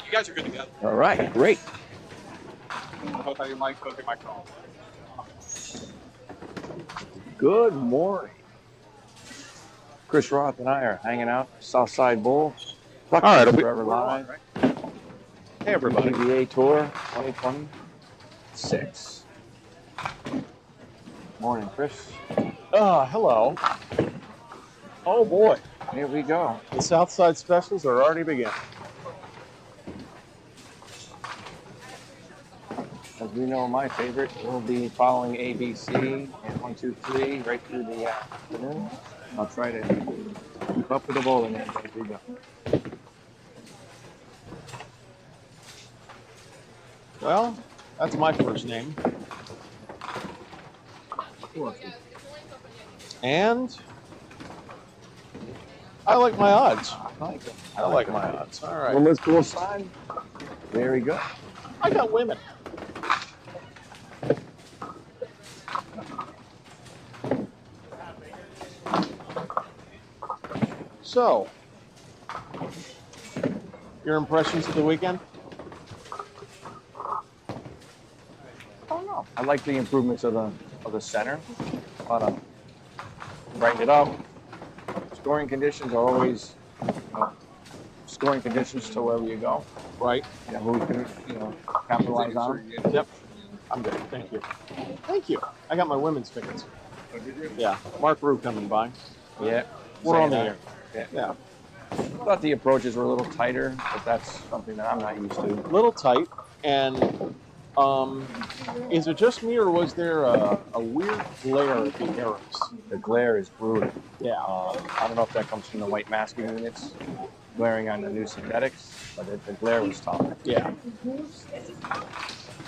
You guys are good to go. All right, great. Both have your mic, both your microphone. Good morning. Chris Roth and I are hanging out, Southside Bowl. All right, Forever Live. Hey, everybody. DPBA Tour 2026. Morning, Chris. Hello. Oh, boy. Here we go. The Southside specials are already beginning. As we know, my favorite will be following ABC and 1, 2, 3 right through the afternoon. I'll try to keep up with the bowling as we go. Well, that's my first name. And I like my odds. I like my odds. All right. Well, let's go aside. Very good. I got women. So, your impressions of the weekend? I like the improvements of the center. A lot of brighten it up. Scoring conditions are always scoring conditions to wherever you go. Right. Who we can capitalize on. Yep. I'm good. Thank you. Thank you. I got my women's tickets. Oh, did you? Yeah. Mark Rue coming by. Yeah. We're on the air. Yeah. I thought the approaches were a little tighter, but that's something that I'm not used to. A little tight. And is it just me, or was there a weird glare at the arrows? The glare is brutal. Yeah. I don't know if that comes from the white masking units glaring on the new synthetics, but the glare was tough. Yeah.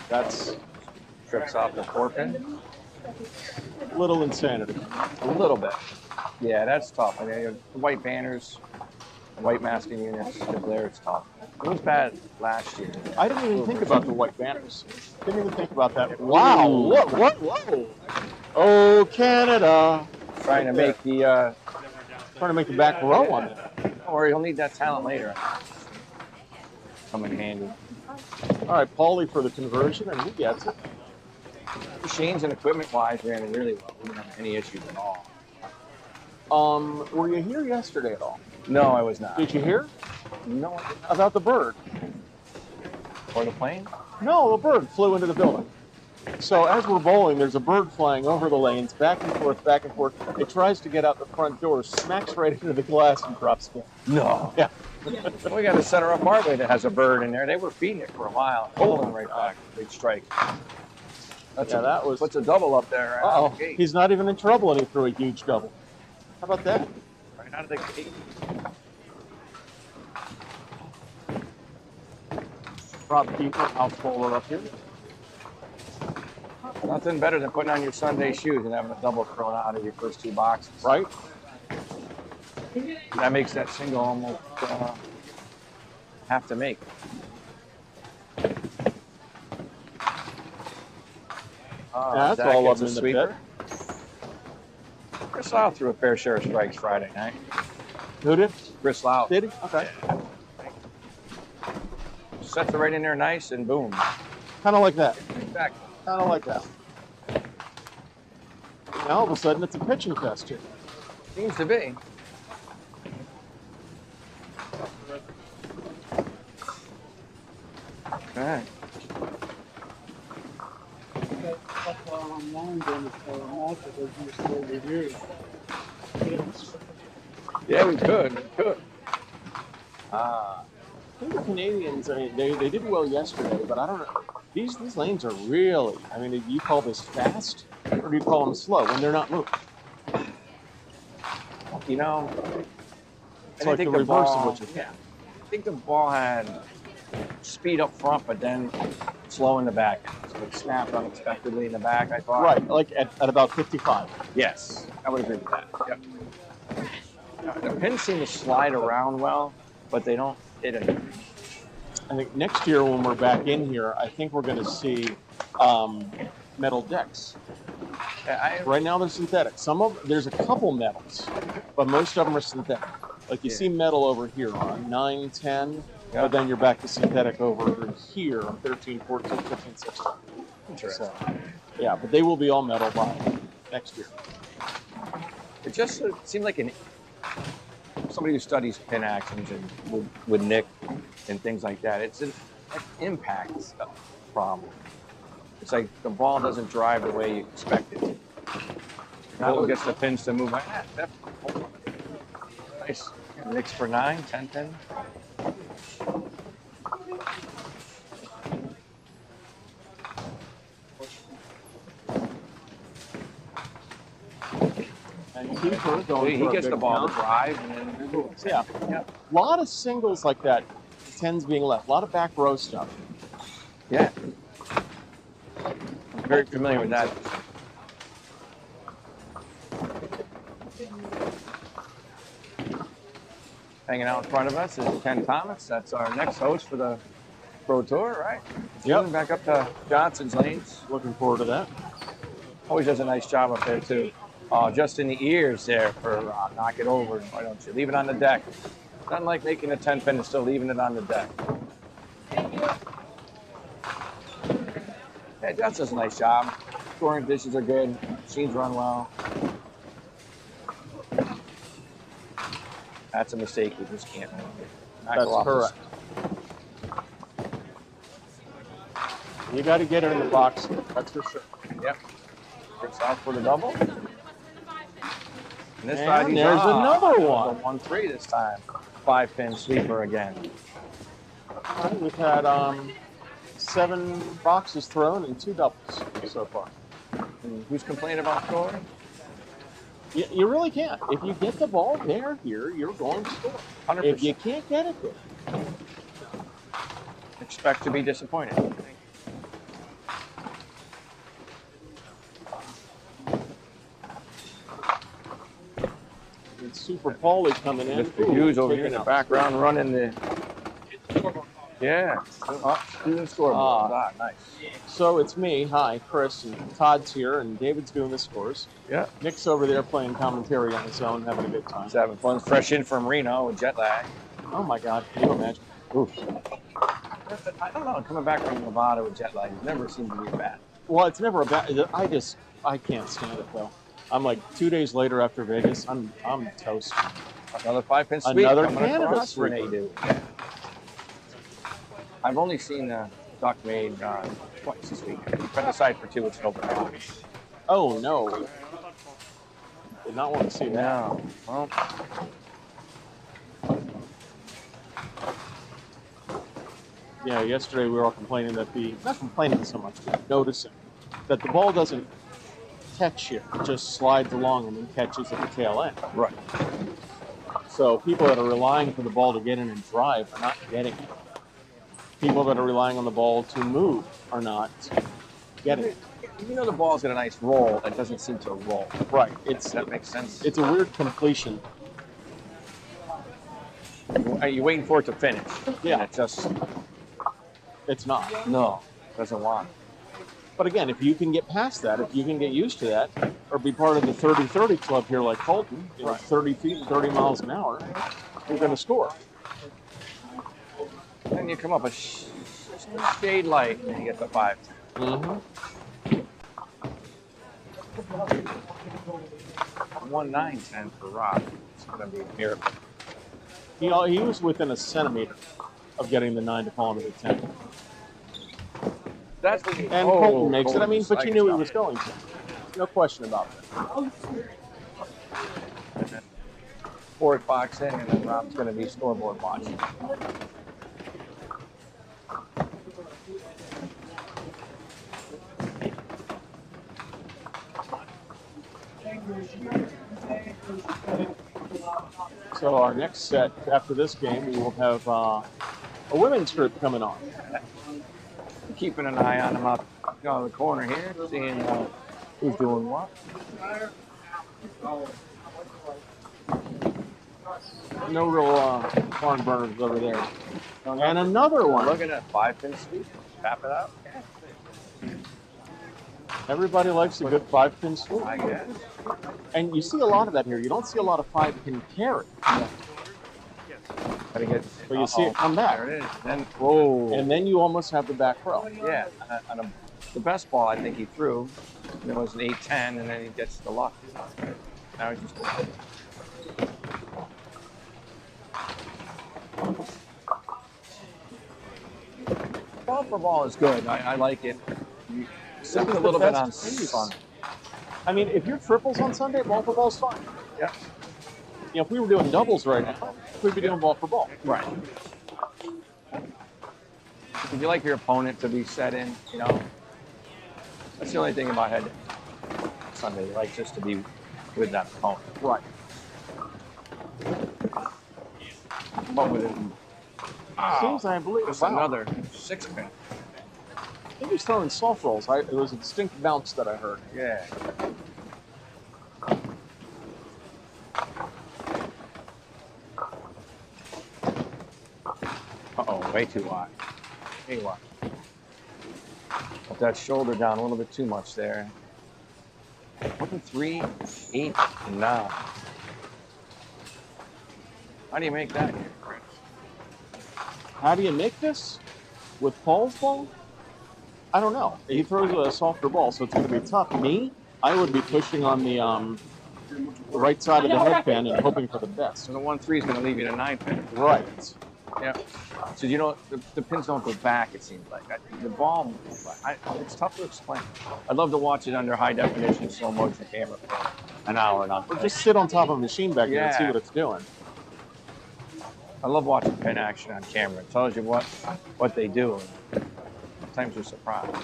That's Trips off the forepin. a little insanity. A little bit. Yeah, that's tough. I mean, the white banners, the white masking units, the glare is tough. It was bad last year. I didn't even think about the white banners. Didn't even think about that. Wow. What? Whoa. Oh, Canada. Trying to make the back row on it. or you'll need that talent later. Come in handy. All right, Paulie for the conversion, and he gets it. Machines and equipment-wise ran really well. We didn't have any issues at all. Were you here yesterday at all? No, I was not. Did you hear? No, I did not. About the bird? Or the plane? No, a bird flew into the building. So as we're bowling, there's a bird flying over the lanes, back and forth, back and forth. It tries to get out the front door, smacks right into the glass, and drops it. No. Yeah. We got a center up our way that has a bird in there. They were feeding it for a while. Pulling right back. Big strike. That was. Puts a double up there. Uh-oh. He's not even in trouble, and he threw a huge double. How about that? Right out of the gate. Prop keeper, house bowler up here. Nothing better than putting on your Sunday shoes and having a double thrown out of your first two boxes. Right. That makes that single almost have to make. That's all up in the pit. Chris Lau threw a fair share of strikes Friday night. Who did? Chris Lau. Did he? Okay. Sets it right in there nice and boom. Kind of like that. Exactly. Kind of like that. Now all of a sudden it's a pitching fest here. Seems to be. Okay. Yeah, we could. I think the Canadians, I mean, they did well yesterday, but I don't know. These lanes are really, I mean, do you call this fast or do you call them slow when they're not moving? You know, it's like the reverse of what you think. Yeah. I think the ball had speed up front, but then slow in the back. So it snapped unexpectedly in the back, I thought. Right, like at about 55. Yes, I would agree with that. Yep. The pins seem to slide around well, but they don't hit it. I think next year when we're back in here, I think we're going to see metal decks. Right now they're synthetic. There's a couple metals, but most of them are synthetic. Like you see metal over here on 9, 10, but then you're back to synthetic over here on 13, 14, 15, 16. Interesting. So, yeah, but they will be all metal by next year. It just seemed like somebody who studies pin actions and with Nick and things like that. It's an impact problem. It's like the ball doesn't drive the way you expect it to. Now it gets the pins to move like that. Nice. Nick's for 9, 10 pin. And keeper going He for a gets big the ball count. to drive and then moves. Yeah. A lot of singles like that, 10s being left. A lot of back row stuff. Yeah. I'm very familiar with that. Hanging out in front of us is Ken Thomas. That's our next host for the Pro Tour, right? Yep. Back up to Johnson's lanes. Looking forward to that. Always does a nice job up there, too. Just in the ears there for knock it over. Why don't you leave it on the deck? Nothing like making a 10 pin and still leaving it on the deck. Yeah, Josh does a nice job. Scoring dishes are good. Machines run well. That's a mistake we just can't make. That's correct. You got to get it in the box. That's for sure. Yep. Gets off for the double. And this And side, he's there's off. another one. 1-3 this time. 5-pin sweeper again. All right, we've had 7 boxes thrown and 2 doubles so far. And who's complaining about scoring? You really can't. If you get the ball there, here, you're going to score. 100%. If you can't get it there, Expect to be disappointed. it's Super Paulie coming in. Mr. Hughes over here in taking the out background running the. Yeah. Student scoreboard. Nice. So it's me, hi, Chris, and Todd's here, and David's doing the scores. Yeah. Nick's over there playing commentary on his own, having a good time. He's having fun. Fresh in from Reno with jet lag. Oh my God, can you imagine? Oof. I don't know. Coming back from Nevada with jet lag, it never seemed to be bad. Well, it's never a bad. I can't stand it though. I'm like 2 days later after Vegas, I'm toast. Another 5-pin sweep. Another coming Canada across. sweep. Renee do. Yeah. I've only seen the duck made twice this week. Put aside for 2, it's an open box. Oh no! Did not want to see that. No. Well. Yeah, yesterday we were all complaining that not complaining so much, but noticing that the ball doesn't catch you; it just slides along and then catches at the tail end. Right. So people that are relying for the ball to get in and drive are not getting it. People that are relying on the ball to move are not getting it. You know the ball's got a nice roll. It doesn't seem to roll. Right. That makes sense. It's a weird completion. Are you waiting for it to finish? Yeah. And It's not. no, doesn't want. But again, if you can get past that, if you can get used to that, or be part of the 30-30 club here like Colton, 30 feet, 30 miles an hour, you're going to score. Then you come up a shade light and you get the 5. Mm-hmm. 1-9-10 for Rob. It's going to be a miracle. He was within a centimeter of getting the 9 to fall into the 10. That's what And Colton makes it. I mean, but you knew he was going to. No question about that. Forward boxing, and then Rob's going to be scoreboard watching. So our next set after this game, we will have a women's group coming on. Keeping an eye on them out the corner here, seeing who's doing what. No real barn burners over there. And another one. Look at that 5-pin sweep. Tap it out. Everybody likes a good 5-pin sweep. I guess. And you see a lot of that here. You don't see a lot of 5-pin carry. Gotta get. But you see it come back. There it is. Then, whoa. And then you almost have the back row. Yeah. The best ball I think he threw, it was an 8-10, and then he gets the luck. Now he just. Ball for ball is good. I like it. Except a little bit on Sunday. I mean, if you're triples on Sunday, ball for ball's fine. Yeah. You know, if we were doing doubles right now, we'd be doing ball for ball. Right. If you like your opponent to be set in, you know, that's the only thing about head Sunday. You like just to be with that opponent. Right. But with it, Seems I believe it's wow. another 6-pin. I think he's throwing soft rolls. It was a distinct bounce that I heard. Yeah. Uh-oh, way too high. Hey, what? Put that shoulder down a little bit too much there. What the 3, 8, and 9? How do you make that here, Chris? How do you make this with Paul's ball? I don't know. He throws a softer ball, so it's going to be tough. Me, I would be pushing on the right side of the headband and hoping for the best. So the 1-3 is going to leave you at a 9-pin. Right. Yeah. So you don't, the pins don't go back, it seems like. The ball, it's tough to explain. I'd love to watch it under high definition, slow motion camera for an hour and Or just sit on top of a machine back there and see what it's doing. I love watching pin action on camera. It tells you what they do. And sometimes you're surprised.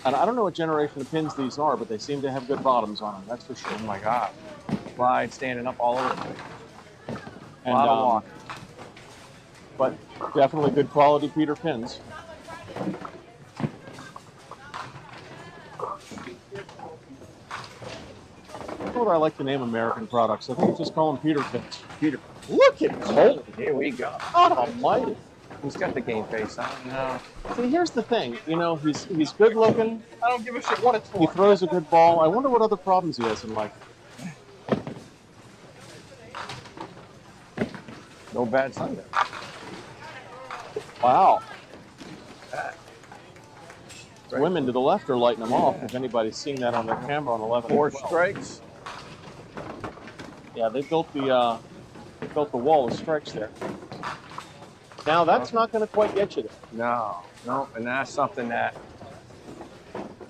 And I don't know what generation of pins these are, but they seem to have good bottoms on them. That's for sure. Oh my God. Slide, standing up all over the place. And, a lot of walk. But definitely good quality Peter pins. I like to name American products. I think just call them Peter pins. Peter. Look at Cole. Here we go. God almighty. He's got the game face on. No. See, here's the thing. You know, he's good looking. I don't give a shit what it's for. He throws a good ball. I wonder what other problems he has in life. No bad Sunday. Wow. Women to the left are lighting them off. If anybody's seeing that on their camera on 11. 4 strikes. Yeah, they built the wall of strikes there. Now that's not going to quite get you there. No, and that's something that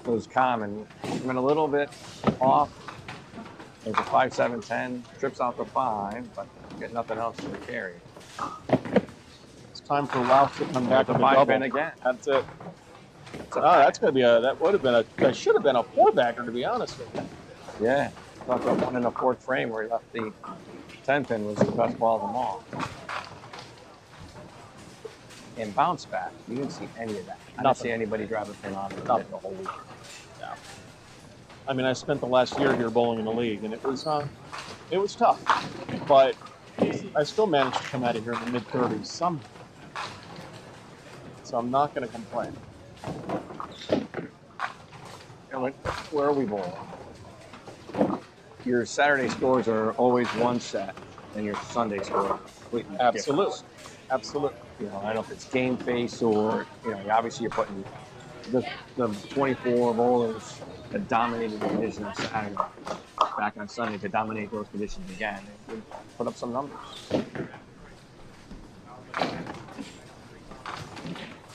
was common. Went a little bit off. There's a 5, 7, 10, trips out the 5, but get nothing else to carry. It's time for Ralph to come back to to the 5 pin double. again. That's it. That's going to be that should have been a 4-bagger, to be honest with you. Yeah, talked about one in the 4th frame where he left the 10 pin was the best ball of them all. And bounce back, you didn't see any of that. I didn't see anybody drive a pin on it the whole week. Yeah. I mean, I spent the last year here bowling in the league, and it was tough, but I still managed to come out of here in the mid-30s somehow. So I'm not going to complain. Where are we bowling? Your Saturday scores are always one set, and your Sunday scores are completely Absolutely. different. Absolutely. You know, I don't know if it's game face or, you know, obviously you're putting the 24 bowlers that dominated the conditions on Saturday back on Sunday to dominate those conditions again and put up some numbers.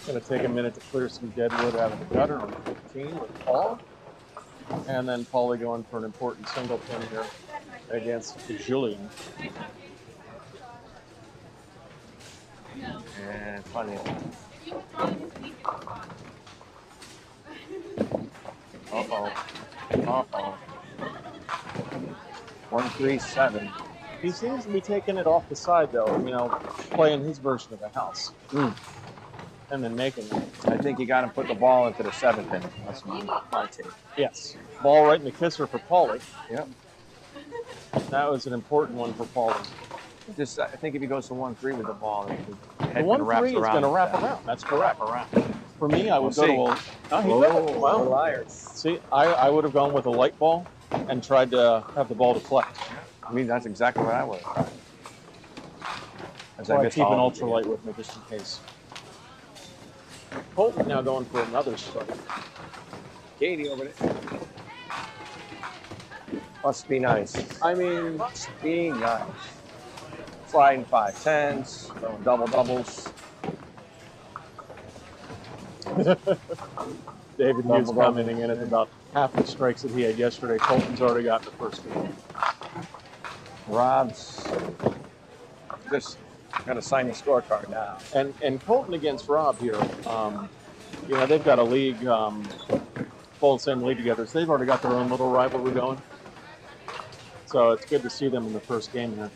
Going to take a minute to clear some dead wood out of the gutter on 15 with Paul. And then Paulie going for an important single pin here against Julian. And funny. Uh-oh. 1-3-7. He seems to be taking it off the side, though, you know, playing his version of the house. And then making it. I think you got to put the ball into the 7 pin. That's my take. Yes. Ball right in the kisser for Paulie. Yep. That was an important one for Paulie. Just I think if he goes to 1-3 with the ball, the The head 1-3 is going to wrap that. around. That's correct. Wrap around. For me, I would We'll go to a. Oh, he did it. Wow. liars. See, I would have gone with a light ball and tried to have the ball deflect. I mean, that's exactly what I would have tried. As So I missed keep an all of them. ultralight with me just in case. Colton now going for another strike. Katie over there. Must be nice. I mean, Must be nice. Sliding 5-10s, throwing double doubles. David Double Hughes commenting in at about half the strikes that he had yesterday. Colton's already got in the first game. Rob's just got to sign the scorecard now. And Colton against Rob here, you know, they've got a league, both same league together, so they've already got their own little rivalry going. So it's good to see them in the first game here.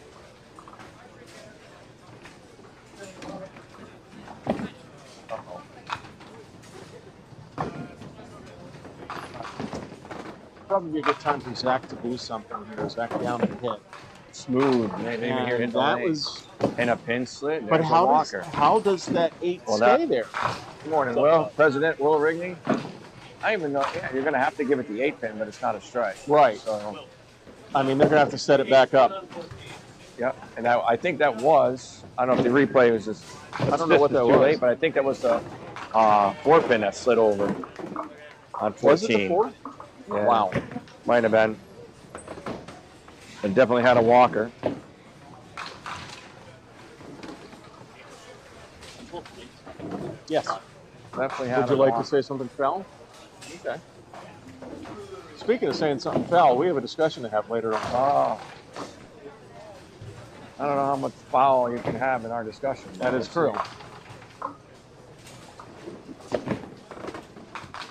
Probably be a good time for Zach to do something here. Zach down and hit. Smooth. Maybe here hit the that lane. was. And a pin slit. But There's a how walker. does that 8 Well, stay there? Good morning, Will. President Will Rigney. I even know. Yeah, you're going to have to give it the 8 pin, but it's not a strike. Right. So, I mean, they're gonna have to set it back up. yeah. And I think that was. I don't know if the replay was just. I don't know what that too was. late, but I think that was the 4 pin that slid over on 14. Was it the 4? Yeah. Wow. Might have been. It definitely had a walker. Yes. Definitely had Would you like to say something foul? Okay. Speaking of saying something foul, we have a discussion to have later on. Oh. I don't know how much foul you can have in our discussion. That is true.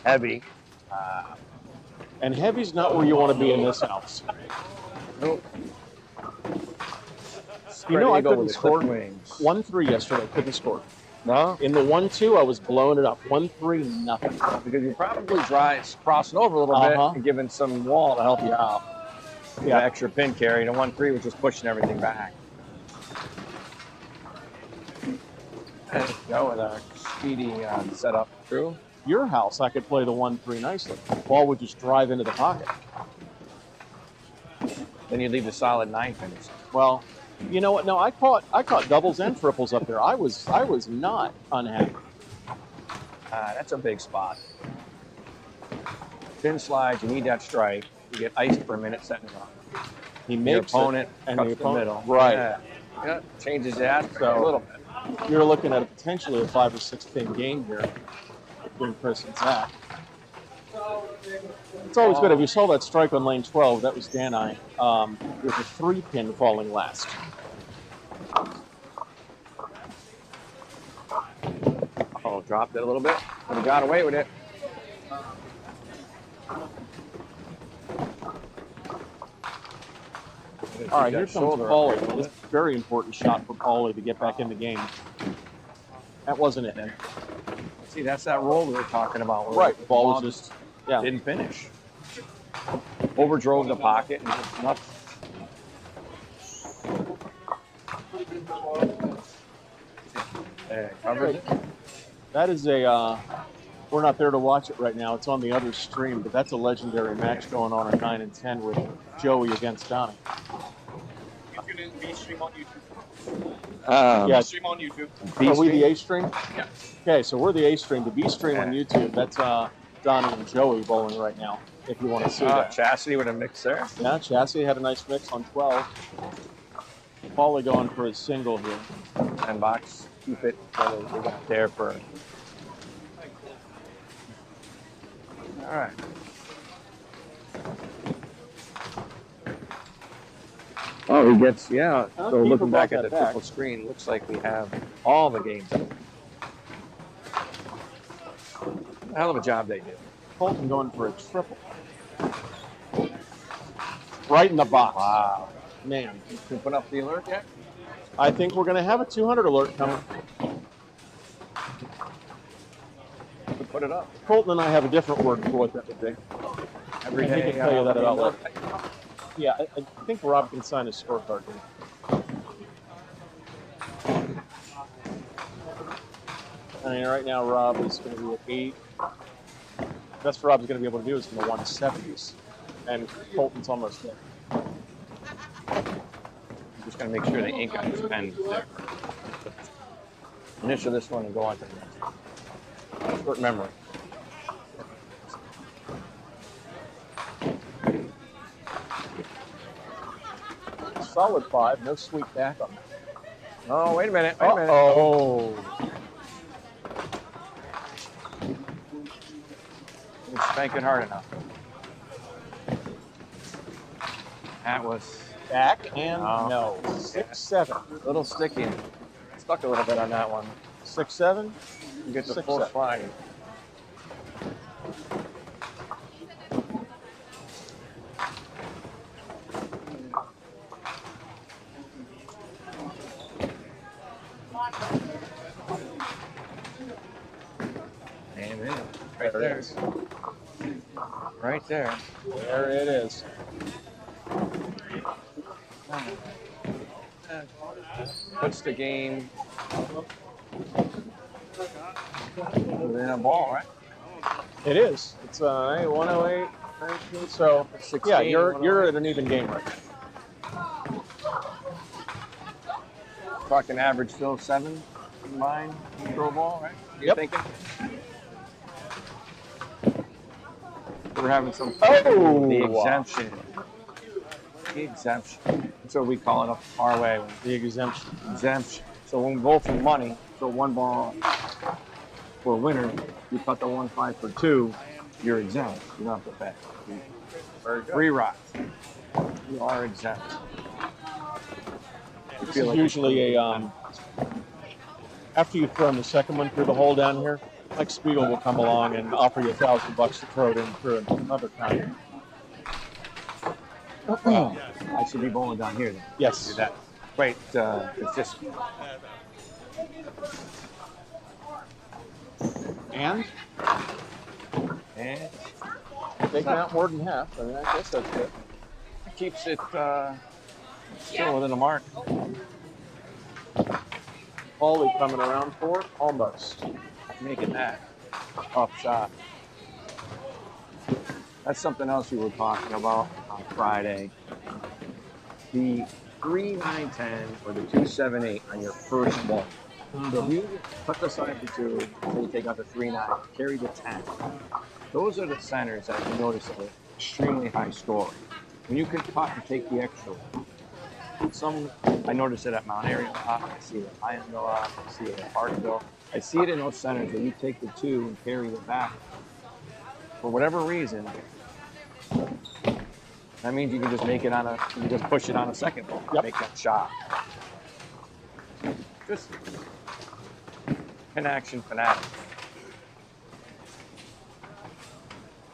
Heavy. And heavy's not where you want to be in this house. Nope. You know, I Spread eagle couldn't with the score. clipped wings. 1-3 yesterday, couldn't score. No? In the 1-2, I was blowing it up. 1-3, nothing. Because you're probably crossing over a little bit and giving some wall to help you out. Yeah, extra pin carry. And 1-3 was just pushing everything back. There you go with our speedy setup. True. Your house, I could play the 1-3 nicely. The ball would just drive into the pocket. Then you leave the solid 9 finish. Well, you know what? No, I caught doubles and triples up there. I was not unhappy. That's a big spot. Thin slides, you need that strike. You get iced for a minute setting it up. He Your makes opponent it, and cuts the the opponent, middle. right? Yeah. Changes the aspect So- a little bit. You're looking at potentially a 5 or 6 pin game here between Chris and Zach. It's always good. If you saw that strike on lane 12, that was Danai with a 3 pin falling last. Oh, dropped it a little bit. But he got away with it. All right, here comes Paulie. This is a very important shot for Paulie to get back in the game. That wasn't it, man. See, that's that roll we were talking about. Right, the ball was just, yeah. Didn't finish. Overdrove the pocket and just nuts. There, covered it. That is a, we're not there to watch it right now. It's on the other stream, but that's a legendary match going on at 9 and 10 with Joey against Donnie. B stream on YouTube. Yeah. Stream on YouTube. Are we the A stream? Yeah. Okay, so we're the A stream. The B stream on YouTube, that's Donnie and Joey bowling right now, if you want to see that. Chastity with a mix there. Yeah, Chassis had a nice mix on 12. Paulie going for his single here. 10 box. Keep it we got there for. All right. Oh, he gets, yeah. I'll So keep looking him back off at the that back. triple screen, looks like we have all the games. Hell of a job they did. Colton going for a triple. Right in the box. Wow. Man, Can you put up the alert yet? I think we're going to have a 200 alert coming. Put it up. Colton and I have a different word for what that would be. Every And he day. can tell you that out loud. Yeah, I think Rob can sign his scorecard. I mean, right now Rob is going to be at 8. Best Rob's going to be able to do is in the 170s, and Colton's almost there. I'm just going to make sure the ink on his pen is there. Initial this one and go on to the next one. Short memory. Solid 5, no sweep back on that. Oh, wait a minute. Wait a minute. Oh. He's spanking hard enough. That was Back and Oh. no. 6-7. a little sticky. Stuck a little bit on that one. 6-7. You get the 6-7. full slide. And then, right There it there. is. Right there. There it is. Puts the game within a ball, right? It is. It's 108, 19. So 16, yeah, you're at an even game right now. Talking average still 7 combined throw ball, right? You're Yep. thinking? We're having some Oh! the exemption. The exemption. That's what we call it up our way. The exemption. Exemption. So when we go for money, so 1 ball for a winner, you cut the 1-5 for 2, you're exempt. You don't have to pay. Very good. 3 rocks. You are exempt. You This feel is like usually a after you've thrown the second one through the hole down here, Mike Spiegel will come along and offer you $1,000 to throw it in through another kind. I should be bowling down here then. Yes. Do that. Wait, it's just And and taking out more than half. I mean, I guess that's good. keeps it still within the mark. Paulie coming around for it, almost. Making that tough shot. That's something else we were talking about on Friday. The 3-9-10 or the 2-7-8 on your first ball. So if you put the side to 2, so you take out the 3-9, carry the 10. Those are the centers that you notice are extremely high scoring. When you can putt and take the extra. I notice it at Mount Airy a lot. I see it at Hyundai a lot. I see it at Parkville. I see it in those centers where you take the 2 and carry the back. For whatever reason, that means you can just make it on you can just push it on a second ball. Yep. Make that shot. Just pin action fanatic.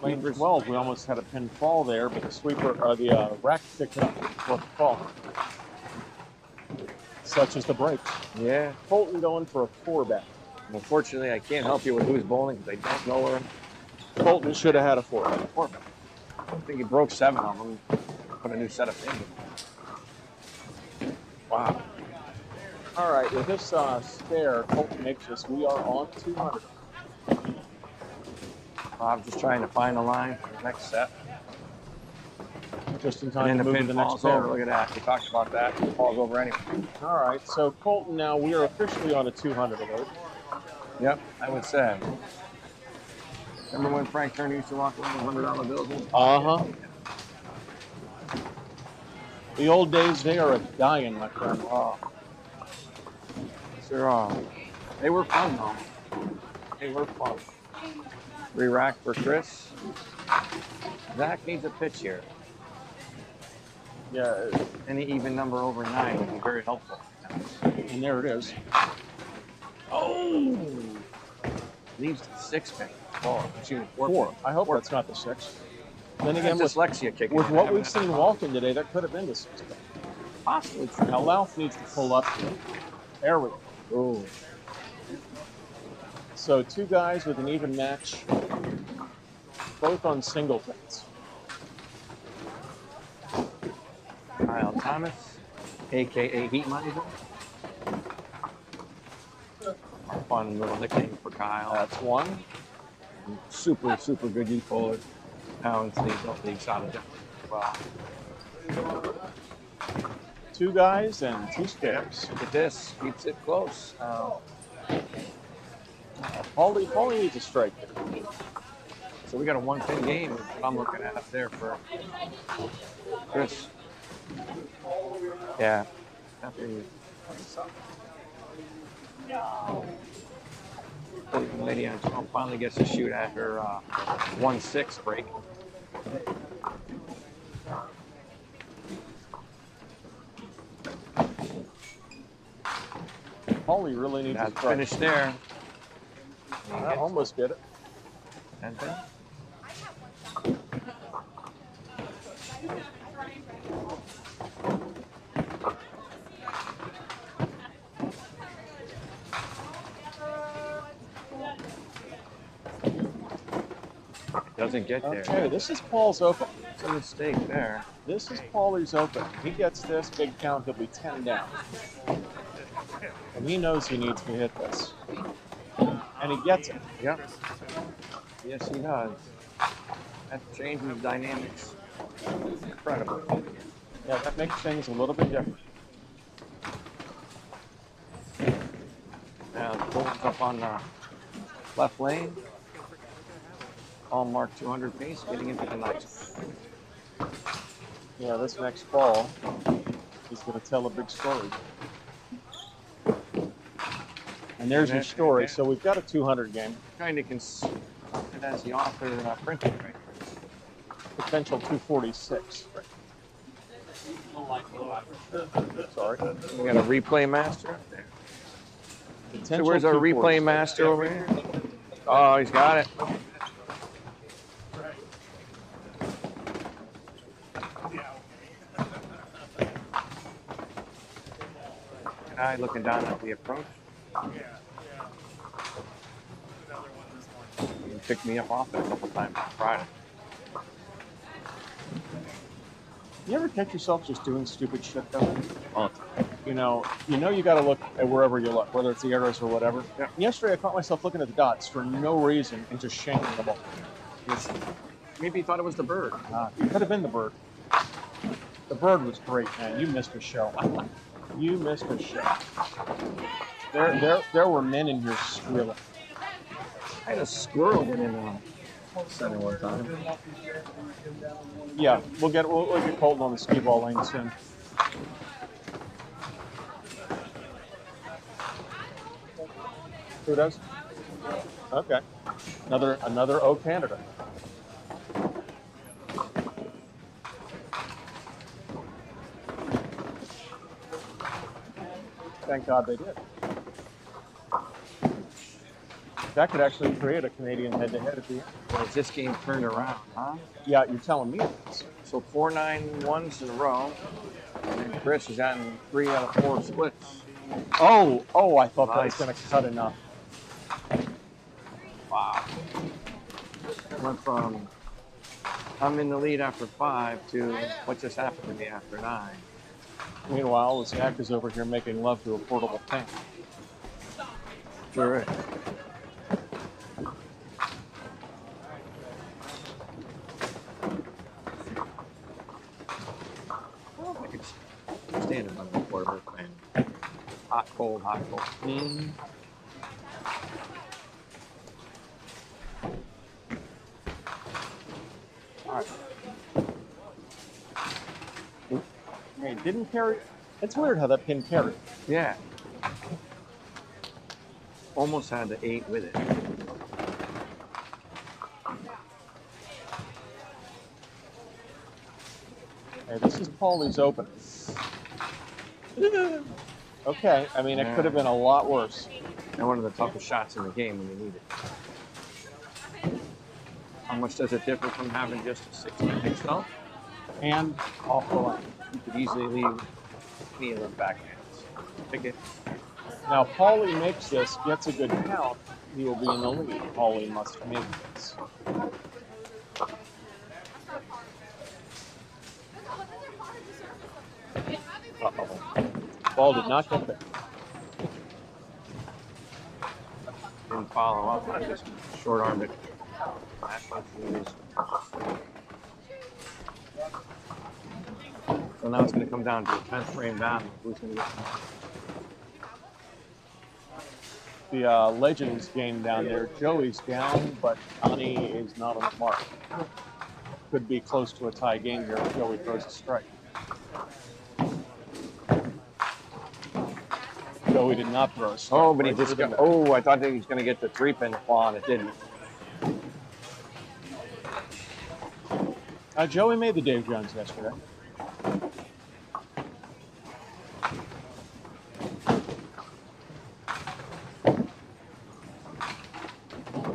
Lane 12, we almost had a pin fall there, but the sweeper or the rack picked it up before the fall. Such is the break. Yeah. Colton going for a 4-bet. Unfortunately, I can't help you with who's bowling because I don't know where. Colton should have had a 4-bet. I think he broke 7 of them. Put a new set of pins in. Wow. All right, with this spare, Colton makes this. We are on 200. I'm just trying to find a line for the next set. Just in And time then to the move pin to the next falls over. pair. Look at that. We talked about that. It falls over anyway. All right, so Colton, now we are officially on a 200 alert. Yep, I would say. Remember when Frank Turner used to walk around with $100 bills? Uh-huh. The old days, they are a dying, my friend. Oh. Sure are. They were fun, though. They were fun. 3 rack for Chris. Zach needs a pitch here. Yeah, Any even number over 9 would be very helpful. and there it is. Oh! Leaves the 6 pin. Oh, excuse me, 4 4. pin. I hope 4 that's not the 6. Then Again, again, with dyslexia kicking with in. what we've seen walking today, that could have been the 6. Possibly. Now, Louth needs to pull up. There we go. Oh. So 2 guys with an even match, both on single pins. Kyle Thomas, a.k.a. Heat Miser. Our fun little nickname for Kyle. That's one. Super, super good youth bowler. Now in league side of it. Wow. 2 guys and 2 spares. Look at this. Keeps it close. Paulie needs a strike there. So we got a 1-pin game. I'm looking at up there for Chris. Yeah. Lady on top finally gets to shoot at her 1-6 break. Paulie really needs a That's strike. finished there. I almost get it. And then doesn't get there. Okay, this is Paul's open. It's a mistake there. This is Paulie's open. He gets this big count, he'll be 10 down. And he knows he needs to hit this. And he gets it. Yep. Yes, he does. That changes the dynamics. Incredible. Yeah, that makes things a little bit different. Now the ball's up on the left lane. All marked 200 pace, getting into the ninth. Yeah, this next ball is going to tell a big story. And there's your story. So we've got a 200 game. Kind of consider it as the author printed, right? Potential 246. Sorry. We got a replay master up there. So Potential where's our replay 246. master over here? Oh, he's got it. Guy looking down at the approach. He picked me up off it a couple times on Friday. You ever catch yourself just doing stupid shit though? Oh, You know you got to look at wherever you look, whether it's the arrows or whatever. Yeah. Yesterday I caught myself looking at the dots for no reason and just shanking the ball. maybe he thought it was the bird. It could have been the bird. The bird was great, man. You missed a show. You missed a show. There were men in here squealing. I had a squirrel get in center one time. Yeah, we'll get Colton on the skee ball lane soon. Who does? Okay. Another O candidate. Thank God they did. That could actually create a Canadian head-to-head at the end. Well, this game turned around, huh? Yeah, you're telling me it is. So 4-9-1s in a row. And Chris has gotten 3 out of 4 splits. Oh, I thought that was Nice. going to cut enough. Wow. Went from I'm in the lead after 5 to what just happened to me after 9. Meanwhile, the Zach is over here making love to a portable tank. Sure is. I could stand it on the quarter, man. Hot, cold, hot, cold. Mm. All right. Hey, didn't carry. It's weird how that pin carried. Yeah. Almost had the 8 with it. Hey, this is Paulie's open. Okay, I mean, it could have been a lot worse. And one of the toughest shots in the game when you need it. How much does it differ from having just a 60 stump? And off the line. You could easily leave any of those backhands. Pick it. Now, Paulie makes this, gets a good count, he will be in the lead. Paulie must make this. Uh-oh. Ball did not get there. follow up. I just short armed it. Last one is. So now it's going to come down to a 10th frame battle. Who's going to get The Legends game down there. Joey's down, but Connie is not on the mark. Could be close to a tie game here if Joey throws a strike. Joey did not throw a strike. Oh, but he just got. Oh, I thought that he was going to get the 3-pin claw, and it didn't. Joey made the Dave Jones yesterday.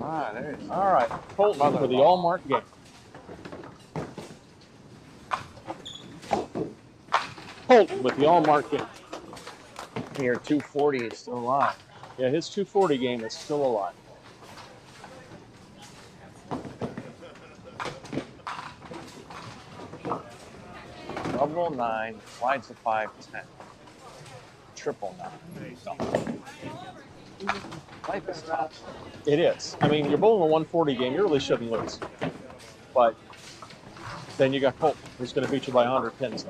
Ah, there it is. All right, Colton for the all-mark game. Colton with the all-mark game. Here, 240 is still alive. Yeah, his 240 game is still alive. Double 9, slides to 510. Triple 9. Life is tough. It is. I mean, you're bowling a 140 game, you really shouldn't lose. But then you got Colton, who's going to beat you by 100 pins.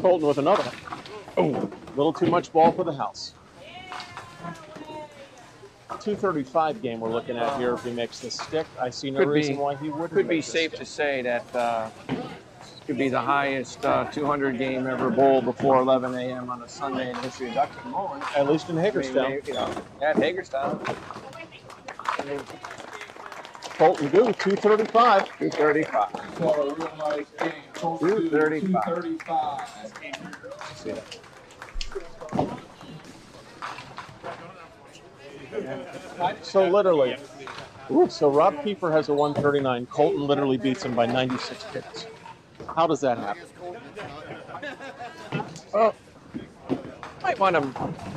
Colton with another one. Oh, a little too much ball for the house. 235 game we're looking at here if he makes the stick. I see no reason why he wouldn't. Could be safe to say that could be the highest 200 game ever bowled before 11 a.m. on a Sunday in the history of Ducks bowling. At least in Hagerstown. I mean, you know, at Hagerstown. Colton Goo, 235. 235. So a real nice game. 235. 235. See that? So literally, so Rob Kiefer has a 139. Colton literally beats him by 96 pins. How does that happen? Well, might want to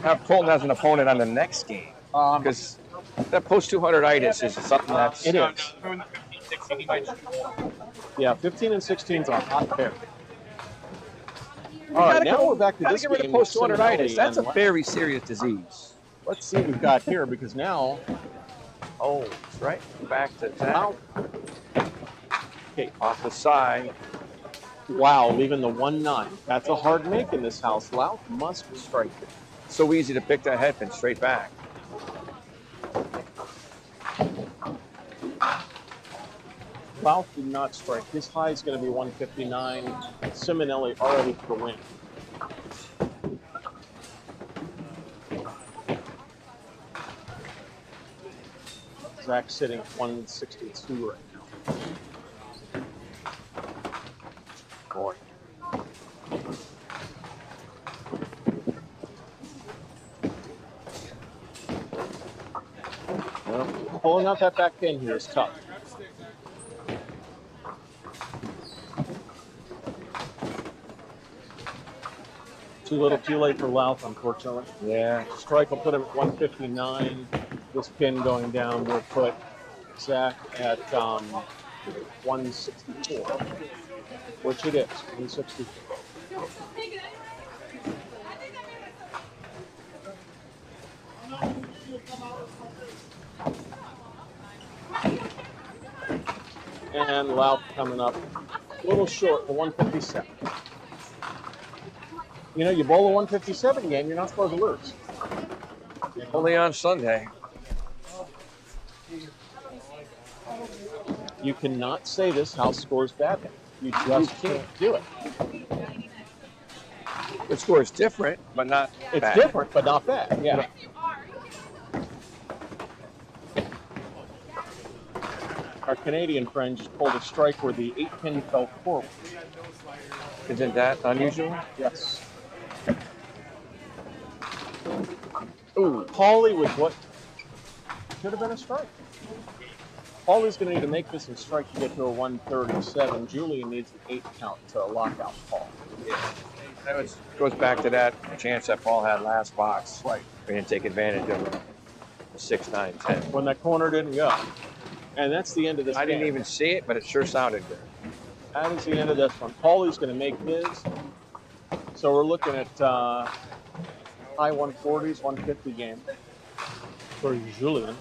have Colton as an opponent on the next game because that post 200-itis is something that's. It is. Yeah, 15 and 16 is a hot pair. All right, now we're back to this get rid of game. post 200-itis. That's a and very serious disease. Let's see what we've got here because now. Oh, that's right. Back to that. Wow. Okay, off the side. Wow, leaving the 1-9. That's a hard make in this house. Louth must strike it. So easy to pick that headpin straight back. Louth did not strike. His high is going to be 159. Simonelli already for the win. Zach's sitting at 162 right now. Boy. Well, pulling out that back pin here is tough. Too little, too late for Louth, unfortunately. Yeah. Strike will put him at 159. This pin going down will put Zach at 164, which it is, 164. And Louth coming up a little short, the 157. You know, you bowl a 157 game, you're not supposed to lose. Only on Sunday. You cannot say this house scores badly. You just can't do it. The score is different, but not It's bad. different, but not bad. Yeah. Our Canadian friend just pulled a strike where the 8-pin fell forward. Isn't that unusual? Yes. Ooh, Paulie with what should have been a strike. Paulie's going to need to make this a strike to get to a 137. Julian needs an 8 count to lock out Paul. Yeah. That goes back to that chance that Paul had last box. Right. We didn't take advantage of it. 6, 9, 10. When that corner didn't go. And that's the end of this I didn't game. even see it, but it sure sounded good. That is the end of this one. Paulie's going to make his. So we're looking at high 140s, 150 game for Julian.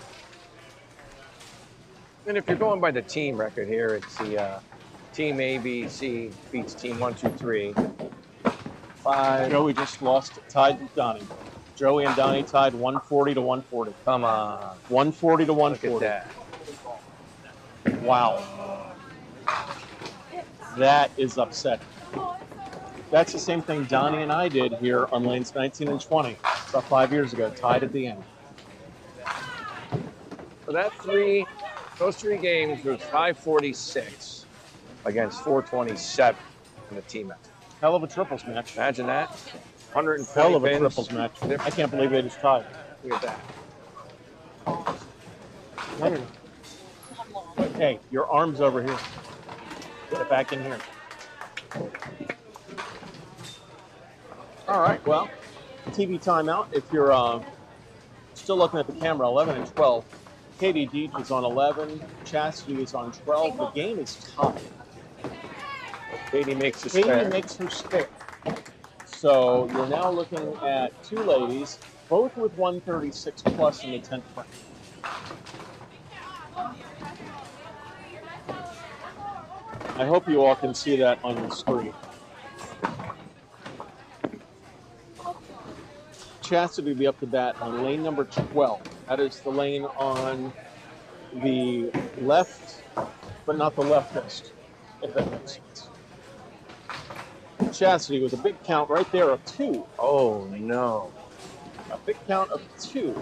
And if you're going by the team record here, it's the team ABC beats team 1, 2, 3. 5. Joey just lost, tied with Donnie. Joey and Donnie tied 140 to 140. Come on. 140 to Look 140. at that. Wow. That is upsetting. That's the same thing Donnie and I did here on lanes 19 and 20 about 5 years ago, tied at the end. So those 3 games was 546 against 427 in the team match. Hell of a triples match. Imagine that. 120 Hell of a pins. triples match. I can't believe they just tied. Look at that. Hey, your arm's over here. Get it back in here. All right, well, TV timeout. If you're still looking at the camera, 11 and 12. Katie Deach is on 11. Chastity is on 12. The game is tied. Katie makes a Katie spare. makes her spare. So you're now looking at 2 ladies, both with 136 plus in the 10th frame. I hope you all can see that on your screen. Chastity will be up to bat on lane number 12. That is the lane on the left, but not the leftist, if that makes sense. Chastity with a big count right there of 2. Oh, no. A big count of 2.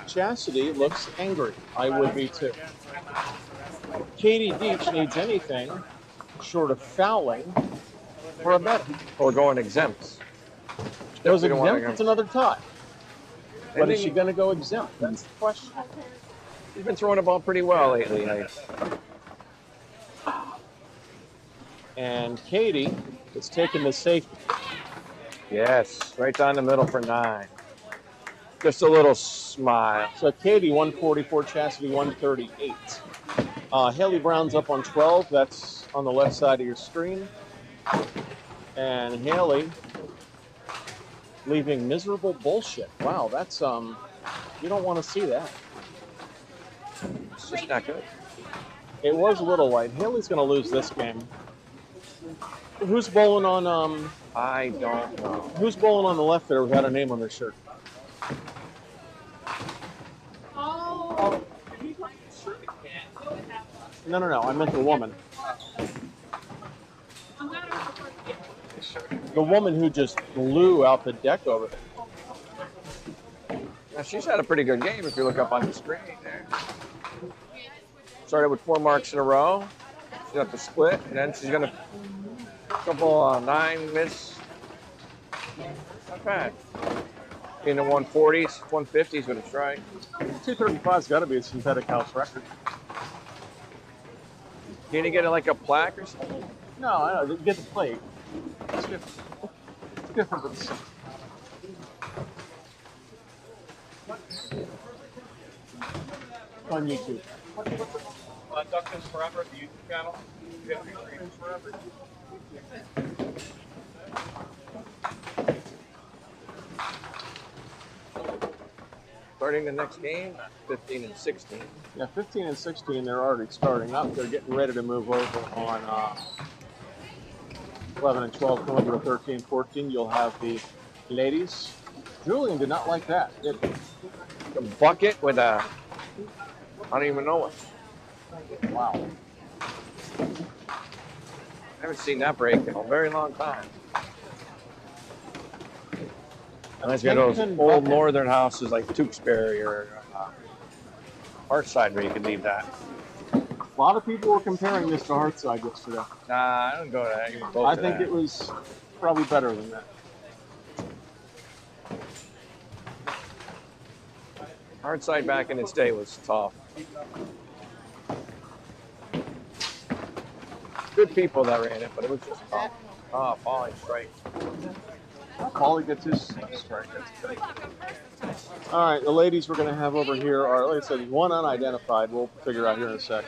Chastity looks angry. I would be too. Katie Deach needs anything short of fouling for a better. Or going exempt. Goes We don't want exempt, it's another tie. But And is she going to go exempt? That's the question. He's been throwing the ball pretty well lately. And Katie is taking the safety. Yes, right down the middle for 9. Just a little smile. So Katie 144, Chastity 138. Haley Brown's up on 12. That's on the left side of your screen. And Haley leaving miserable bullshit. Wow, that's you don't want to see that. It's just not good. It was a little light. Haley's going to lose this game. Who's bowling on I don't know. who's bowling on the left there without a name on their shirt? No. I meant the woman. The woman who just blew out the deck over there. Now, she's had a pretty good game if you look up on the screen there. Started with 4 marks in a row. She's got the split, and then she's going to couple 9 miss. Not bad. In the 140s, 150s with a strike. 235's got to be a synthetic house record. Can you get it like a plaque or something? No, I know. Get the plate. It's different. It's different than the same. On YouTube. Duckins Forever, the YouTube channel. You have Duckins Forever. Starting the next game, 15 and 16. Yeah, 15 and 16, they're already starting up. They're getting ready to move over on 11 and 12, going to 13 and 14. You'll have the ladies. Julian did not like that, did he? A bucket with a, I don't even know it. Wow. I haven't seen that break in a very long time. Reminds me of those old northern houses like Tewksbury or Southside where you could leave that. A lot of people were comparing this to Southside yesterday. Nah, I don't go to that. Even close I to think that. it was probably better than that. Southside back in its day was tough. Good people that ran it, but it was just tough. Oh, falling straight. Paulie gets his strike. All right, the ladies we're going to have over here are, like I said, one unidentified. We'll figure out here in a sec.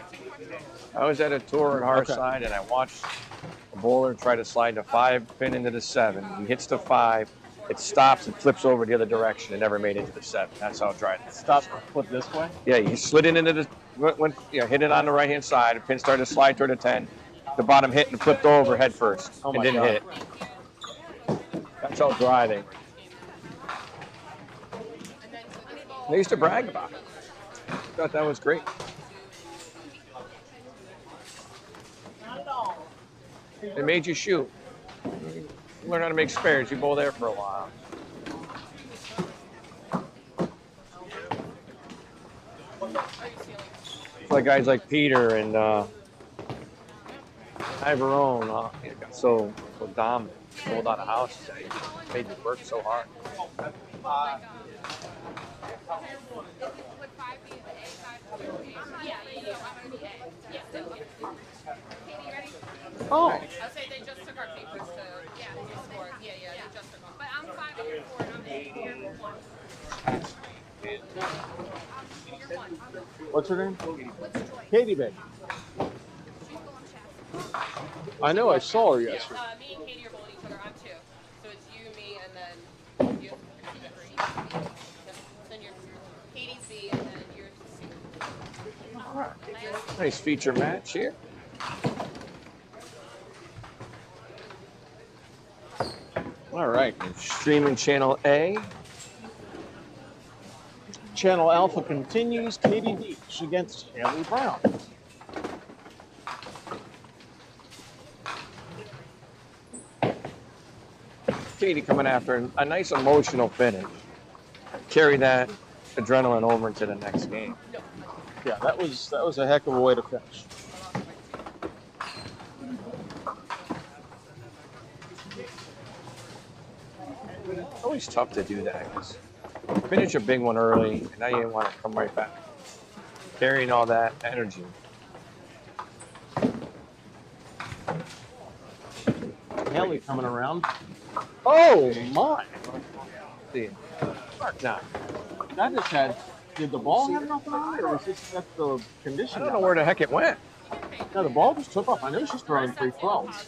I was at a tour at Southside and I watched a bowler try to slide the 5 pin into the 7. He hits the 5, it stops and flips over the other direction and never made it into the 7. That's how dry it is. Stop, flip this way. Yeah, you slid it into the, hit it on the right hand side. The pin started to slide toward the 10. The bottom hit and flipped over head first Oh and my didn't God. hit it. That's how dry they were. They used to brag about it. Thought that was great. They made you shoot. Learn how to make spares. You bowl there for a while. It's like guys like Peter and Ivorone got so dominant. Sold out of houses. They made you work so hard. Oh. I'll say they just took our papers to score. Yeah, they just took them. But I'm 5 and you're 4 and I'm 8 and you're 1. You're 1. What's her name? What's Joy? Katie Baker. She's going chess. I know. I saw her yesterday. Me and Katie are bowling each other. I'm 2. So it's you, me, and then you. 3. Then you're Katie C, and then you're C. All right. Nice feature match here. All right. Streaming channel A. Channel Alpha continues. Katie Beach against Haley Brown. Katie coming after a nice emotional finish. Carry that adrenaline over into the next game. Yeah, that was a heck of a way to finish. It's always tough to do that. 'Cause finish a big one early, and now you want to come right back. Carrying all that energy. Haley coming around. Oh my! See, now, That just had. Did the ball have nothing on it, or was this that's the condition? I don't know where the heck it went. No, the ball just took off. I know she's throwing 312s.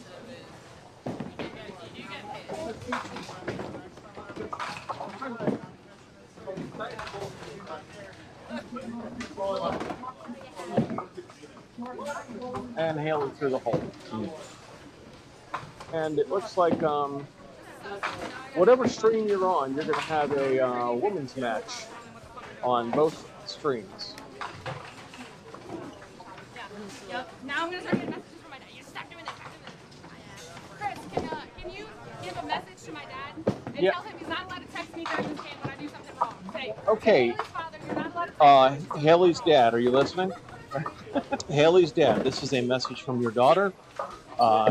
And Haley through the hole. And it looks like whatever stream you're on, you're going to have a women's match on both streams. Yep. Now I'm going to start getting messages from my dad. You stop doing that. Chris, can you give a message to my dad and Yeah. tell him he's not allowed to text me during this game when I do something wrong? Say, Okay. Haley's father, you're not allowed to text me. Haley's dad, are you listening? Haley's dad, this is a message from your daughter.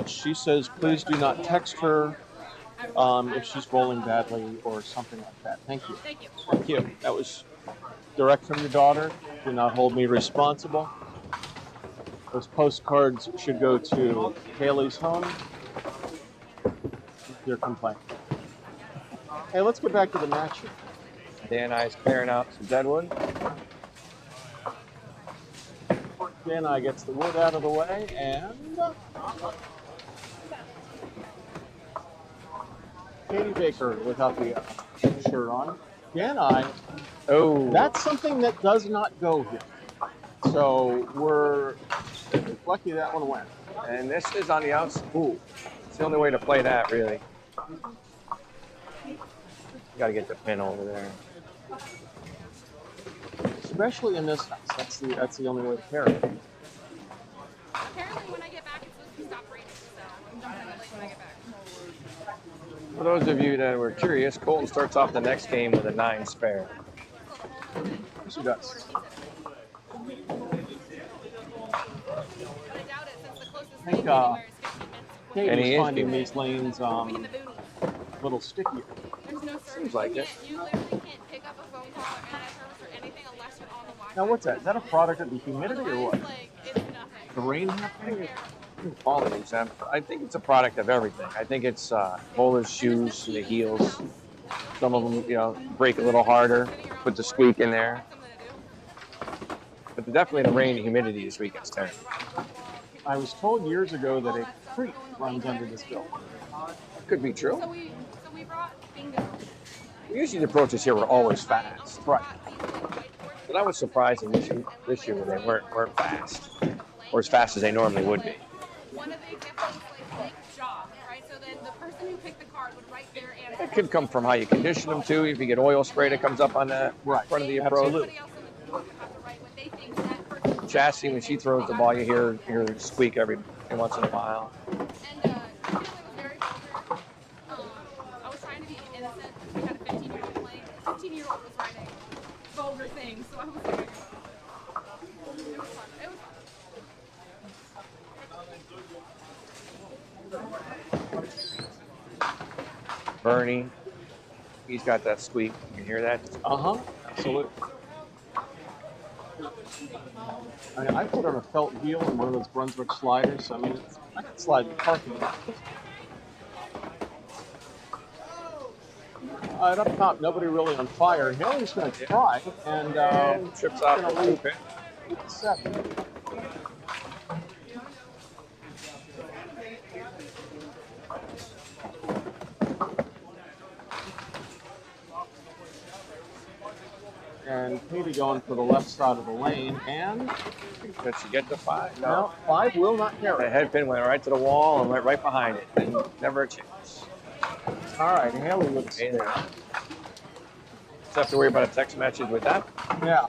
She says, please do not text her if she's bowling badly or something like that. Thank you. Thank you. Thank you. That was direct from your daughter. Do not hold me responsible. Those postcards should go to Haley's home. Your complaint. Hey, let's get back to the match here. Dan I is clearing out some deadwood. Dan I gets the wood out of the way, and Katie Baker without the shirt on. Dan I, Oh, that's something that does not go here. So we're lucky that one went. and this is on the outside. Ooh, it's the only way to play that, really. You got to get the pin over there. Especially in this house. That's the only way to carry it. Apparently, when I get back, it's supposed to stop raining, so I'm jumping late when I get back. For those of you that were curious, Colton starts off the next game with a 9 spare. She does. But I doubt it, since the closest I think, thing anywhere is 15 minutes. Katie And he is is finding keeping- these lanes In the boonies. a little stickier. There's no service. Seems like it. You literally can't pick up a phone call or internet service or anything unless you're on the Wi-Fi. Now, what's that? Is that a product of the humidity or what? Otherwise, like, it's nothing. The rain happening? All of these. I think it's a product of everything. I think it's bowlers' shoes, the heels. Some of them, break a little harder. Put the squeak in there. Something to do. But definitely the rain and humidity this weekend's terrible. I was told years ago that a creek runs under this building. Could be true. So we brought bingo. Usually the approaches here were always fast. Right. But that was surprising this year when they weren't fast, or as fast as they normally would be. One of the examples was like job, right? So then the person who picked the card would write their answer. It could come from how you condition them too. If you get oil spray that comes up on the front of the approach. Somebody else in the group would have to write what they think that person. Chassis, when she throws the ball, you hear squeak every once in a while. And it was very vulgar. I was trying to be innocent. We had a 15-year-old playing. The 15-year-old was writing vulgar things, so I was like, it was fun. It was fun. Bernie, he's got that squeak. You can hear that? Absolutely. I mean, I put on a felt wheel in one of those Brunswick sliders. I mean, I could slide in the parking lot. And up top, nobody really on fire. Hillary's going to try, and trips out gonna the lead loop. 7. And Katie going for the left side of the lane, and Did she get to 5? no, 5 will not The carry. headpin went right to the wall and went right behind it. And never a chance. All right, Haley looks. Hey there. Just have to worry about a text message with that. Yeah.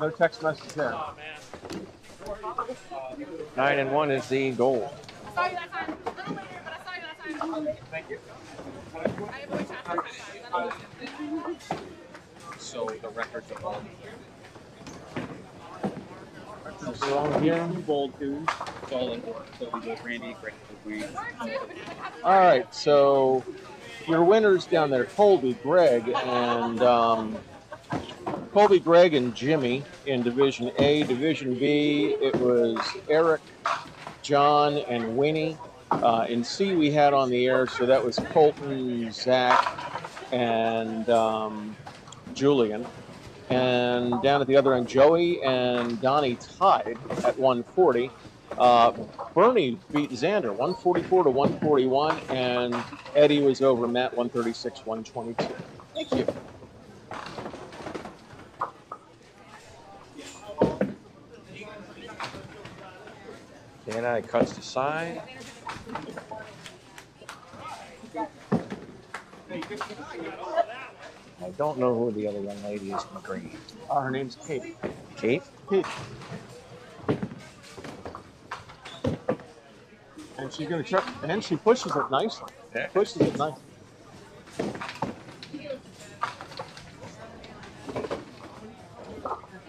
No text message there. 9-1 is the goal. I saw you that time. A little later, but I saw you that time. Thank you. I avoid traffic sometimes. I don't know. So the records are all What's wrong here? bold too. It's all in order. So we go Randy, great. All right, so your winners down there, Colby, Greg, and Jimmy in Division A. Division B, it was Eric, John, and Winnie. In C, we had on the air, so that was Colton, Zach, and Julian. And down at the other end, Joey and Donnie tied at 140. Bernie beat Xander 144 to 141, and Eddie was over Matt 136 122. Thank you. Dan cuts the side. I don't know who the other young lady is in the green. Her name's Katie. Kate? Katie. And she's going to try, and she pushes it nicely. Yeah. Pushes it nicely.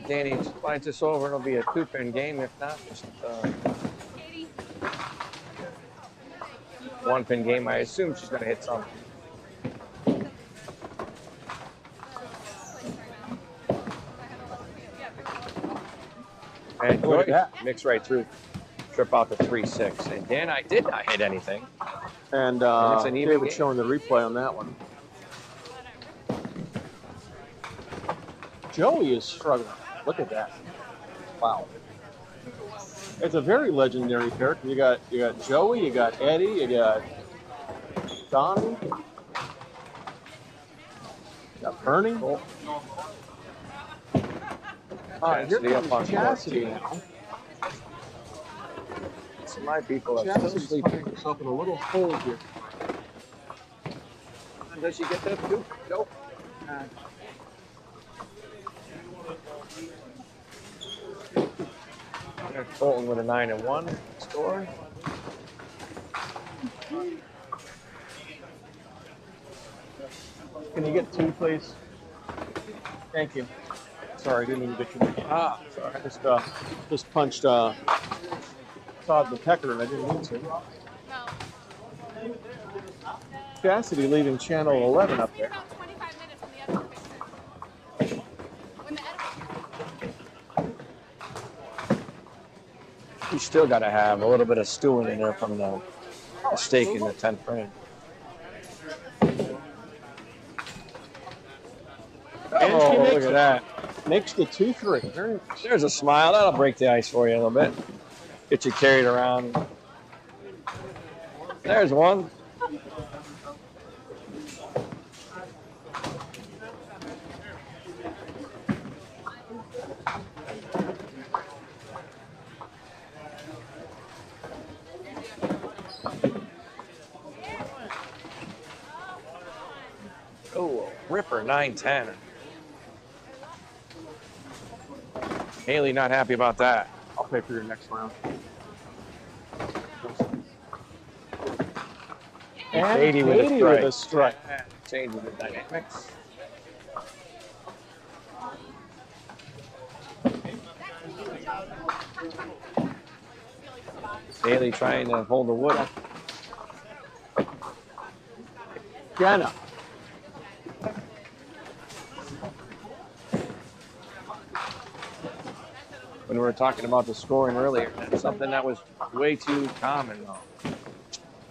Danny slides this over. It'll be a 2-pin game. If not, just 1-pin game. I assume she's going to hit something. And Look at that. mix right through. Trip out to 3-6. And Dan, I did not hit anything. And it's an even David game. showing the replay on that one. Joey is struggling. Look at that. Wow. It's a very legendary character. You got Joey, you got Eddie, you got Donnie, you got Bernie. All right, here Chastity up on comes Chastity 14. now. So my people are still Chastity's sleeping. finding herself in a little hole here. And does she get that too? Nope. There's Colton with a 9-1 score. Can you get 2, please? Thank you. Sorry, I didn't even get you. Sorry. Just punched Todd the Pecker, and I didn't mean to. No. Chastity leaving channel 11 up there. About 25 minutes when the editor fixed it. When the editor You still got to have a little bit of stewing in there from the steak in the 10th frame. And she Oh, makes look at it. that. Makes the 2-3. Very nice. There's a smile. That'll break the ice for you a little bit. Get you carried around. There's one. for a 9-10. Haley not happy about that. I'll pay for your next round. And Katie with a Katie strike. with a strike. Yeah, changes the dynamics. Haley trying to hold the wood up. Jenna. When we were talking about the scoring earlier, that's something that was way too common though.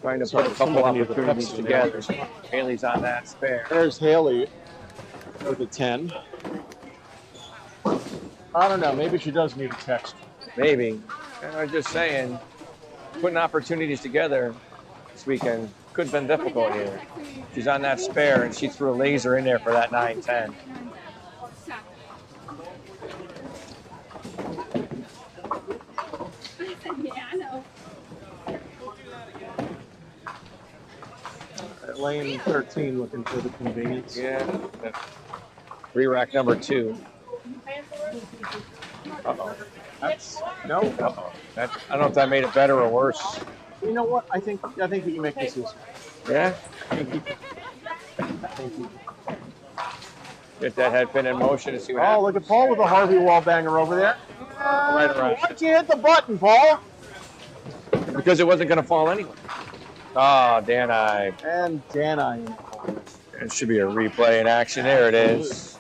Trying to put a couple Somebody needs a opportunities Pepsi together. Haley's on that spare. There's Haley with a 10. I don't know. Maybe she does need a text. Maybe. And I'm just saying, putting opportunities together this weekend could have been difficult here. She's on that spare and she threw a laser in there for that 9-10. Yeah, I know. Lane 13 looking for the convenience. Yeah. Re-rack number 2. Uh-oh. That's no. Uh-oh. I don't know if that made it better or worse. You know what? I think you can make this easier. Yeah? Get that head pin in motion and see what Oh, happens. look at Paul with a Harvey wall banger over there. Right around. Why'd you hit the button, Paul? Because it wasn't going to fall anyway. Oh, Danai. And Dana. It should be a replay in action. There it is.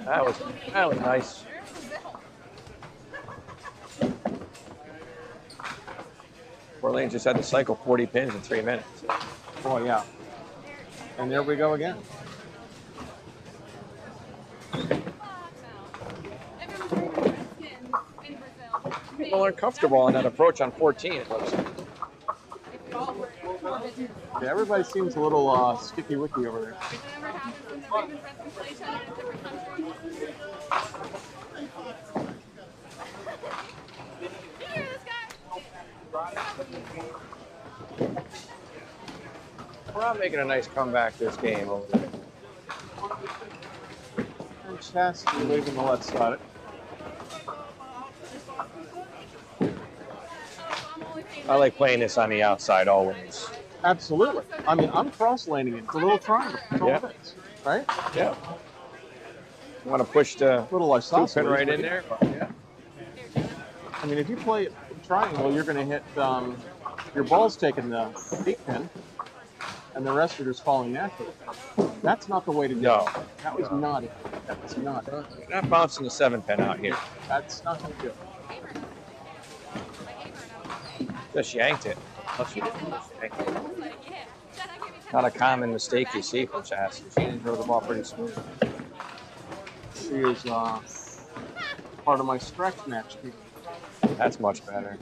That was nice. Lane just had to cycle 40 pins in 3 minutes. Oh, yeah. And there we go again. People aren't comfortable on that approach on 14, it looks like. Yeah, everybody seems a little sticky-wicky over there. We're not making a nice comeback this game over there. And Chastity leaving the left side. I like playing this on the outside always. Absolutely. I mean, I'm cross-laning it. It's a little triangle. That's all Yeah. it is, right? Yeah. You want to push the Little like 2-pin right in there? Yeah. I mean, if you play it triangle, you're going to hit your ball's taking the 8-pin, and the rest are just falling naturally. That's not the way to go. No. That was not it. That was not it. You're not bouncing the 7-pin out here. That's not going to do it. Just yanked it. Not a common mistake you see from Chastity. She didn't throw the ball pretty smooth. She is part of my stretch match team. That's much better.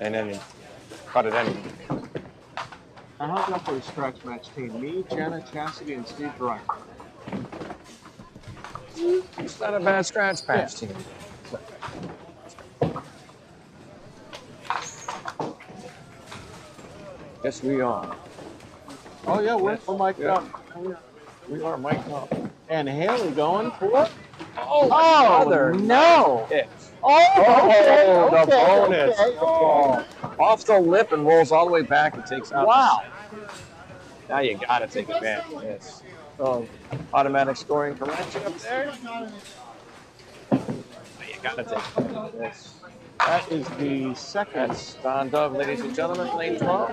And then you cut it anyway. Now, how's that for a stretch match team? Me, Jenna, Chastity, and Steve Bryant. It's not a bad scratch patch team. Yes, we are. Oh, yeah, we're mic'd Yeah. up. We are mic'd up. And Haley going for Oh, another no. hit. Oh, okay, the okay, bonus. okay. Oh. Off the lip and rolls all the way back and takes out. Wow. Now you got to take advantage of this. So, automatic scoring correction up there. Now you got to take advantage of this. That is the second. That's Don Dove, ladies and gentlemen, lane 12.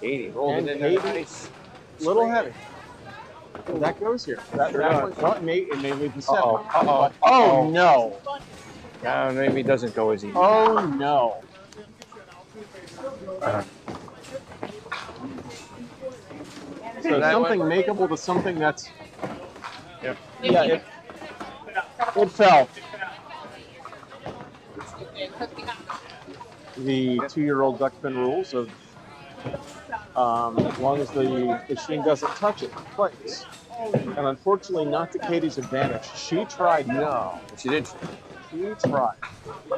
Katie rolled And it in there Katie, nice. Little heavy. That goes here. That one, well, it may lead to 7. Uh-oh. Oh, no. Maybe it doesn't go as easy. Oh, no. So That something went- makeable to something that's, Yep. yeah, it fell. The 2-year-old duckpin rules of as long as the machine doesn't touch it, it plays. And unfortunately, not to Katie's advantage. She tried. No, but she did. She tried.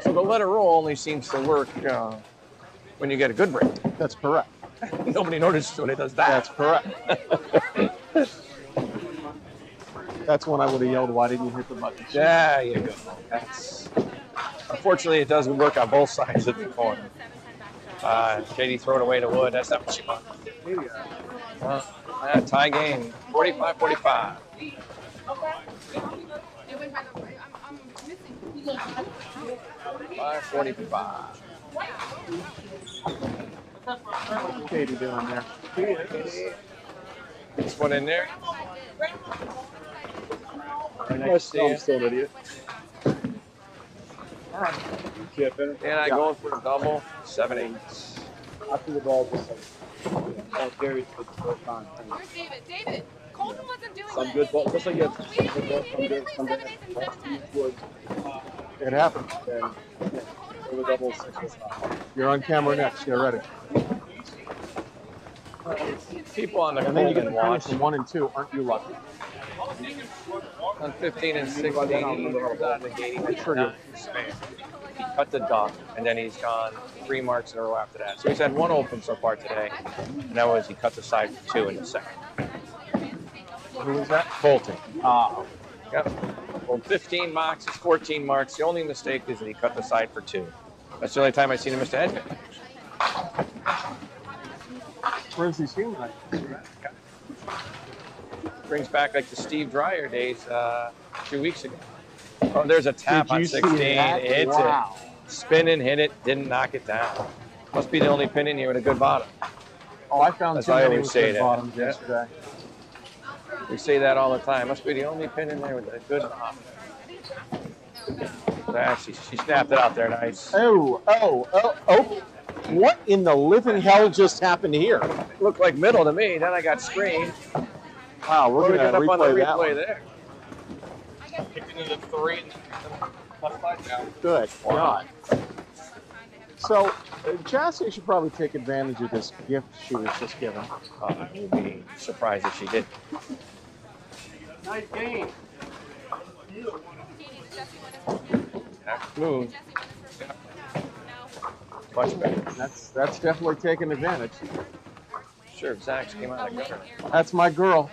So the let it roll only seems to work when you get a good break. That's correct. Nobody notices when it does that. That's correct. That's when I would have yelled, "Why didn't you hit the button?" There you go. That's unfortunately it doesn't work on both sides of the coin. Katie threw it away to Wood. That's not what she wanted. Tie game, 45-45. It went by the way. I'm missing. 5:45. What's Katie doing there? This one in there. Nice to see you. Still an idiot. All right. Yeah, better. And I going for a double, 7-8. After the ball, just like Gary's for the first time. Where's David? David, Colton wasn't doing Some that. good ball, just like you have We some didn't good ball, play 7-8 and 7-10. It happened. Over double 6 was not. You're on camera next. Get ready. People on the And then you get Colton the points watch from 1 and 2. Aren't you lucky? on 15 and 16. He cut the duck, and then he's gone 3 marks in a row after that. So he's had 1 open so far today, and that was he cut the side for 2 in the second. Who was that? Colton. Ah. Yep. Well, 15 marks, it's 14 marks. The only mistake is that he cut the side for 2. That's the only time I've seen him miss a head hit. Where's he seen that? Brings back like the Steve Dreyer days 2 weeks ago. Oh, there's a tap on 16. Hits it. Spin and hit it. Didn't knock it down. Must be the only pin in here with a good bottom. Oh, I found That's too why I many always with say good that. bottoms Yeah. yesterday. We say that all the time. Must be the only pin in there with a good bottom. She snapped it out there nice. Oh. What in the living hell just happened here? Looked like middle to me. Then I got screened. Wow, we're We're going to up on the replay that replay one. there. Kicked into the 3 and left side down. Good God. So, Jassy should probably take advantage of this gift she was just given. I would be surprised if she did. Nice game. Next move. Much better. That's definitely taking advantage. Sure, if Zach came out of the gutter. That's my girl,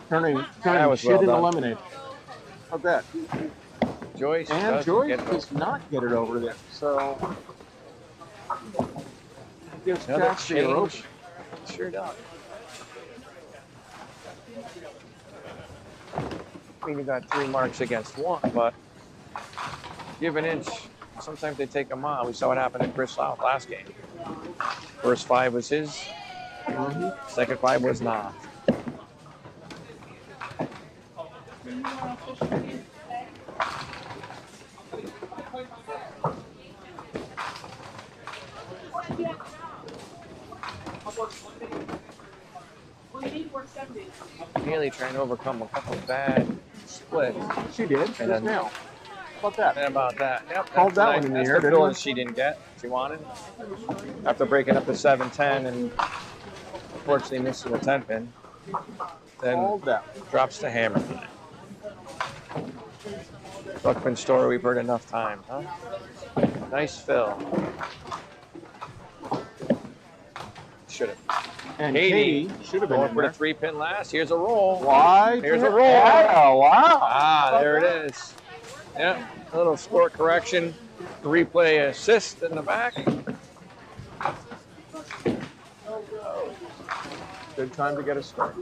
turning was shit well into done. lemonade. How's that? Joyce And doesn't Joyce get does not get it over there. So, gives another Jassy a rope. change. Sure does. I mean, you got 3 marks against 1, but give an inch. Sometimes they take a mile. We saw what happened at Chris South last game. First 5 was his. Second 5 was not. Nearly trying to overcome a couple of bad splits. She did. And Just then- now. How about that? And about that. Yep, Called that's that nice. one in the That's air, the didn't feeling we? she didn't get. She wanted. After breaking up the 7-10 and unfortunately missing the 10 pin. Then Called that. drops the hammer. Buckman story we've heard enough times, huh? Nice fill. Should have. And Katie Katie should have been going in for the there. 3-pin last. Here's a roll. Why? Here's a roll. Oh, wow. Ah, there it is. Yeah, a little score correction. Replay assist in the back. Good time to get a start.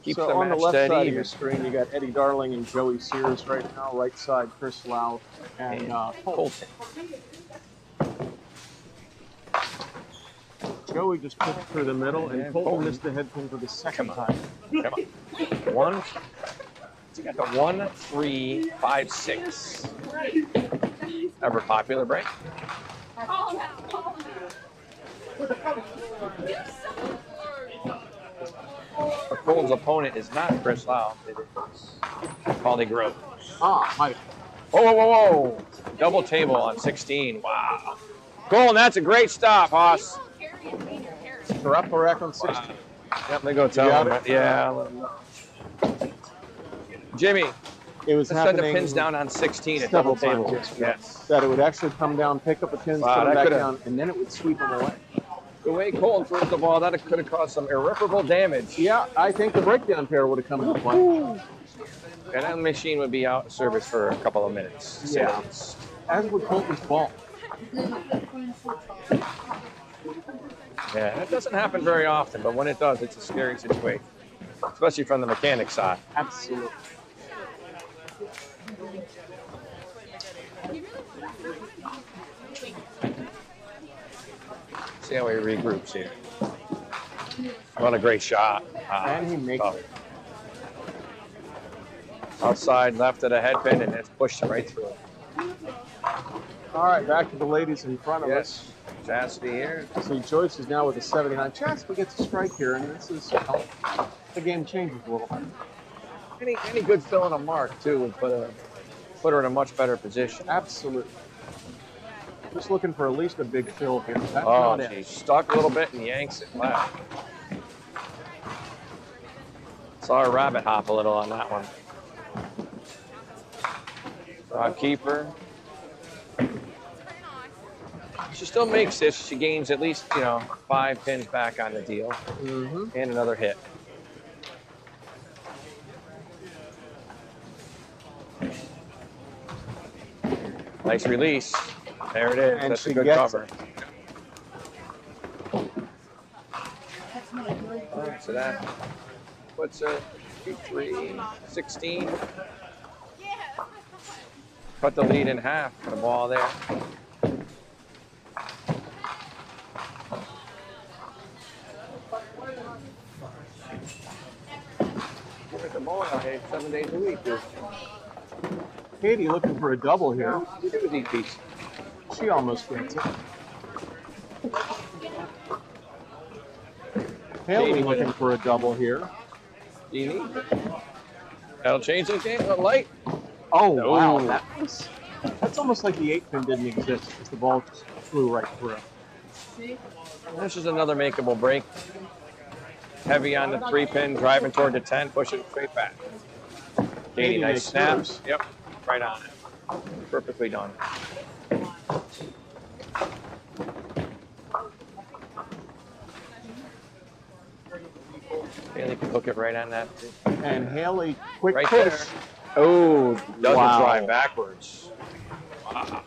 Keeps So the on the match left steady. side of your screen, you got Eddie Darling and Joey Sears right now. Right side, Chris Lau and Colton. Joey just put it through the middle, and And Colton Colton. missed the head pin for the second Come on. time. Come on. One. You got the 1, 3, 5, 6. Ever popular break. Call him out. Call him out. Cole's opponent is not Chris Lau. It is Paulie Groves. Ah, my. Whoa, whoa, whoa, whoa. Double table on 16. Wow. Cole, that's a great stop, Hoss. They're up or rack on 16. Yep, they go tell got him. it? Yeah. I'll let him know. Jimmy, It was let's send the happening pins down on 16 at several double table. times yesterday. Yes. That it would actually come down, pick up the pins, Wow, put them that back could've- down, and then it would sweep them away. The way Colton throws the ball, that could have caused some irreparable damage. Yeah, I think the breakdown pair would have come into play. And that machine would be out of service for a couple of minutes. Yeah. As would Colton's ball. Yeah, that doesn't happen very often, but when it does, it's a scary situation, especially from the mechanic side. Absolutely. See how he regroups here. What a great shot. And he makes tough. it. Outside left of the head pin, and it's pushed right through it. All right, back to the ladies in front of us. Yes, Chastity here. See, Joyce is now with a 79. Chastity gets a strike here, and this is the game changes a little bit. Any good fill in a mark, too, would put her in a much better position. Absolutely. Just looking for at least a big fill here. That's Oh, not she it. stuck a little bit and yanks it left. Saw her rabbit hop a little on that one. Keeper. She still makes this. She gains at least, 5 pins back on the deal. Mm-hmm. And another hit. Nice release. There it is. And That's a she good gets cover. All right, so that puts her 2-3, 16. Cut the lead in half. The ball there. You're at the ball now, hey, 7 days a week, dude. Katie looking for a double here. You do with these pieces. She almost gets it. Haley Katie looking for a double here. Do you need it? That'll change the game. A light. Oh, wow. Ooh. That's almost like the 8-pin didn't exist because the ball just flew right through. This is another makeable break. Heavy on the 3-pin, driving toward the 10, push it straight back. Katie, nice makes snaps. hers. Yep, right on it. Perfectly done. Haley can hook it right on that. And Haley, quick Right push. there. Oh, doesn't Wow. drive backwards. Wow.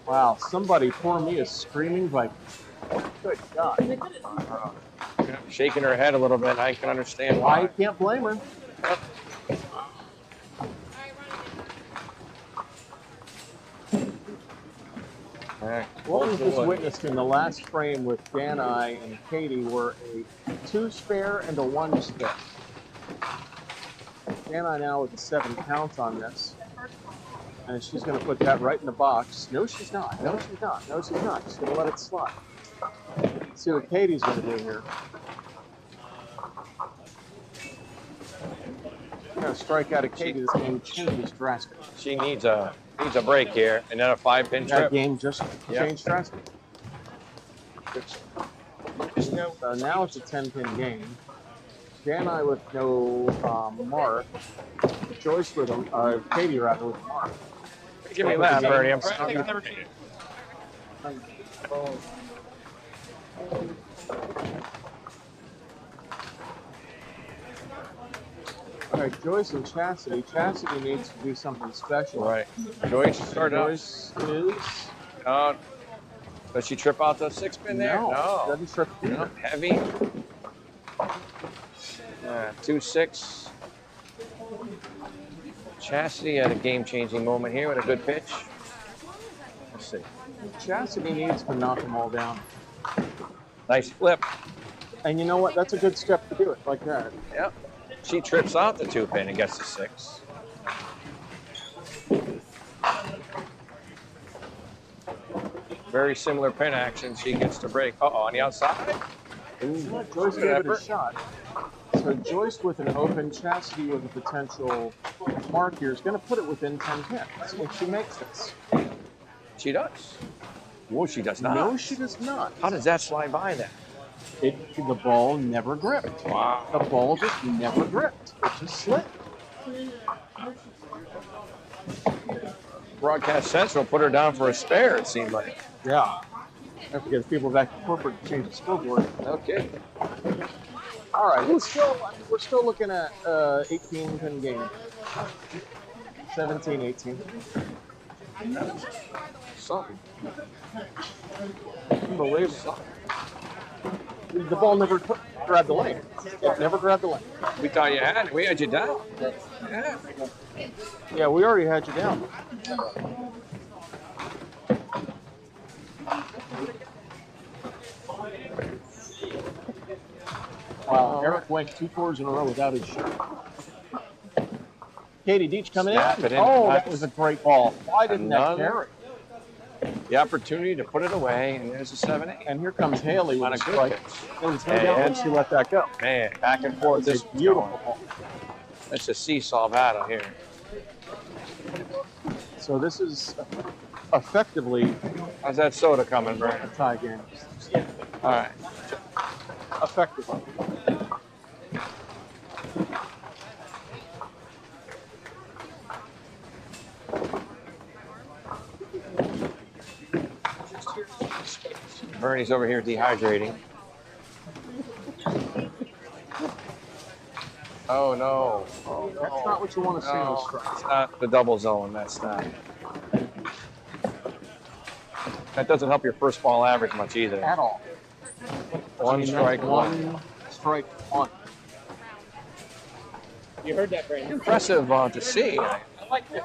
Wow, somebody poor me is screaming like, good God. Shaking her head a little bit. I can understand why. I can't blame her. All right. What was just witnessed in the last frame with Dan I and Katie were a 2 spare and a 1 spare. Dan I now with a 7 count on this. And she's going to put that right in the box. No, she's not. No, she's not. No, she's not. She's going to let it slide. Let's see what Katie's going to do here. Going to strike out of Katie. This game changes drastically. She needs a break here, and then a 5-pin That trip. game just Yep. changed drastically. So now it's a 10-pin game. Dan I with no mark. Joyce with a, Katie rather with a mark. Give me that, Birdie. I'm I think sorry. I've never seen it. All right, Joyce and Chastity. Chastity needs to do something special. Right. Joyce, start up. Joyce is Does she trip out the 6-pin there? no, doesn't trip No. either. Heavy. 2-6. Chastity had a game-changing moment here with a good pitch. Let's see. Chastity needs to knock them all down. Nice flip. And you know what? That's a good step to do it like that. Yep. She trips out the 2-pin and gets the 6. Very similar pin action. She gets to break. Uh-oh, on the outside. Ooh, Joyce gave it a shot. So Joyce with an open, Chastity with a potential mark here is going to put it within 10 pins if she makes this. She does. Whoa, she does not. No, she does not. How does that slide by that? The ball never gripped. Wow. The ball just never gripped. It just slid. Broadcast Central put her down for a spare, it seemed like. Yeah. I have to get people back to corporate to change the scoreboard. Okay. All right, we're still looking at 18-pin game. 17, 18. Something. Unbelievable. The ball never grabbed the lane. It never grabbed the lane. We thought you had it. We had you down. Yeah. Yeah, we already had you down. Wow, Eric went 2 quarters in a row without his shirt. Katie Deach coming Snap in. it in. Oh, that was a great ball. Why didn't that Another. carry? The opportunity to put it away, and there's a 7-8. And here comes Haley with On a a good strike. pitch. And it's going down, and she let that go. Man, back and forth. It's This a beautiful ball. It's a seesaw battle here. So this is effectively How's that soda coming, Brian? a tie game. All right. Effectively. Bernie's over here dehydrating. Oh no. Oh no. That's not what you want to see in a No, strike. it's not the double zone. That's not. That doesn't help your first ball average much either. At all. One That's strike, one strike, one. You heard that, Brandon. Impressive to see. I like it.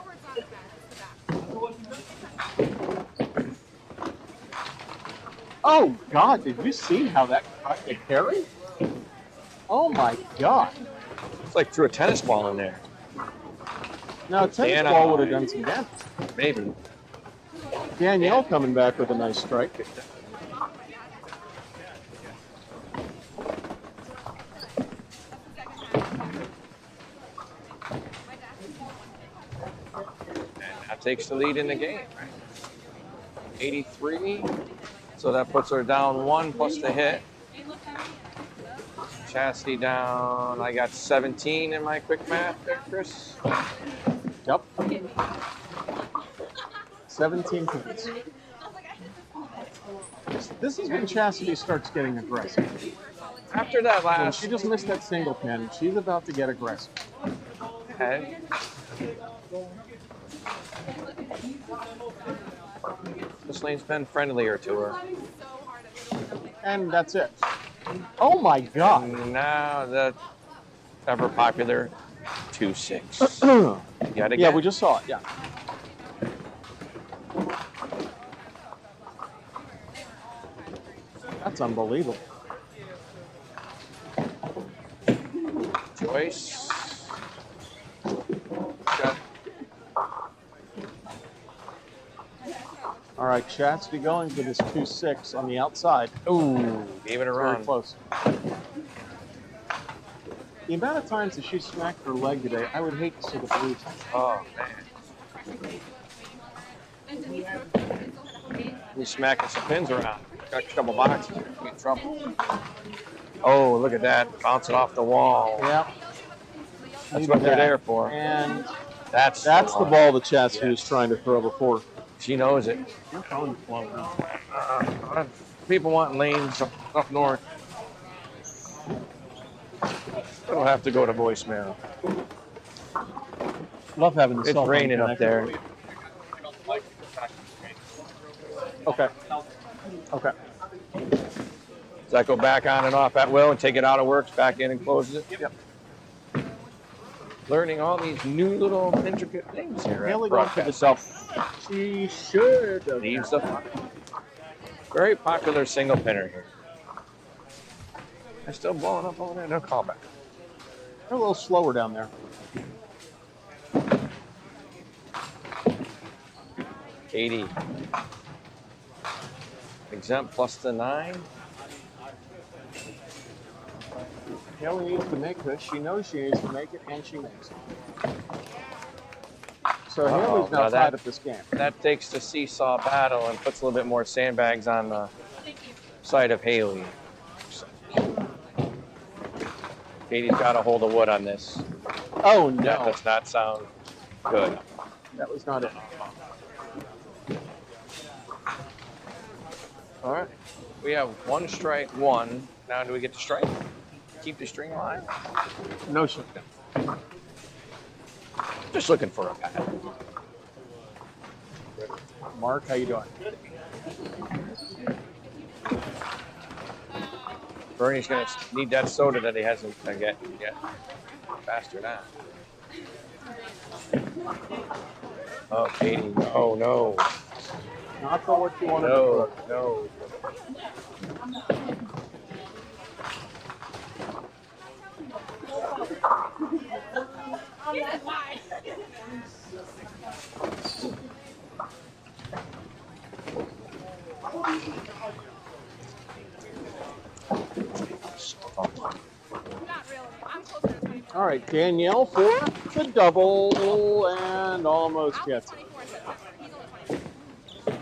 Oh God! Did you see how that cut the carry? Oh my God! It's like threw a tennis ball in there. Now a tennis Dana. ball would have done some damage. Maybe. Danielle coming back with a nice strike. And that takes the lead in the game. 83. So that puts her down 1 plus the hit. Chastity down. I got 17 in my quick math there, Chris. Yep. 17 points. This is when Chastity starts getting aggressive. After that When last she just missed that single pin, she's about to get aggressive. head, this lane's been friendlier to her. And that's it. Oh my God! And now the ever popular 2-6. Yet again. Yeah, we just saw it. Yeah. That's unbelievable. Joyce. Got All right, Chastity going for this 2-6 on the outside. Ooh, gave it a Very run. close. The amount of times that she smacked her leg today, I would hate to see the blue. Oh man. He's smacking some pins around. Got a couple boxes. Be in trouble. Oh, look at that. Bouncing off the wall. Yeah. That's Needed what they're that. there for. And That's the one. ball that Chastity was trying to throw before. She knows it. Your phone's blowing up. People want lanes up north. It'll have to go to voicemail. Love having the It's cell phone raining up connected. there. I don't like the fact that Okay. Okay. Does that go back on and off at will and take it out of works, back in and closes it? Yep. Learning all these new little intricate things here. Haley at going for the broadcast. self. She should have. Leaves the very popular single pinner here. They're still blowing up over there. No callback. They're a little slower down there. 80. Exempt plus the 9. Haley needs to make this. She knows she needs to make it, and she makes it. So Haley's now now that- tied at this game. That takes the seesaw battle and puts a little bit more sandbags on the side of Haley. Katie's got a hold of wood on this. Oh That no, does not sound good. that was not it. All right. We have 1 strike, 1. Now do we get to strike? Keep the string alive? No shit. Just looking for a pad. Mark, how you doing? Bernie's gonna need that soda that he hasn't get yet. Faster now. Oh, Katie. Oh no. Not for what you wanted No, to no. Not really. I'm closer to 24. All right, Danielle for the double and almost I was gets it. 24 in September. He's only 24.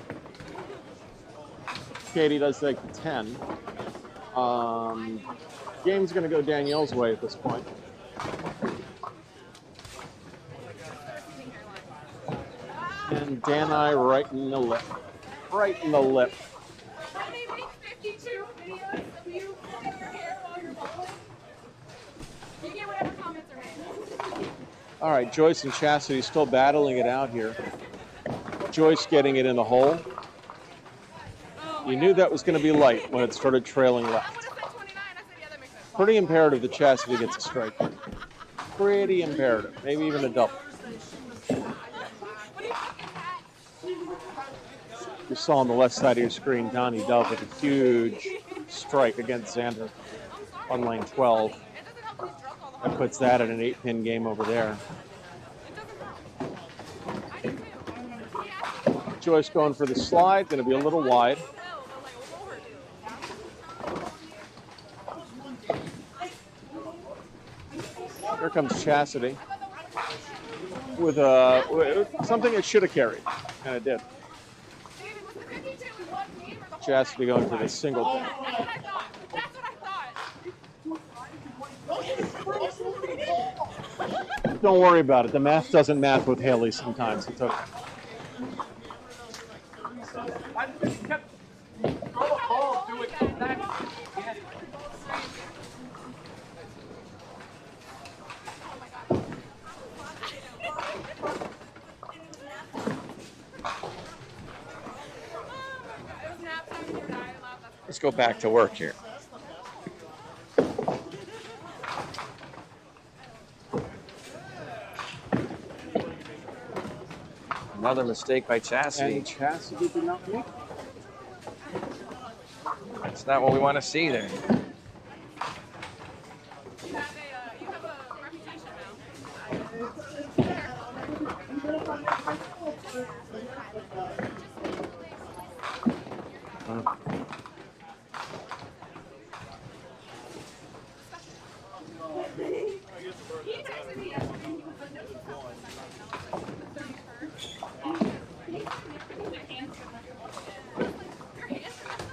Katie does take 10. Game's going to go Danielle's way at this point. And Danai right in the lip. Right in the lip. Can they make 52 videos of you pulling your hair while you're bowling? You get whatever comments are made. All right, Joyce and Chastity still battling it out here. Joyce getting it in the hole. You knew that was going to be light when it started trailing I left. would have said 29. I said, yeah, that makes sense. Pretty imperative that Chastity gets a strike. Pretty imperative. Maybe even a double. What do you fucking hat? You saw on the left side of your screen Donnie Dove with a huge strike against Xander on lane 12. It doesn't help when he's drunk all the That time. puts that at an 8-pin game over there. It doesn't help. I do too. He asked me. Joyce going for the slide, going to be a little wide. Will, but like, what will her do? Here comes Chastity with something it should have carried, and it did. David, was the 52 in one game or the whole Chastity night? going for the single pin. That's what I thought. That's what I thought. Don't worry about it. The math doesn't math with Haley sometimes. It's okay. I just kept throw the ball, do it, come back. Let's go back to work here. Another mistake by Chastity. And Chastity did not make it. That's not what we want to see there. You have a reputation He texted me yesterday. He was like, "No, it's not the 31st." Your hands are messed up? Oh, he texted the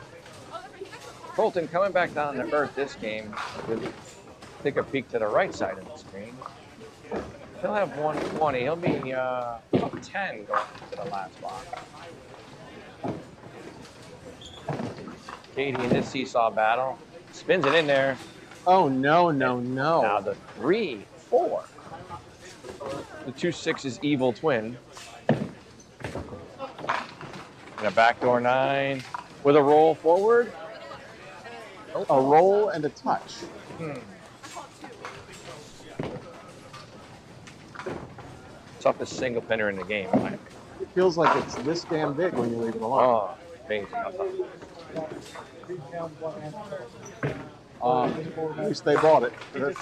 car. Colton coming back down to earth this game. We'll take a peek to the right side of the screen. He'll have 120. He'll be up 10 going to the last box. Katie in this seesaw battle spins it in there. Oh, no, no, Now no. the 3, 4. The 2 6's evil twin. And a backdoor 9 with a roll forward. A roll and a touch. Toughest single pinner in the game, in my opinion. It feels like it's this damn big when you leave it alone. Oh, amazing. How tough. At least they bought it. It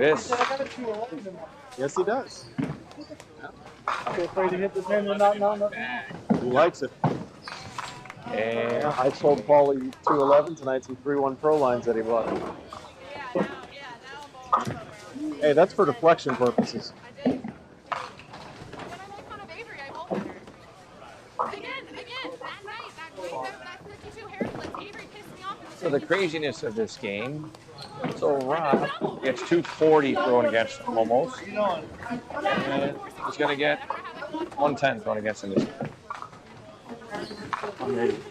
is. Yes, he does. So afraid to hit the pin and not. He likes it. And I told Paulie 211 tonight some 3-1 pro lines that he bought. Yeah, now I'm bowling. Hey, that's for deflection purposes. I did. When I made fun of Avery, I bowled her. Again, that night, that 52 hair flips, Avery pissed me off. so the craziness of this game So Rob gets 240 thrown against him almost. And he's going to get 110 thrown against him this year. Amazing.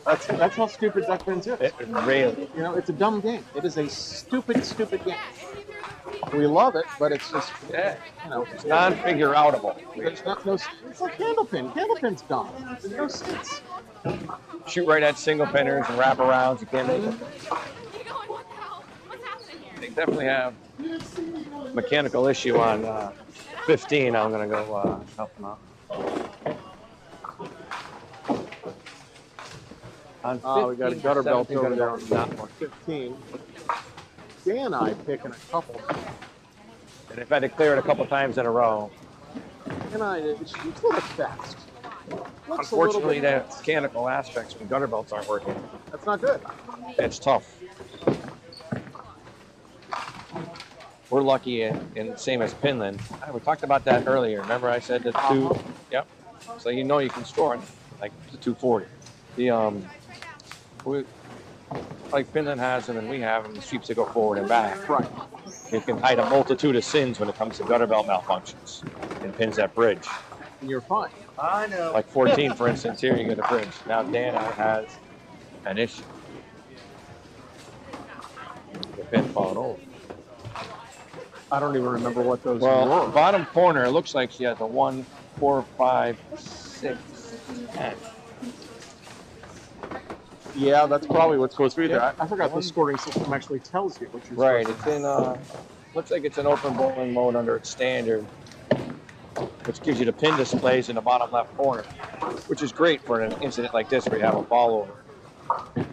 That's how stupid duck pins is. It really. You know, it's a dumb game. It is a stupid game. We love it, but it's just, Yeah. you know, It's non-figure outable. there's not no. It's like candlepin. Candlepin's dumb. There's no sense. Shoot right at single pinners and wraparounds. You can't make it. They definitely have mechanical issue on 15. I'm going to go help them out. On 15, We got a gutter belt 17, over there on not more. 15. Dan and I picking a couple. And they've had to clear it a couple times in a row. And she's a little fast. Looks a little Unfortunately, bit the fast. mechanical aspects when gutter belts aren't working, That's not good. it's tough. We're lucky, and same as Pinland. We talked about that earlier. Remember I said the two? Yep. So you know you can store it, like the 240. Like Pinland has them and we have them, the sweeps that go forward and back. Right. You can hide a multitude of sins when it comes to gutter belt malfunctions and pins that bridge. And you're fine. I know. Like 14, for instance, here you get a bridge. Now Dana has an issue. The pin falling over. I don't even remember what those Well, were. bottom corner, it looks like she has a 1, 4, 5, 6, 10. Yeah, that's probably what's supposed to be there. Yeah. I forgot the scoring system actually tells you what you're Right, supposed it's in, looks like it's an open bowling mode under its standard, which gives you the pin displays in the bottom left corner, which is great for an incident like this where you have a ball over.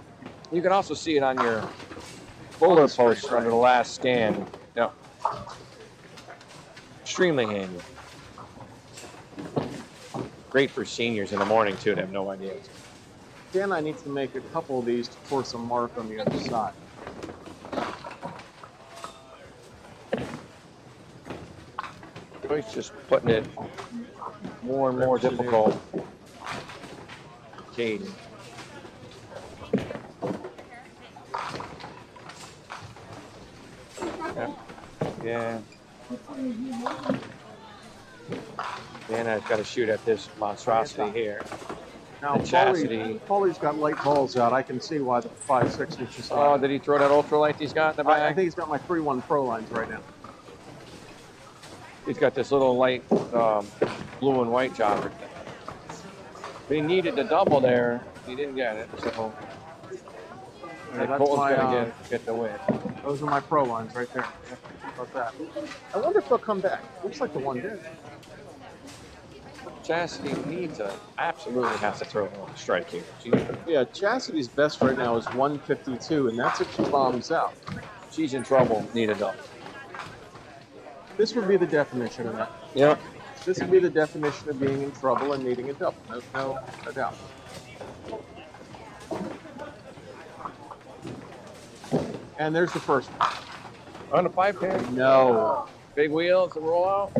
You can also see it on your folder post under the last scan. Yeah. Extremely handy. Great for seniors in the morning too, they have no idea. Dan, I need to make a couple of these to force a mark on the other side. It's just putting it more and more difficult. Katie. Yeah. Dana's got to shoot at this monstrosity here. Now, And Chastity. Paulie's got light balls out. I can see why the 5.6 was just. Oh, did he throw that ultralight he's got in the I back? think he's got my 3-1 Pro lines right now. He's got this little light blue and white jobber thing. But he needed the double there. He didn't get it, so Yeah, that's Colton's my, going to get the win. Those are my Pro lines right there. How about that? I wonder if they'll come back. Looks like the one did. Chastity absolutely has to throw a strike here. Yeah, Chastity's best right now is 152, and that's if she bombs out. She's in trouble, need a double. This would be the definition of that. Yeah. This would be the definition of being in trouble and needing a double. No doubt. And there's the first one. On the 5-pin? No. Big wheels to roll out?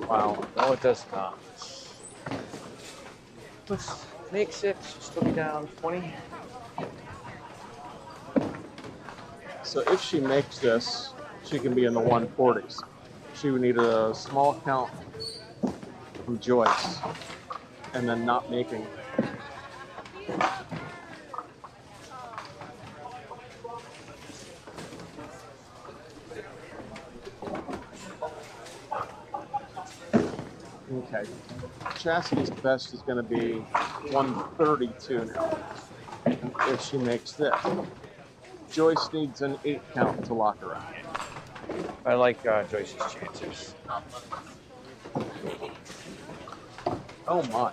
Wow. No, it does not. Let's make 6, still be down 20. So if she makes this, she can be in the 140s. She would need a small count from Joyce and then not making. Okay. Chastity's best is going to be 132 now if she makes this. Joyce needs an 8 count to lock her out. I like Joyce's chances. Oh my.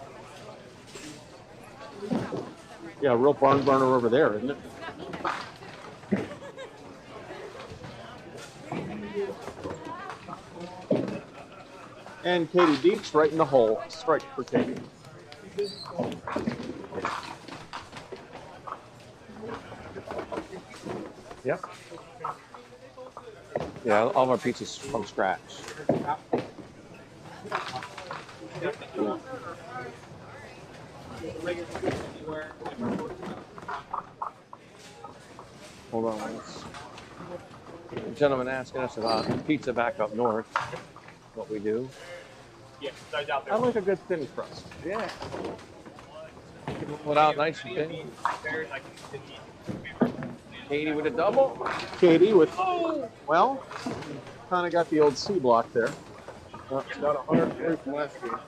Yeah, real barn burner over there, isn't it? And Katie Deep's right in the hole. Strike for Katie. Yep. Yeah, all of our pizzas from scratch. Hold on. A gentleman asking us about pizza back up north. What we do. Yeah, I doubt I like a good thin crust. Yeah. Put out nice and thin. Very like Katie with a double. Katie with, well, kind of got the old C block there. It's got 100 proof from last year.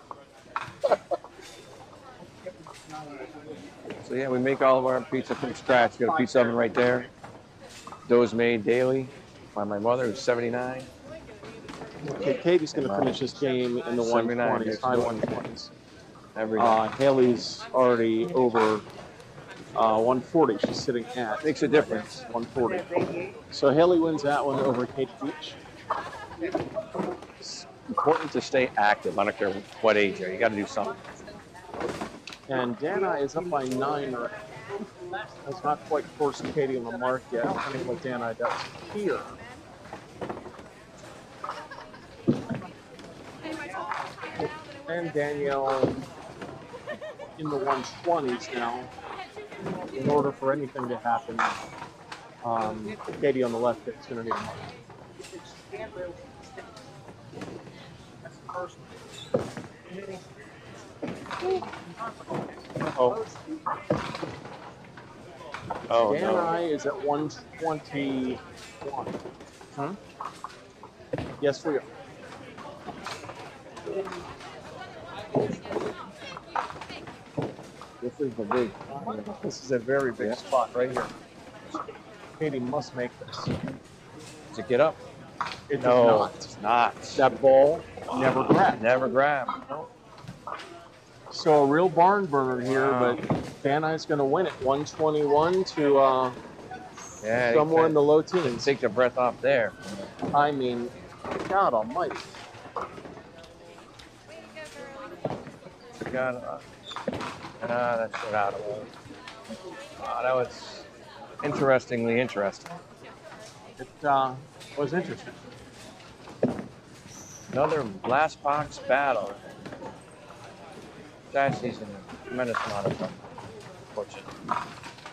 So yeah, we make all of our pizza from scratch. Got a pizza oven right there. Dough's made daily by my mother, who's 79. Okay, Katie's going to finish this game in the 79, 120s, it's high good. 120s. Every day. Haley's already over 140. She's sitting at Makes a difference. 140. So Haley wins that one over Katie Beach. It's important to stay active. I don't care what age you're. You got to do something. And Dana is up by 9. Has not quite forced Katie on the mark yet. Depending what Dana does here. And Danielle in the 120s now. In order for anything to happen, Katie on the left is going to need a mark. Oh. Oh Dan no. I is at 121. Huh? Yes, we are. This is the big. This is a very big spot right here. Katie must make this. Does it get up? It No, does not. it's not. That ball never grabbed. Never grab. So a real barn burner here, Wow. but Van Nuys going to win it 121 to Yeah. somewhere in the low Didn't teens. take the breath off there. I mean, God Almighty. Got that's shut out of it. That was interestingly interesting. It was interesting. Another glass box battle. Chastity's in a tremendous amount of fun. Fortunately.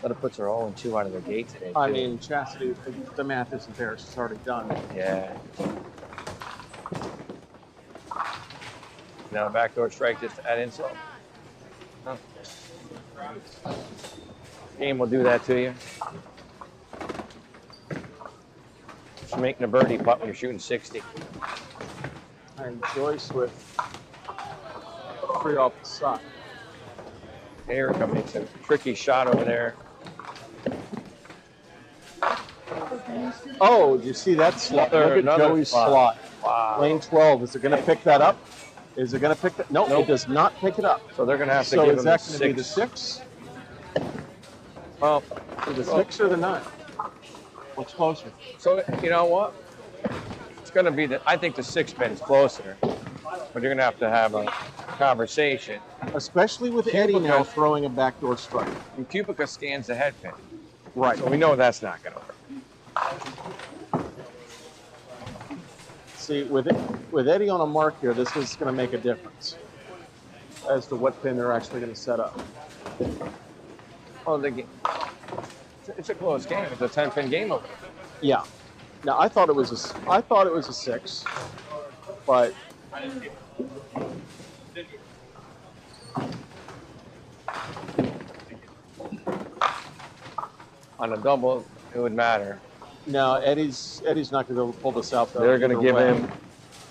That puts her 0-2 out of the gate today. I too. mean, Chastity, the math isn't there. She's already done. Yeah. Now backdoor strike just to add insult. Huh. Game will do that to you. Just making a birdie putt when you're shooting 60. And Joyce with free off the side. Erica makes a tricky shot over there. Oh, did you see that slot? Look at Another Joey's slot. slot. Wow. Lane 12. Is it going to pick that up? Is it going to pick that? No, Nope. it does not pick it up. So they're going to have to So give is him that the going to be the 6. 6? Well, The 6 or the 9? What's closer? so you know what? It's going to be I think the 6 pin's closer. But you're going to have a conversation. Especially with Eddie now throwing a backdoor strike. And Cupica scans the head pin. Right. So we know that's not going to work. See, with Eddie on a mark here, this is going to make a difference as to what pin they're actually going to set up. Oh, it's a close game. It's a 10-pin game over there. Yeah. Now I thought it was a 6, but On a double, it would matter. no, Eddie's not going to be able to pull this out. Though, They're going to either give way. him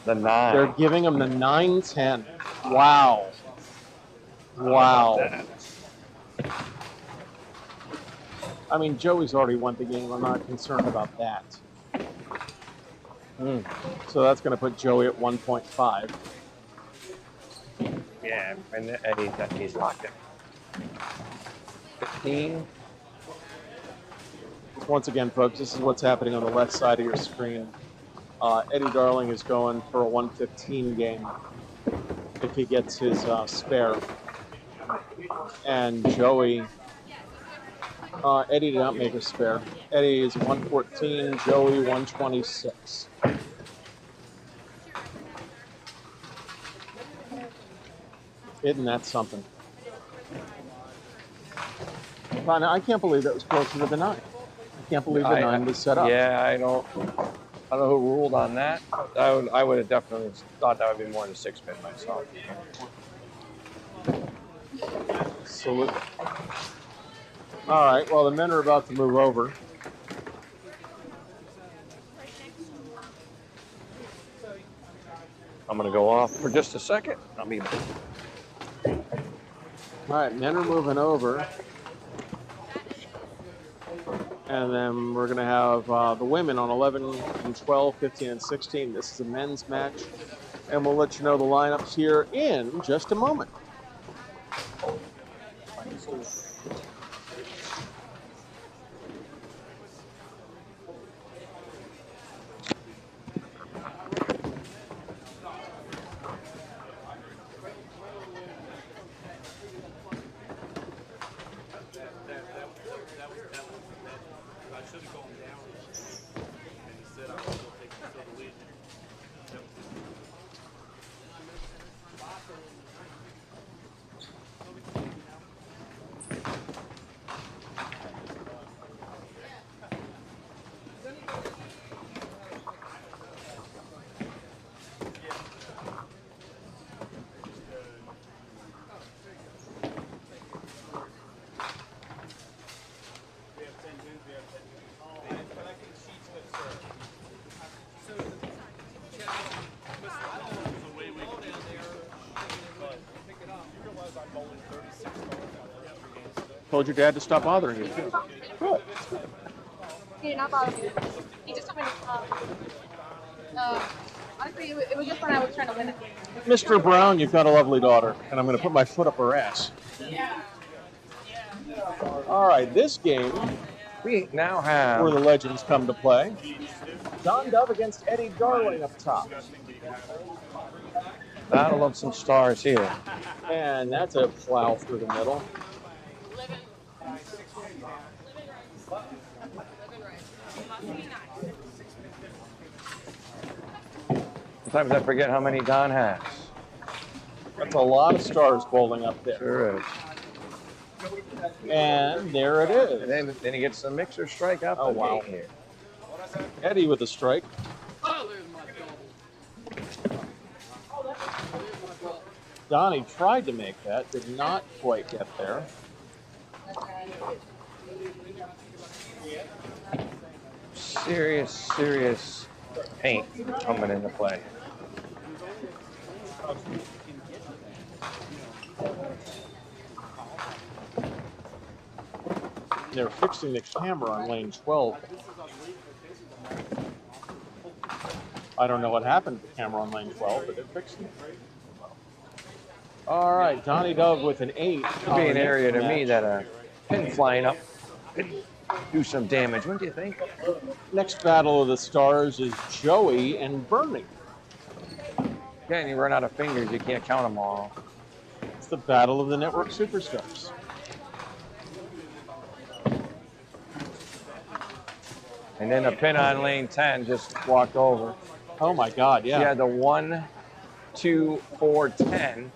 the 9. They're giving him the 9-10. Wow. Wow. I mean, Joey's already won the game. I'm not concerned about that. So that's going to put Joey at 1.5. Yeah, and he's locked in. 15. Once again, folks, this is what's happening on the left side of your screen. Eddie Darling is going for a 115 game if he gets his spare. And Joey, Eddie did not make a spare. Eddie is 114, Joey 126. Isn't that something? I can't believe that was closer to the 9. can't believe the 9 was set up. Yeah, I don't know who ruled on that. I would have definitely thought that would be more than a 6-pin myself. Salute. All right, well, the men are about to move over. I'm going to go off for just a second. I'll be back. All right, men are moving over. And then we're going to have the women on 11 and 12, 15 and 16. This is a men's match. And we'll let you know the lineups here in just a moment. Told your dad to stop bothering you. Good. He did not bother me. He just told me to honestly, it was just when I was trying to win it. Mr. Brown, you've got a lovely daughter, and I'm going to put my foot up her ass. All right, this game, We now have where the legends come to play. John Dove against Eddie Darling up top. battle of some stars here. And that's a plow through the middle. Sometimes I forget how many Don has. That's a lot of stars bowling up there. Sure is. And there it is. And then he gets the mixer strike out the wow. gate here. Eddie with a strike. Donnie tried to make that, did not quite get there. Serious paint coming into play. They're fixing the camera on lane 12. I don't know what happened to the camera on lane 12, but they're fixing it. All right, Donnie Dove with an 8. Could be an area to me that a pin flying up could do some damage, wouldn't you think? Next battle of the stars is Joey and Bernie. Again, you run out of fingers, you can't count them all. It's the battle of the network superstars. And then the pin on lane 10 just walked over. Oh my God, yeah. She had the 1, 2, 4, 10.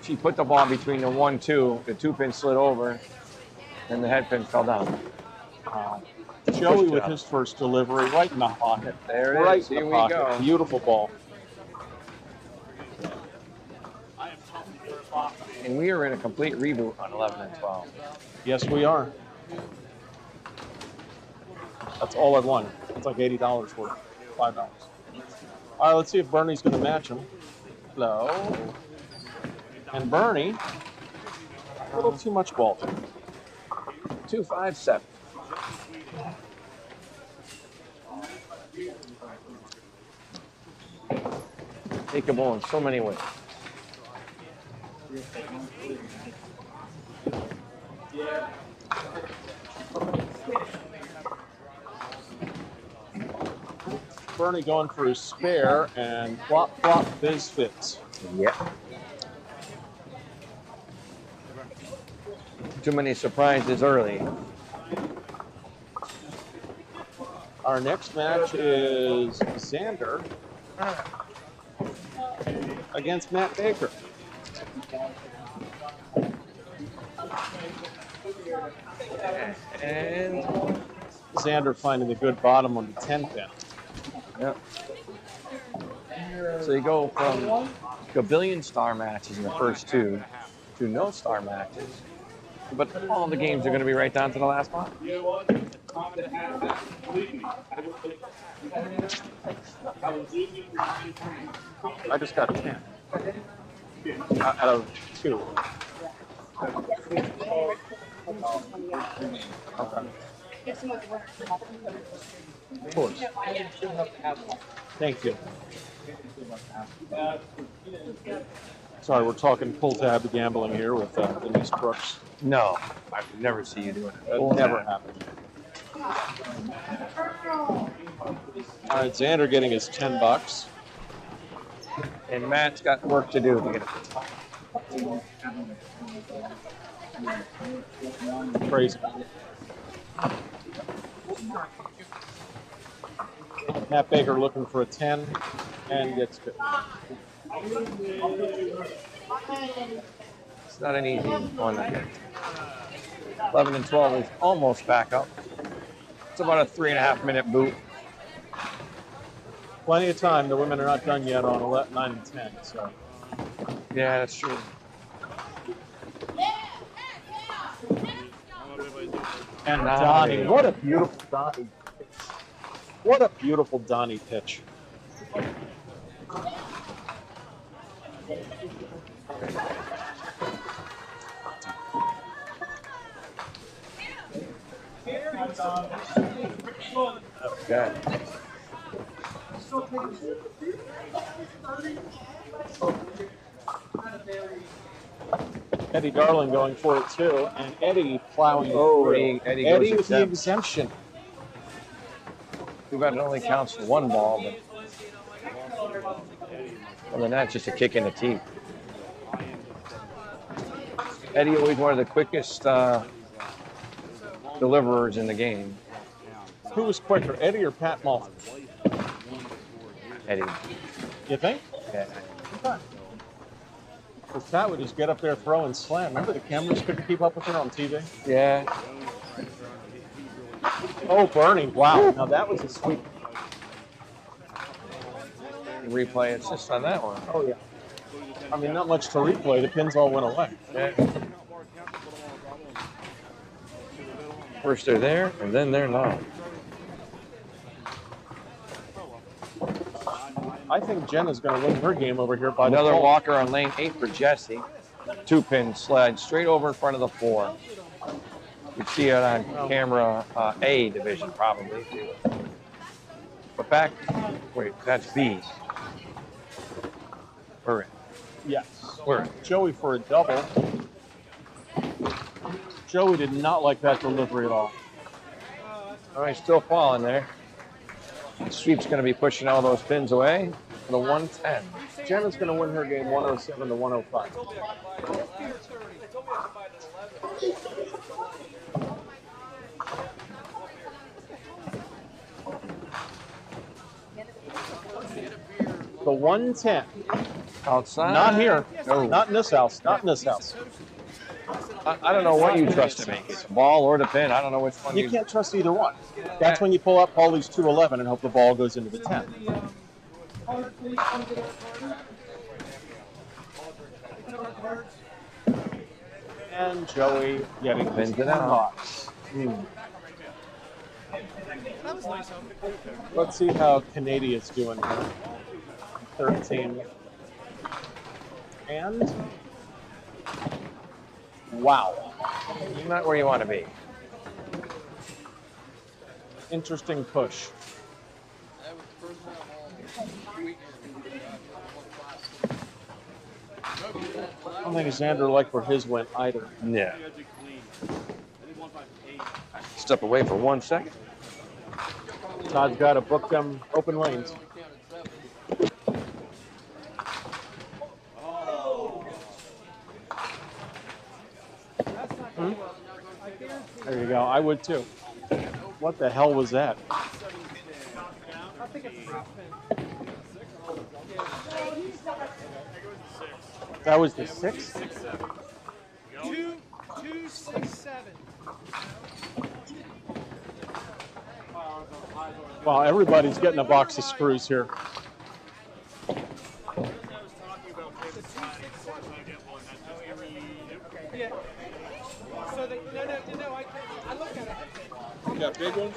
She put the ball between the 1, 2. The 2 pin slid over, and the head pin fell down. Joey with his first delivery right in the pocket. There it right is. in the Here we pocket. go. Beautiful ball. And we are in a complete reboot on 11 and 12. Yes, we are. That's all I've won. It's like $80 for it. $5. All right, let's see if Bernie's going to match him. Hello. And Bernie, a little too much ball. 2, 5, 7. Takeable in so many ways. Bernie going for his spare and flop, flop, biz fits. Yep. Too many surprises early. Our next match is Xander against Matt Baker. And Xander finding the good bottom on the 10 pin. Yep. So you go from a billion star matches in the first two to no star matches, but all the games are going to be right down to the last one. You know what? Time to have that. Believe me, I will take I will leave you for I just got 10 out of 2. Okay. Of course. Thank you. Sorry, we're talking pull tab gambling here with Denise Brooks. No, I would never see you doing it. That will never happen. All right, Xander getting his $10. And Matt's got work to do to get it. Crazy. Matt Baker looking for a 10 and gets 50. It's not an easy one to get. 11 and 12 is almost back up. It's about a 3.5-minute boot. Plenty of time. The women are not done yet on 11, 9 and 10. So. Yeah, that's true. And Donnie, what a beautiful Donnie. What a beautiful Donnie pitch. Okay. Eddie Darling going for it too, and Eddie plowing Eddie goes with the exempt. exemption. Too bad it only counts for one ball, but other than that, just a kick in the teeth. Eddie always one of the quickest deliverers in the game. Who was quicker, Eddie or Pat Mullen? Eddie. You think? Yeah. Because Pat would just get up there, throw, and slam. Remember the cameras couldn't keep up with her on TV? Yeah. Oh, Bernie. Wow. Now that was a sweep. Replay, it's just on that one. Oh, yeah. I mean, not much to replay. The pins all went away. Yeah. First they're there, and then they're not. I think Jenna's going to win her game over here by Another default. walker on lane 8 for Jesse. 2-pin sled straight over in front of the 4. You see it on camera A division probably. But back, wait, that's B. We're in. Yes. We're in. Joey for a double. Joey did not like that delivery at all. All right, still falling there. Sweep's going to be pushing all those pins away for the 110. Jenna's going to win her game 107 to 105. The 110. Outside. Not here. No. Not in this house. Not in this house. I don't know what you trust to me. It's the ball or the pin. I don't know which one You can't trust either one. That's when you pull up Paulie's 211 and hope the ball goes into the 10. And Joey getting his Pins it out. $10. Let's see how Canadia's doing here. 13. And wow. Not where you want to be. Interesting push. I don't think Xander liked where his went either. Yeah. Step away for 1 second. Todd's got to book them open lanes. There you go. I would too. What the hell was that? That was the 6? 2, 2, 6, 7. Wow, everybody's getting a box of screws here. Yeah. So they, no, I looked at it. You got big ones?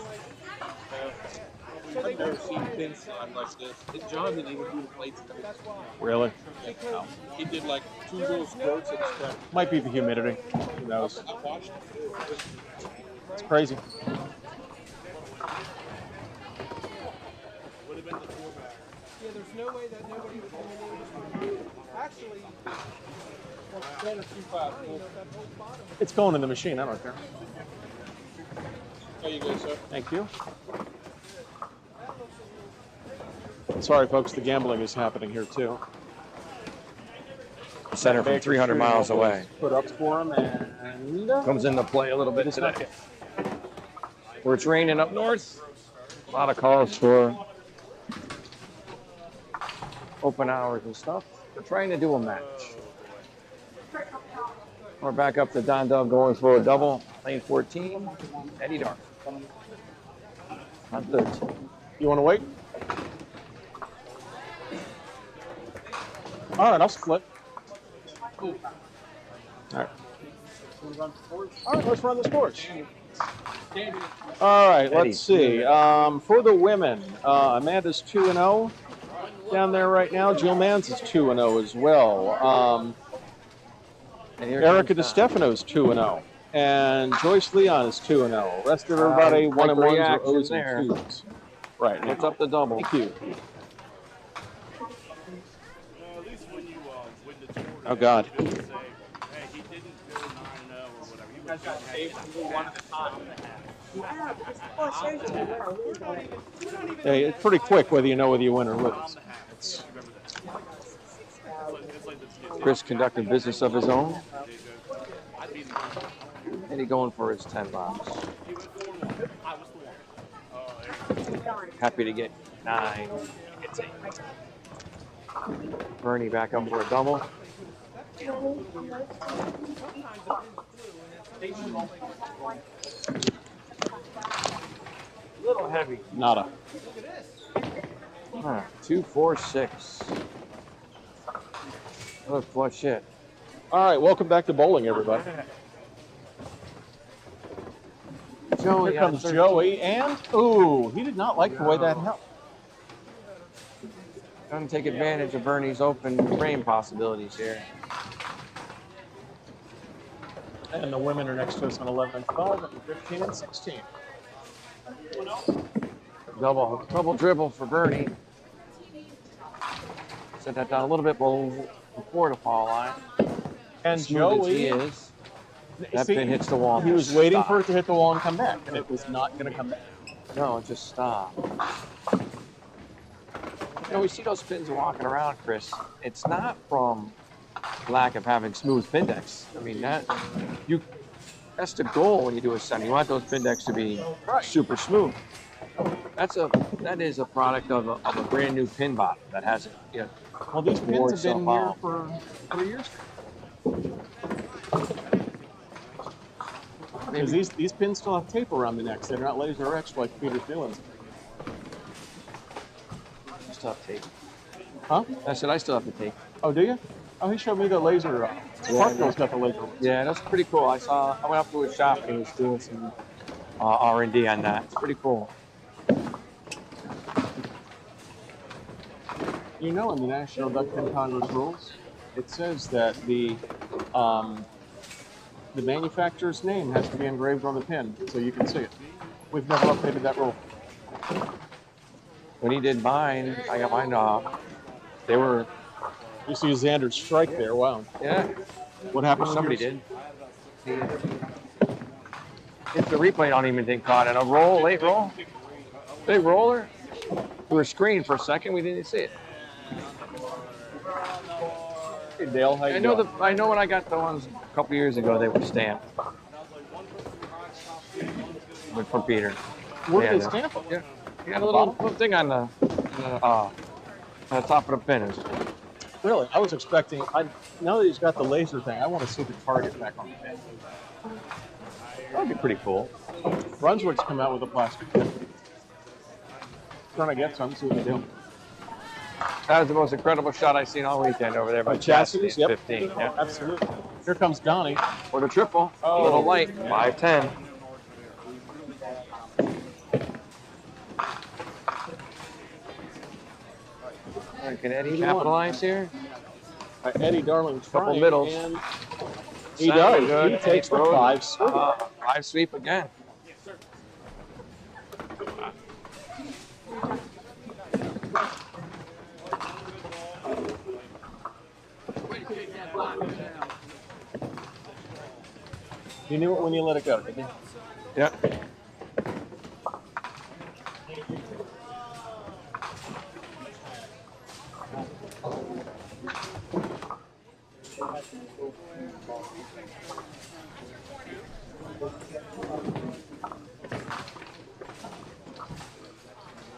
I've never seen thin slide like this. John didn't even do the plates. Really? Because He did like 2 little squirts and stuff. Might be the humidity. Who knows? I watched it. It's crazy. yeah, there's no way that nobody would come in there. Actually, Better 2.5. that whole bottom. It's going in the machine. I don't care. There you go, sir. Thank you. Sorry, folks. The gambling is happening here too. Center from 300 miles away. Put up for him and Comes into play a little bit today. Where it's raining up north, a lot of calls for open hours and stuff. We're trying to do a match. We're back up to Don Dove going for a double. Lane 14, Eddie Dark. On 13. You want to wait? All right, I'll split. All right. All right, let's run the sports. All right, let's see. For the women, Amanda's 2-0 down there right now. Jill Mans is 2-0 as well. Erica DiStefano's 2-0. And Joyce Leon is 2-0. Rest of everybody, 1-1s or O's and 2s. Right. What's up the double? Thank you. At least when you win the tour, Oh, God. you don't say, hey, he didn't go 9-0 or whatever. He was got saved one at a time. Hey, it's pretty quick whether you win or lose. It's, Chris conducting business of his own. And he going for his 10 bombs. Happy to get 9. Gets 8. Bernie back up for a double. A little heavy. nada. 2, 4, 6. Look, flush shit. All right, welcome back to bowling, everybody. Joey, Here comes Joey, and ooh, he did not like the way that happened. Trying to take advantage of Bernie's open frame possibilities here. And the women are next to us on 11 and 12, and 15 and 16. Double dribble for Bernie. Set that down a little bit before the foul line. And Smooth as he Joey, is. That pin hits the wall. he was waiting for it to hit the wall and come back, and it was not going to come back. No, it just stopped. You know, we see those pins walking around, Chris. It's not from lack of having smooth pin decks. I mean, that's the goal when you do a set. You want those pin decks to be super smooth. That is a product of a brand new pin bottom that hasn't yet. Well, these pins have been here for 3 years. Because these pins still have tape around the necks. They're not laser etched like Peter's new ones. I still have tape. Huh? I said I still have the tape. Oh, do you? Oh, he showed me the laser. Parkville's got the laser ones. Yeah, that's pretty cool. I went up to his shop and he was doing some R&D on that. It's pretty cool. You know, in the National Duck Pin Congress rules, it says that the manufacturer's name has to be engraved on the pin so you can see it. We've never updated that rule. When he did mine, I got mine they were... You see Xander's strike there. Wow. Yeah. What happened? Somebody did. It's the replay I don't even think caught it. A roll, late roll. Big roller. We were screened for a second. We didn't see it. Hey, Dale, how you doing? I know when I got the ones a couple years ago, they were stamped. From Peter. Where did Yeah, they stamp them? Yeah. You got a little thing on the top of the pin. Really? I was expecting. Now that he's got the laser thing, I want to see the target back on the pin. That would be pretty cool. Brunswick's come out with a plastic pin. trying to get some, see what they do. That was the most incredible shot I've seen all weekend over there by Chastity, Chastity. yep. 15. Yeah. Absolutely. Here comes Donnie. For the triple. Oh. A little light. 5-10. All right, can Eddie 81. capitalize here? Eddie Darling Couple trying, middles. and he Sounded does. good. He takes the Eddie 5 sweep. 5 sweep again. You knew it when you let it go, didn't you? Yeah.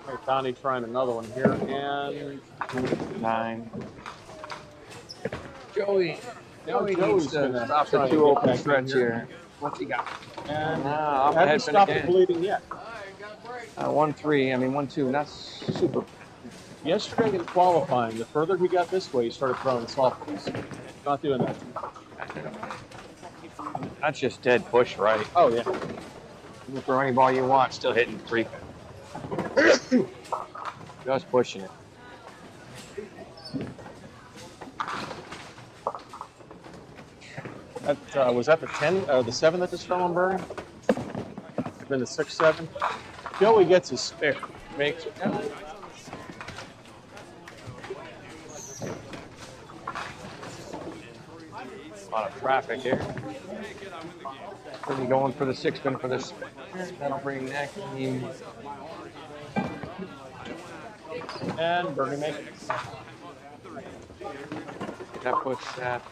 Okay, Donnie trying another one here, and 9. Joey Joey's needs to gonna stop try the and 2 get open back in stretch here. here. What's he got? and Up hasn't ahead stopped the again. bleeding yet. 1-3. I mean, 1-2. Not super. Yesterday in qualifying, the further he got this way, he started throwing softballs. Not doing that. That's just dead push, right? Oh yeah. You can throw any ball you want, still hitting 3. Just pushing it. That, was that the 10 or the 7 that just fell on Bernie? Then the 6-7. Joey gets his spare. Makes it. A lot of traffic here. Really going for the 6-pin for this. That'll bring Nick. And Bernie makes it. That puts that.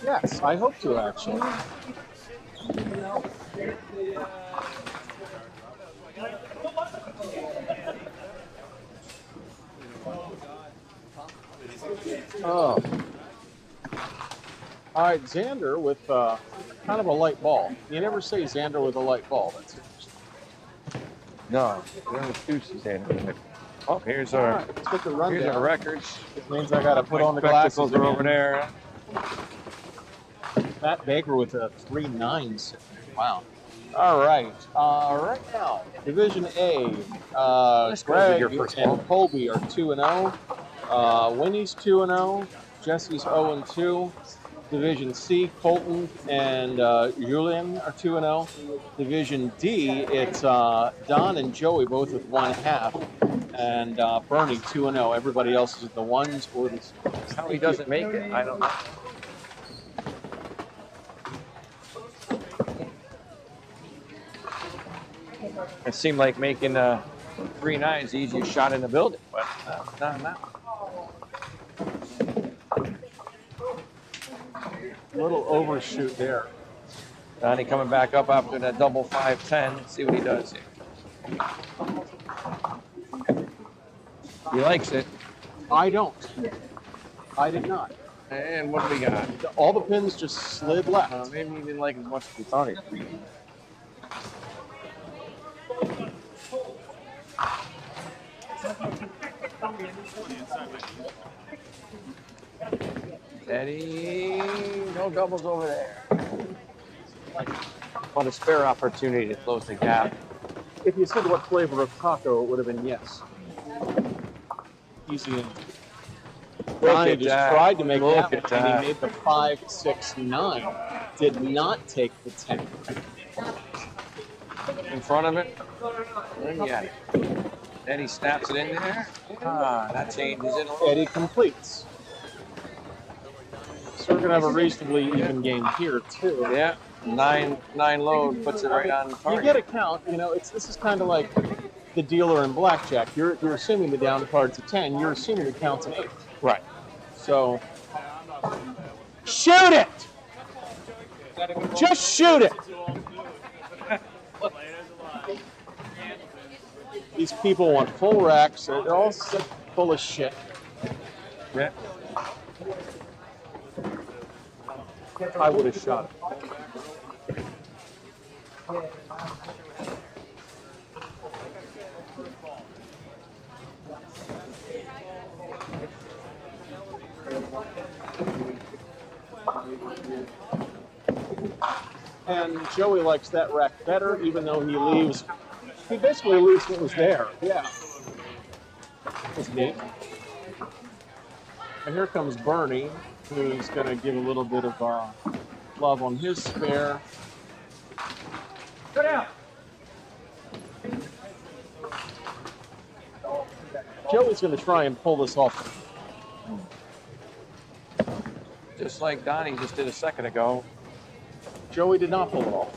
Yes, I hope to actually. Oh. All right, Xander with kind of a light ball. You never say Xander with a light ball. That's interesting. No, there's 2 Xander. Oh, here's All our right, let's get the rundown. here's our records. Which means I got to put on the Spectacles glasses are again. over there. Matt Baker with a 3.9. Wow. All right. Right now, Division A, Greg your first and ball. Colby are 2-0. Winnie's 2-0. Jesse's 0-2. Division C, Colton and Julian are 2-0. Division D, it's Don and Joey both with 1/2. And Bernie 2-0. Everybody else is at the 1s or the 6s. How he doesn't make it, I don't know. It seemed like making 3-9 is the easiest shot in the building, but not now. A little overshoot there. Donnie coming back up after that double 5-10. Let's see what he does here. He likes it. I don't. I did not. And what do we got? All the pins just slid left. Maybe he didn't like it as much as we thought he did. Eddie, no doubles over there. What a spare opportunity to close the gap. If you said what flavor of taco, it would have been yes. Easy. Donnie just tried to make that one, and he made the 5-6-9. Did not take the 10. In front of it. And yeah. Eddie snaps it in there. That changes it a little. Eddie completes. So we're gonna have a reasonably even game here too. Yeah. 9 load puts it right on the target. You get a count. You know, this is kind of like the dealer in blackjack. You're assuming the down card's a 10. You're assuming the count's an 8. Right. So shoot it. Just shoot it. These people want full racks. They're all full of shit. Yeah. I would have shot it. And Joey likes that rack better, even though he basically leaves what was there. Yeah. That's neat. And here comes Bernie, who's going to give a little bit of love on his spare. Go down. Joey's going to try and pull this off. Just like Donnie just did a second ago. Joey did not pull it off.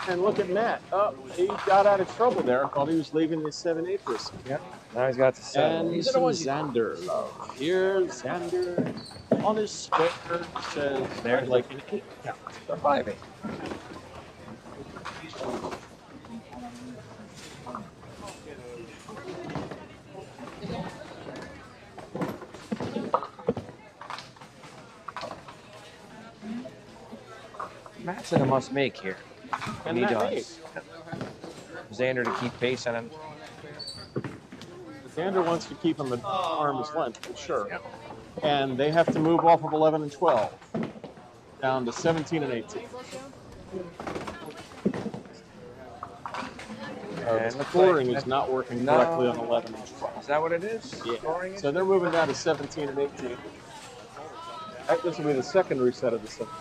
And look at Matt. Oh, he got out of trouble there. I thought he was leaving the 7-8 for a second. Yep. Now he's got the 7. And some Xander love. Here's Xander on his spare. Says There's like an 8 count. the 5-8. Matt's in a must make here. And he Matt does. made. Xander to keep pace on him. Xander wants to keep him at arm's length, for sure. Yep. And they have to move off of 11 and 12 down to 17 and 18. And The looks scoring like is not working No. correctly on 11 and 12. Is that what it is? Yeah. Scoring So they're moving down to 17 and 18. This will be the second reset of the 7.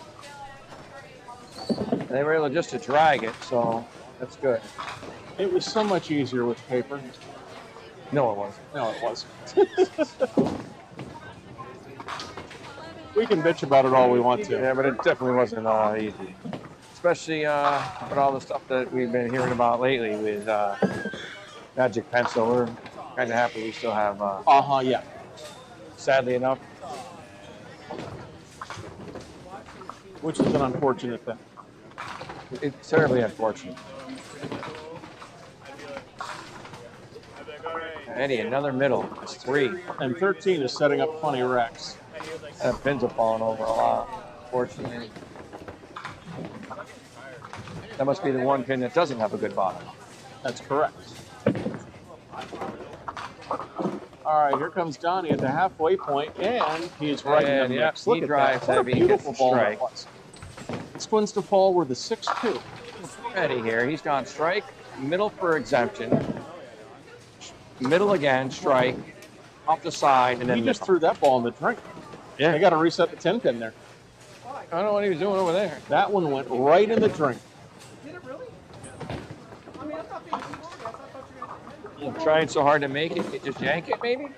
And they were able just to drag it, so that's good. It was so much easier with paper. No, it wasn't. No, it wasn't. We can bitch about it all we want to. Yeah, but it definitely wasn't easy. Especially with all the stuff that we've been hearing about lately with Magic Pencil. We're kind of happy we still have, Yeah. sadly enough. Which is an unfortunate thing. It's terribly unfortunate. Eddie, another middle. It's 3. And 13 is setting up funny racks. That pins are falling over a lot, fortunately. That must be the one pin that doesn't have a good bottom. That's correct. All right, here comes Donnie at the halfway point, and he's right in the mix. Look he at drives that. What a heavy, beautiful gets the ball that strike. was. This one's to fall with a 6-2. Eddie here, he's gone strike, middle for exemption, middle again, strike, off the side, and then He just middle. threw that ball in the drink. Yeah. They got to reset the 10 pin there. I don't know what he was doing over there. That one went right in the drink. Did it really? I mean, I thought being too long, I thought you were going to Trying so hard to make it, you just yank it maybe?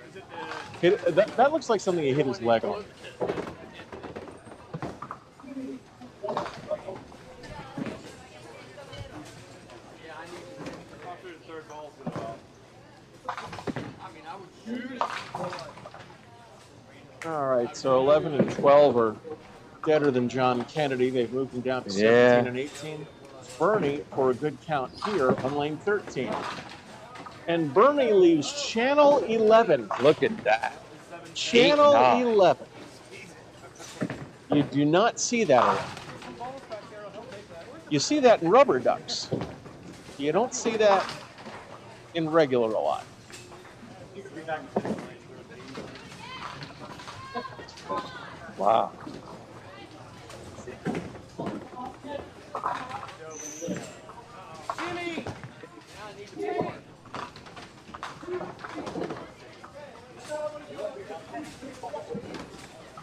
That looks like something he hit his leg on. All right, so 11 and 12 are better than John Kennedy. They've moved him down to 17 and 18. Bernie, for a good count here, on lane 13. And Bernie leaves channel 11. Look at that. Channel 8-9. 11. You do not see that a lot. You see that in rubber ducks. You don't see that in regular a lot. Wow.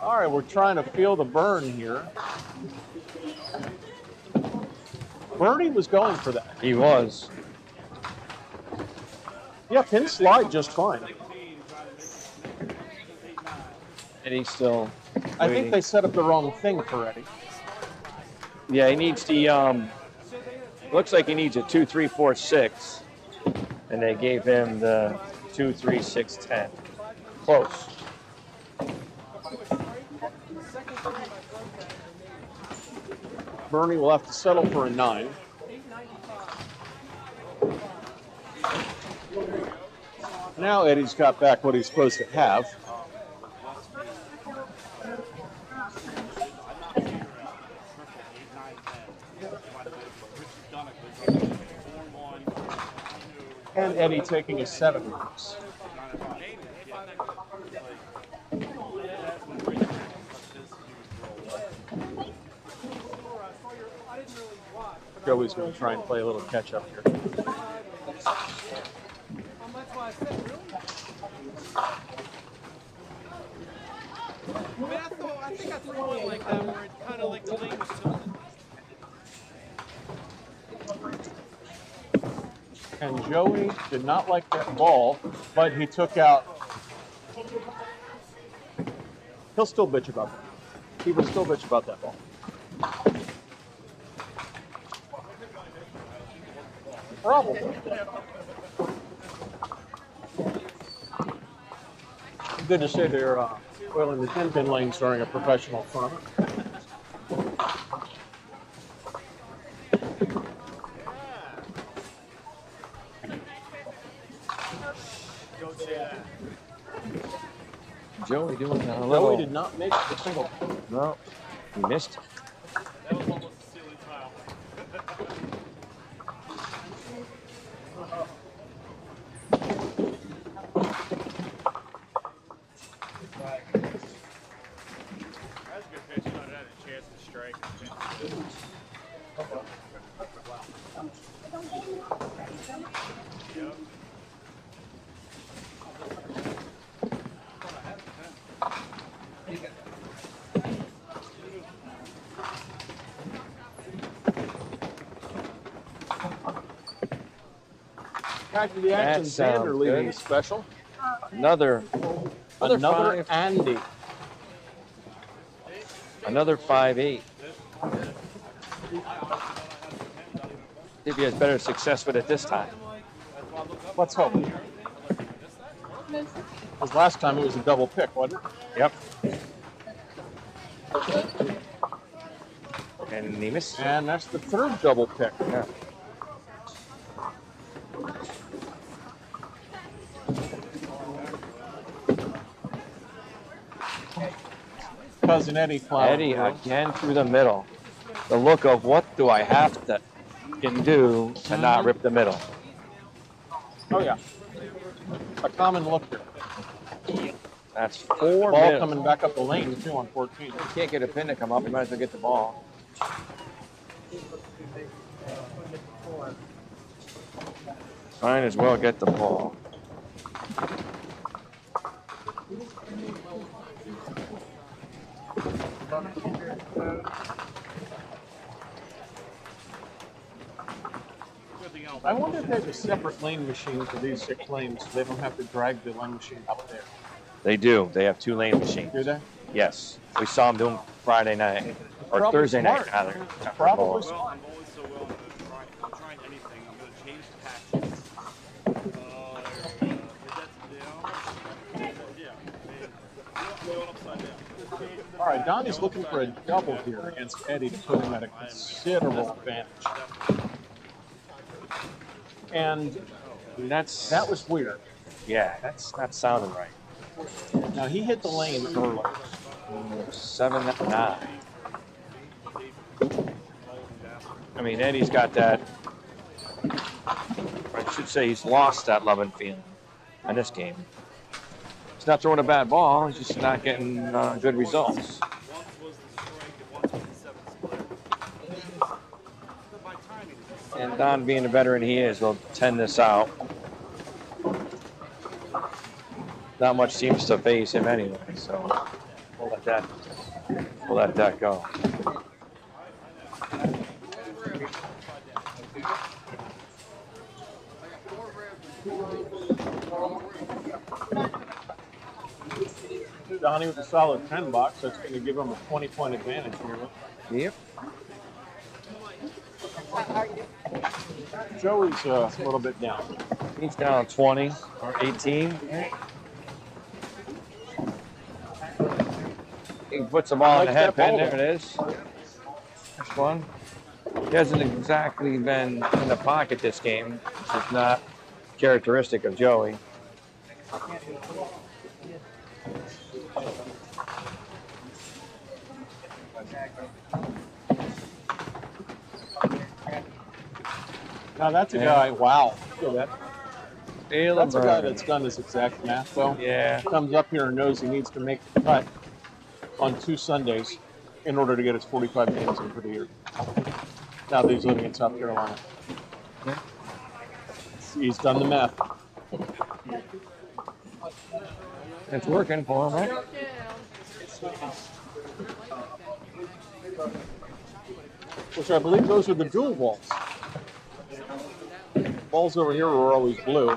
All right, we're trying to feel the burn here. Bernie was going for that. He was. Yeah, pin slide just fine. And he's still I waiting. think they set up the wrong thing for Eddie. Yeah, he needs the, looks like he needs a 2, 3, 4, 6. And they gave him the 2, 3, 6, 10. Close. Bernie will have to settle for a 9. Now Eddie's got back what he's supposed to have. And Eddie taking a 7 marks. Joey's going to try and play a little catch up here. I think I threw one like that where it kind of like the lane was tilted. And Joey did not like that ball, but he took out. He'll still bitch about that. He will still bitch about that ball. Probably. Good to say they're oiling the 10-pin lanes during a professional tournament. Joey doing a little. Joey did not make the single. No, he missed. That was almost a ceiling tile. That's a good pitch. You know, that had a chance to strike. Yep. Back to the action. That sounds Xander leading good. the special. Another five. Andy. Another 5-8. See if he has better success with it this time. Let's hope. Because last time it was a double pick, wasn't it? Yep. And he missed. And that's the 3rd double pick. Yeah. Cousin Eddie plowing Eddie through. again through the middle. The look of what do I have to can do to not rip the middle. Oh, yeah. A common look here. That's 4 Ball middle. coming back up the lane, too, on 14. You can't get a pin to come up. You might as well get the ball. Might as well get the ball. I wonder if they have a separate lane machine for these 6 lanes so they don't have to drag the lane machine up there. They do. They have 2 lane machines. Do they? Yes. We saw them doing Friday night or Probably Thursday smart. night, rather. Probably Well, smart. I'm always so well I'm trying anything. I'm going to change patches. Going upside down. All right, Donnie's looking for a double here against Eddie to put him at a considerable advantage. And that was weird. Yeah, that's not sounding right. Now, he hit the lane early. 7-9. I mean, Eddie's got that. I should say he's lost that love and feeling in this game. He's not throwing a bad ball. He's just not getting good results. And Don, being the veteran he is, will tend this out. Not much seems to phase him anyway, so we'll let that go. Donnie with a solid 10 bucks. That's going to give him a 20-point advantage here. Yep. Joey's a little bit down. He's down 20 or 18. He puts the ball in the head pin. There it is. First one. He hasn't exactly been in the pocket this game, which is not characteristic of Joey. Now that's a guy, wow. Look at that. That's a guy Burn. that's done this exact math, though. Yeah. Comes up here and knows he needs to make the cut on 2 Sundays in order to get his 45 games in for the year. Now that he's living in South Carolina. Yeah. He's done the math. It's working for him, right? Which I believe those are the dual balls. Balls over here were always blue.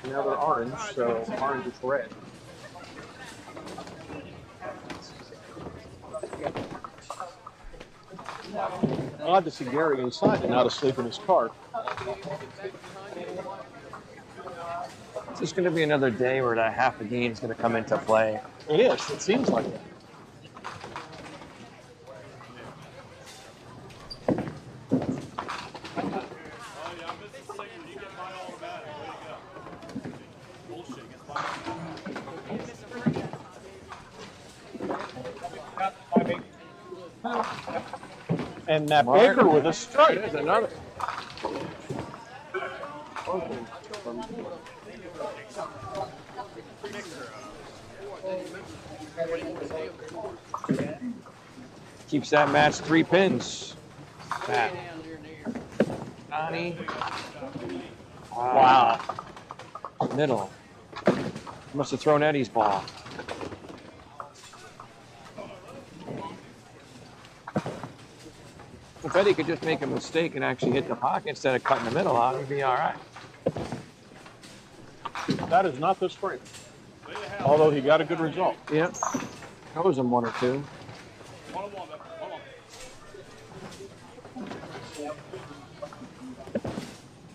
Now they're orange, so orange is red. Odd to see Gary inside and not asleep in his car. It's just going to be another day where that half a game is going to come into play. It is. It seems like it. And Matt Baker with a strike. There's another. Keeps that match 3 pins. Matt. Donnie. Wow. Middle. Must have thrown Eddie's ball. If Eddie could just make a mistake and actually hit the pocket instead of cutting the middle out, he'd be all right. That is not this frame. Although he got a good result. Yep. Shows him 1 or 2.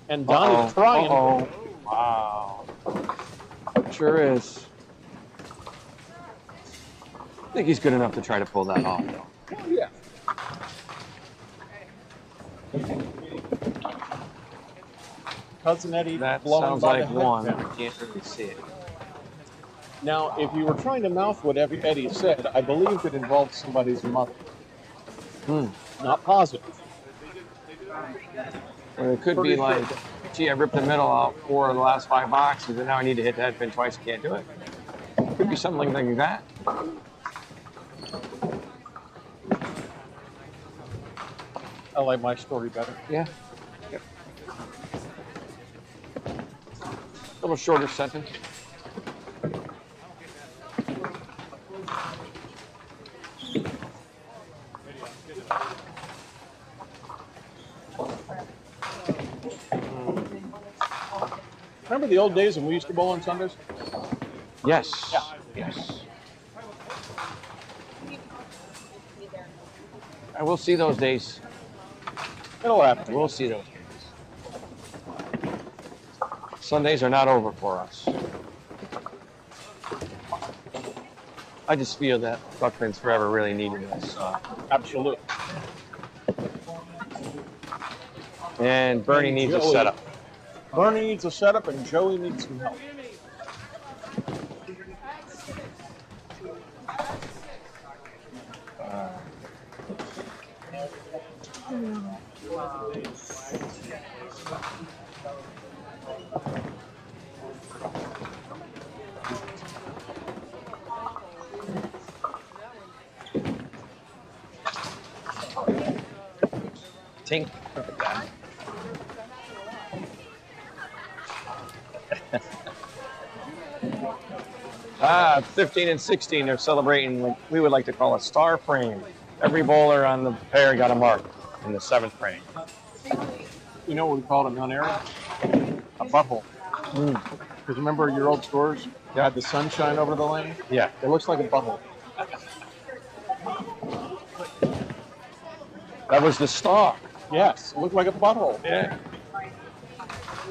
And Donnie's trying. Uh-oh. Wow. Sure is. I think he's good enough to try to pull that off, though. Yeah. Cousin Eddie That blowing sounds by like the 1. headband. I can't really see it. Now, if you were trying to mouth what Eddie said, I believe it involved somebody's mother. Not positive. Or it could Pretty be like, sure. gee, I ripped the middle out 4 of the last 5 boxes, and now I need to hit the head pin twice. I can't do it. Could be something like that. I like my story better. Yeah. Yep. A little shorter sentence. Remember the old days when we used to bowl on Sundays? Yes. Yeah. Yes. I will see those days. It'll happen. We'll see those days. Sundays are not over for us. I just feel that Buckman's Forever really needed this. Absolutely. And Bernie needs a Joey. setup. Bernie needs a setup, and Joey needs some help. Tink. 15 and 16, they're celebrating what we would like to call a star frame. Every bowler on the pair got a mark in the 7th frame. You know what we called them on area? A butthole. Because remember your old stores had the sunshine over the lane? Yeah. It looks like a butthole. That was the star. Yes, it looked like a butthole. Yeah.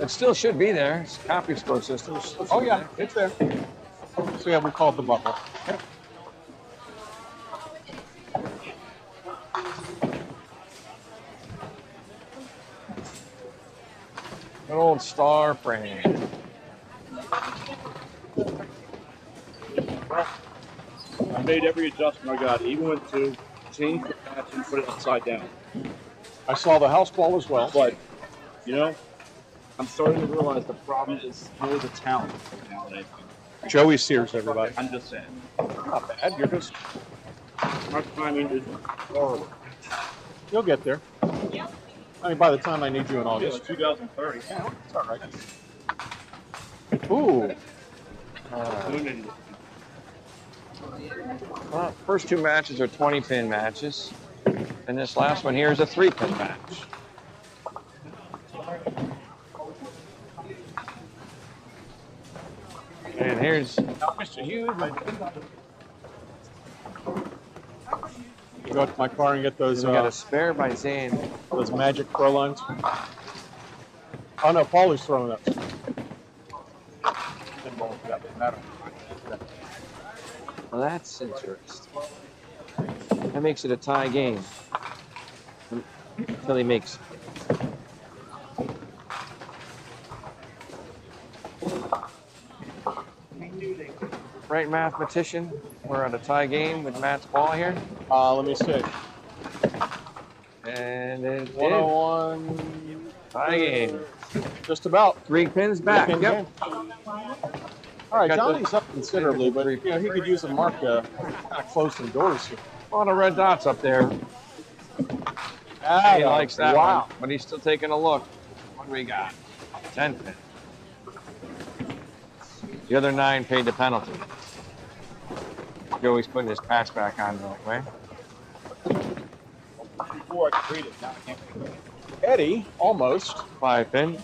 It still should be there. It's a copy store system. Oh yeah, it's there. So yeah, we call it the butthole. An old star frame. I made every adjustment I got, even went to change the patch and put it upside down. I saw the house ball as well. But, you know, I'm starting to realize the problem is more the talent nowadays. Joey Sears, everybody. I'm just saying. Not bad. You're just, My timing is horrible. you'll get there. I mean, by the time I need you in It's August. 2030. Yeah, it's all right. Ooh. Well, first two matches are 20-pin matches. And this last one here is a 3-pin match. And here's Mr. Hughes. Go out to my car and get those we got a spare by Zane. those magic pro lines. Oh no, Paulie's throwing up. Well, that's interesting. That makes it a tie game. Until he makes. Right, mathematician? We're at a tie game with Matt's ball here. Let me see. And it 101. tie game. Just about. 3 pins back. Pin Yep. game. All right, Got the- Johnny's up considerably, but you know he could use a mark to kind of close some doors here. A lot of red dots up there. Ah, He likes that wow. one, but he's still taking a look. What do we got? 10 pin. The other 9 paid the penalty. Joey's putting his patch back on the way. Before I could read it, now I can't read it. Eddie, almost. 5 pin.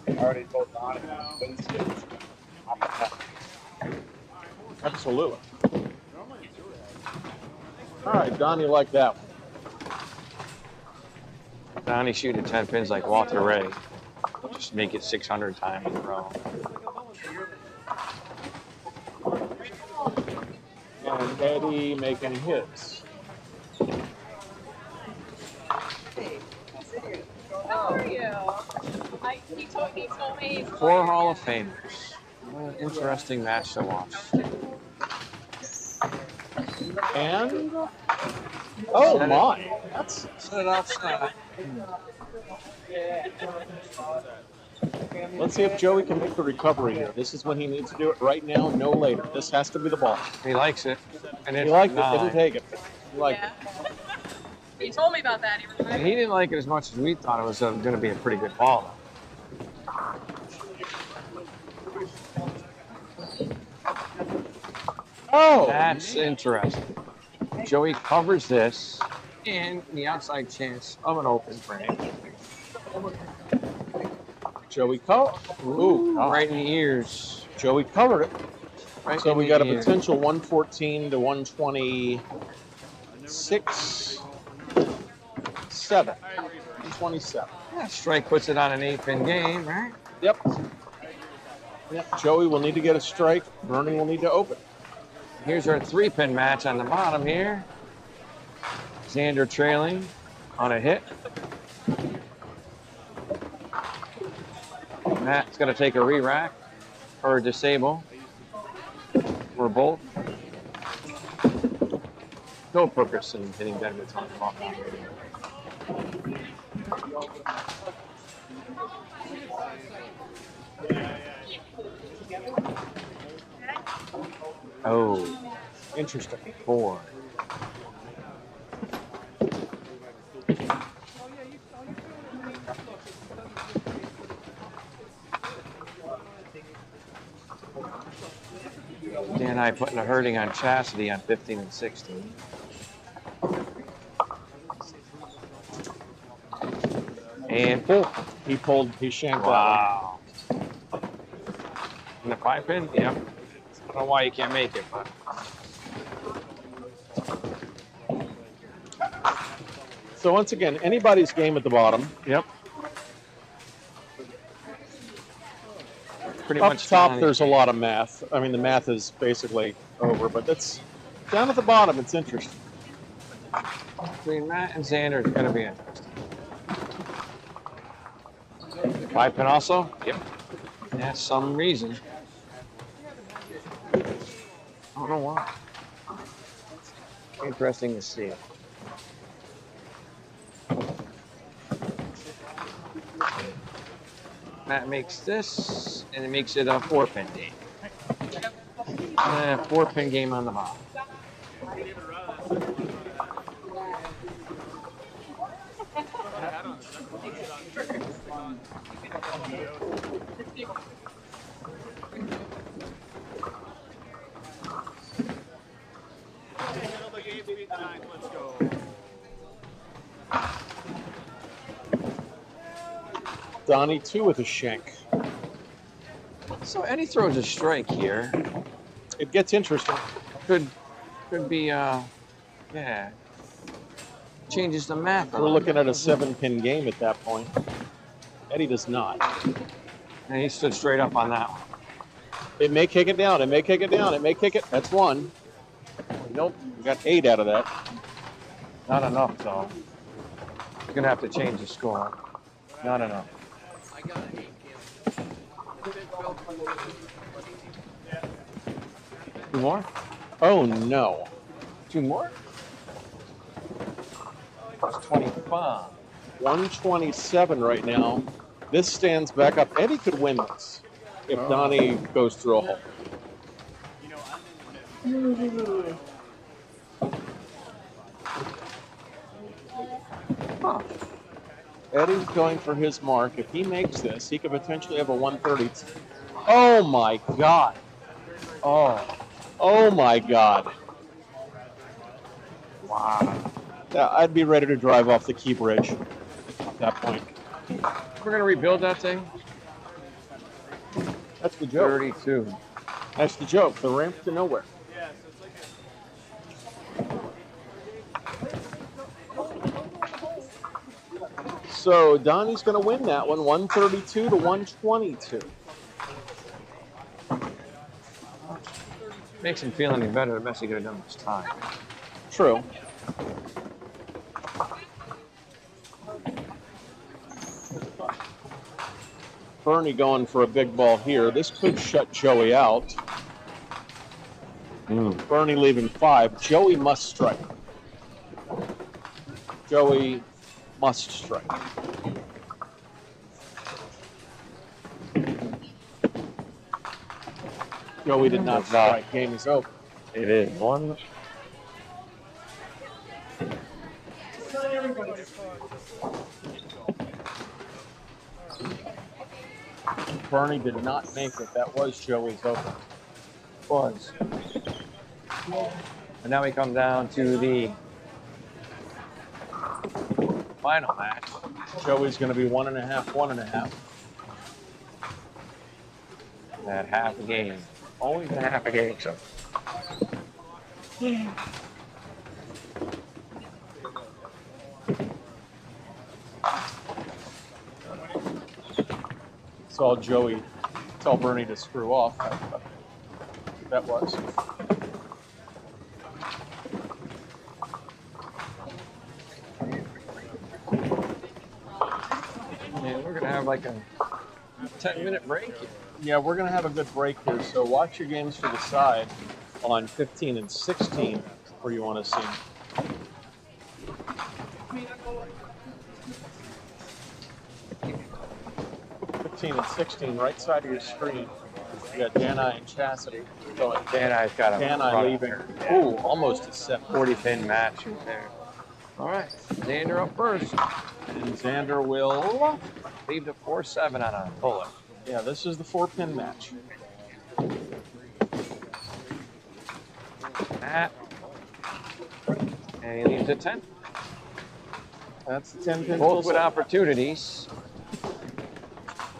I already told Don it. Wednesday. Absolutely. All right, Donnie liked that one. Donnie shooting 10 pins like Walter Ray. Just make it 600 times in a row. And Eddie making hits. How are you? He told me. 4 Hall of Famers. What an interesting match to watch. And oh Set it. my, that's Set it outside. let's see if Joey can make the recovery here. This is when he needs to do it right now, no later. This has to be the ball. He likes it. And He it's liked it, 9. didn't take it. He liked Yeah. He told me about that. He was And he didn't like it as much as we thought it was going to be a pretty good ball. Oh, That's interesting. Joey covers this in the outside chance of an open frame. Joey covered. Ooh, Right in the ears. Joey covered it. Right So in we the got a ears. potential 114 to 126, 7, 127. Yeah, strike puts it on an 8-pin game, right? Yep. Yep. Joey will need to get a strike. Bernie will need to open. Here's our 3-pin match on the bottom here. Xander trailing on a hit. Matt's going to take a re-rack or a disable for both. No purpose in hitting Denver's on the ball. Oh, Interesting. 4. Dan and I putting a hurting on Chastity on 15 and 16. And 4. He shanked that Wow. And the 5-pin? Yep. I don't know why you can't make it, but. one. So once again, anybody's game at the bottom. Yep. Pretty Up much top, Donnie's there's a game. lot of math. I mean, the math is basically over, but that's down at the bottom. It's interesting. Between Matt and Xander, it's going to be interesting. 5-pin also? Yep. Yeah, some reason. I don't know why. Interesting to see. Matt makes this, and it makes it a 4-pin game. 4-pin game on the bottom. Donnie 2 with a shank. So Eddie throws a strike here. It gets interesting. Could be yeah. Changes the math. We're looking at a 7-pin game at that point. Eddie does not. And he stood straight up on that one. It may kick it down. It may kick it down. It may kick it. That's 1. Nope. We got 8 out of that. Not enough though. You're gonna have to change the score. Not enough. 2 more? Oh no. 2 more? That's 25. 127 right now. This stands back up. Eddie could win this if Donnie goes through a hole. Huh. Eddie's going for his mark. If he makes this, he could potentially have a 130. Oh my God. Oh my God. Wow. Yeah, I'd be ready to drive off the key bridge at that point. We're gonna rebuild that thing. That's the joke. 32. That's the joke. The ramp to nowhere. So Donnie's going to win that one, 132 to 122. Makes him feel any better, the best he could have done this time. True. Bernie going for a big ball here. This could shut Joey out. Bernie leaving 5. Joey must strike. Joey must strike. Joey did not strike. Game is over. It is 1. Bernie did not make it. That was Joey's open. Was. And now we come down to the final match. Joey's going to be 1.5, 1.5. That half a game. Always a half a game, so. Saw Joey tell Bernie to screw off. That was. And we're going to have like a 10-minute break. Yeah, we're going to have a good break here, so watch your games for the side on 15 and 16 where you want to see. 15 and 16, right side of your screen. You got Dani and Chastity going. Dani's got a Dani leaving. Ooh, almost a 7. 40-pin match right there. All right, Xander up first. And Xander will Leave the 4-7 on a bullet. Yeah, this is the 4-pin match. Matt. And he leaves a 10. That's the 10-pin. Both with opportunities.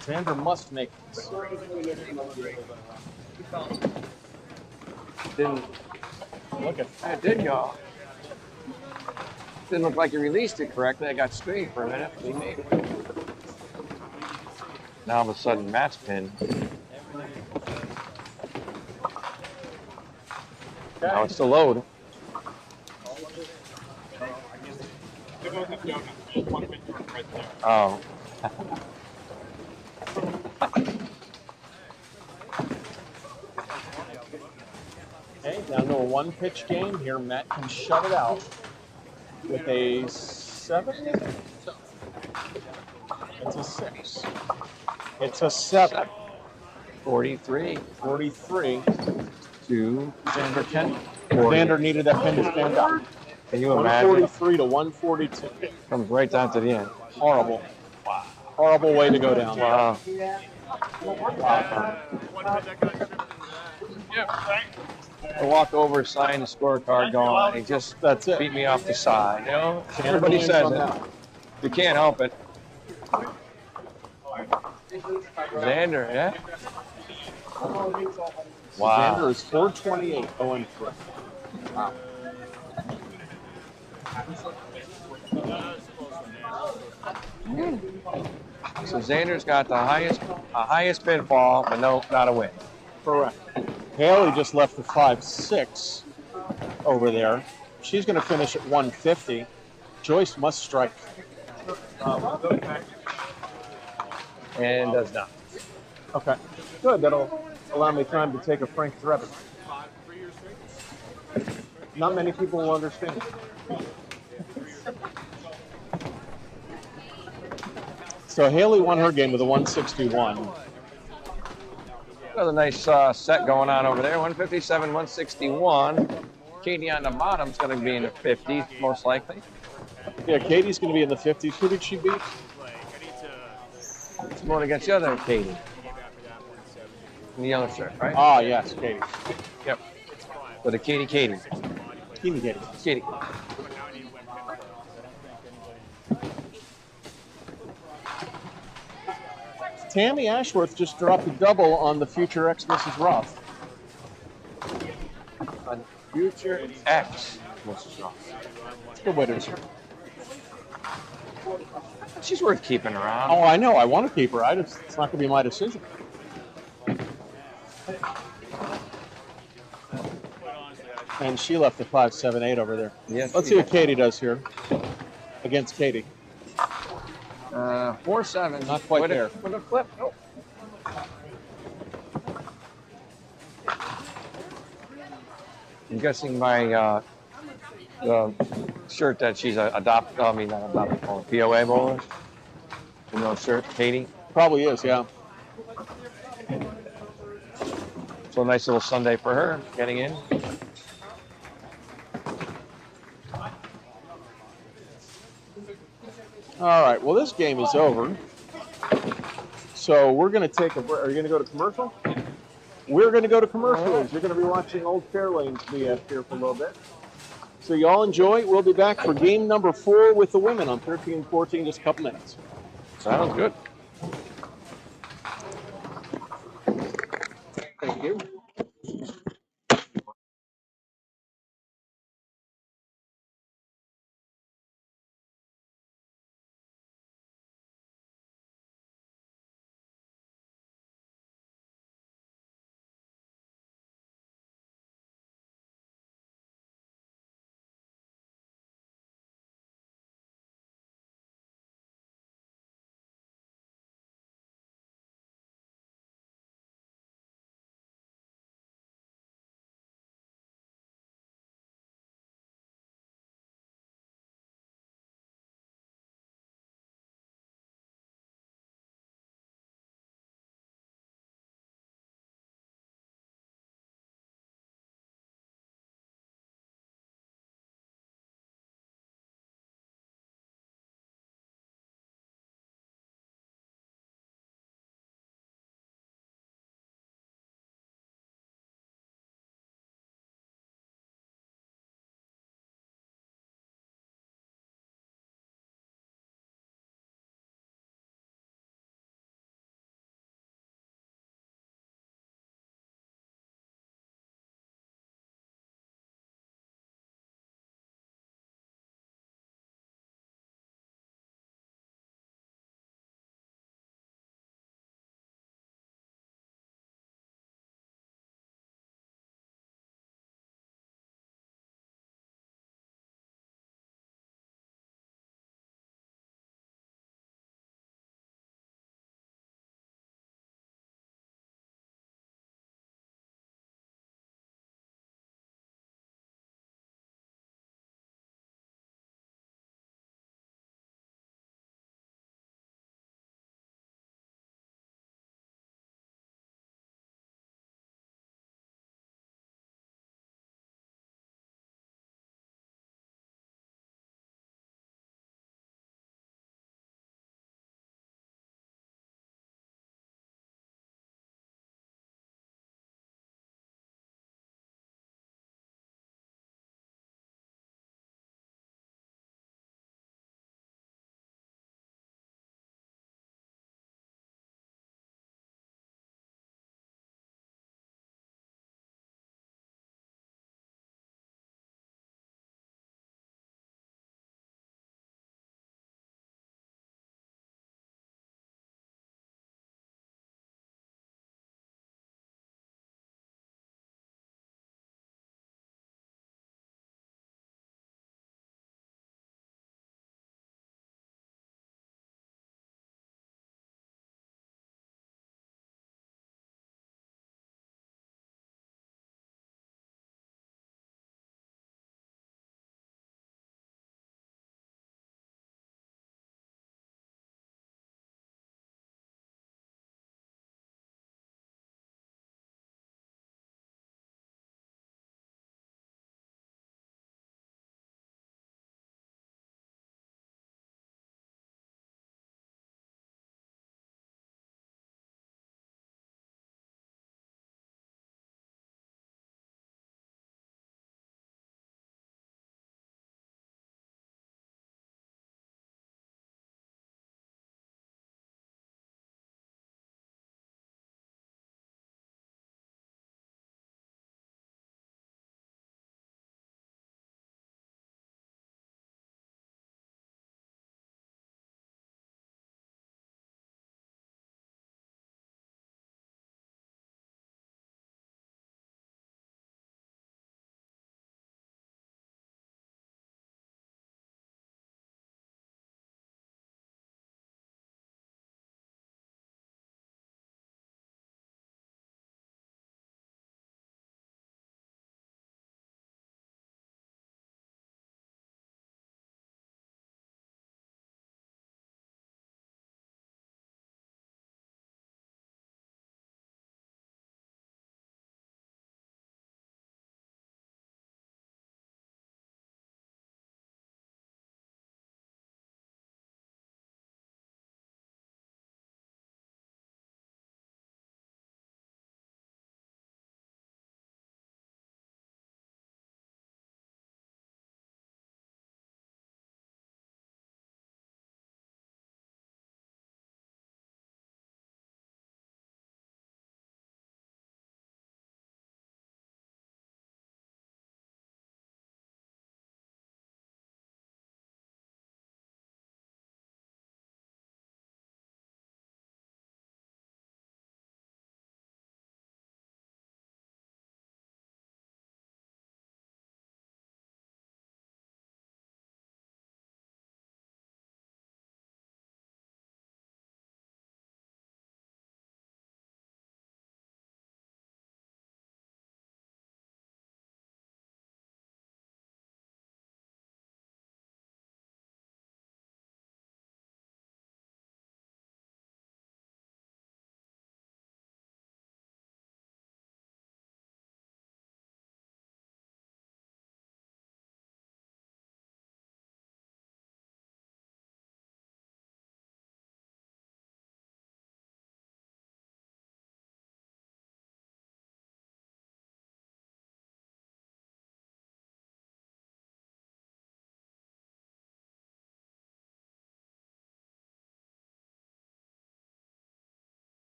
Xander must make this. Didn't Look at it did go. Didn't look like he released it correctly. I got straight for a minute, but he made it. Now all of a sudden, Matt's pin. Now it's the load. They're both have donuts. There's one picture right there. Oh. Okay, down to a one-pitch game. Here, Matt can shut it out with a 7. It's a 6. It's a 7. 43 43. to Xander Ken. 40. Xander needed that pin to stand up. Can you imagine? 143 to 142. Comes right down to the end. Horrible. Horrible way to go down. Wow. I walk over, sign the scorecard going, he just That's it. beat me off the side. You know, Can't everybody blame says on it. that. You can't help it. Xander, yeah? Wow. Xander is 428, 0-3. Wow. So Xander's got the highest pinfall, but no, not a win. Correct. Haley just left the 5-6 over there. She's going to finish at 150. Joyce must strike. And does not. Okay. Good. That'll allow me time to take a Frank Drebin. Not many people will understand. So Haley won her game with a 161. Another nice set going on over there. 157, 161. Katie on the bottom is going to be in the 50s, most likely. Yeah, Katie's going to be in the 50s. Who did she beat? It's going against the other Katie. In the yellow shirt, right? Ah, yes, Katie. Yep. With a Katie. Katie. Katie. Tammy Ashworth just dropped a double on the future ex Mrs. Ruff. On future X. Mrs. Ross. It's a good way to describe it. She's worth keeping around. Oh, I know. I want to keep her. It's not going to be my decision. And she left the 5-7-8 over there. Yes, Let's she see what Katie does here against Katie. 4-7. Not quite with there. With a flip. Oh. I'm guessing by the shirt that she's not adopted, POA bowler. You know, shirt, Katie. Probably is, yeah. So a nice little Sunday for her, getting in. All right. Well, this game is over. So we're going to take a break. Are you going to go to commercial? We're going to go to commercials. You're going to be watching Old Fairlane's BS here for a little bit. So you all enjoy. We'll be back for game number 4 with the women on 13-14, just a couple minutes. Sounds good. Thank you.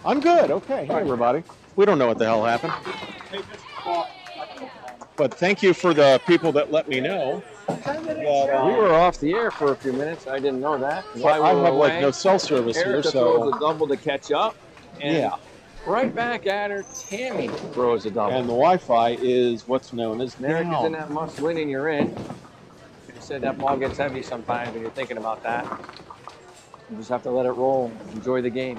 I'm good. Okay. Hey, everybody. We don't know what the hell happened. But thank you for the people that let me know. That, We were off the air for a few minutes. I didn't know that. well, I have like no cell service here, Erica so throws a double to catch up. And yeah. right back at her, Tammy throws a double. And the Wi-Fi is what's known as Erica's in down. that must win and you're in. You said that ball gets heavy sometimes when you're thinking about that. You just have to let it roll. Enjoy the game.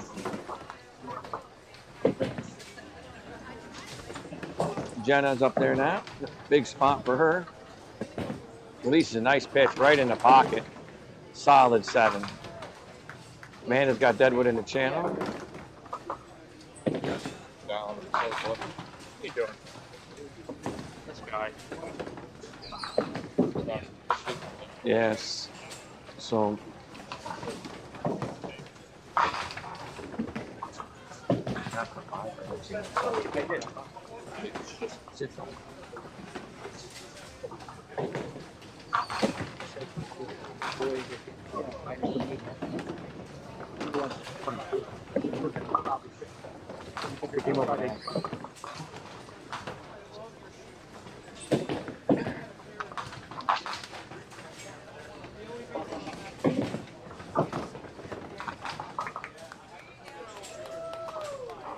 Jenna's up there now. Big spot for her. Releases a nice pitch right in the pocket. Solid 7. Amanda's got Deadwood in the channel. Down. What you doing? This guy. Yes. So.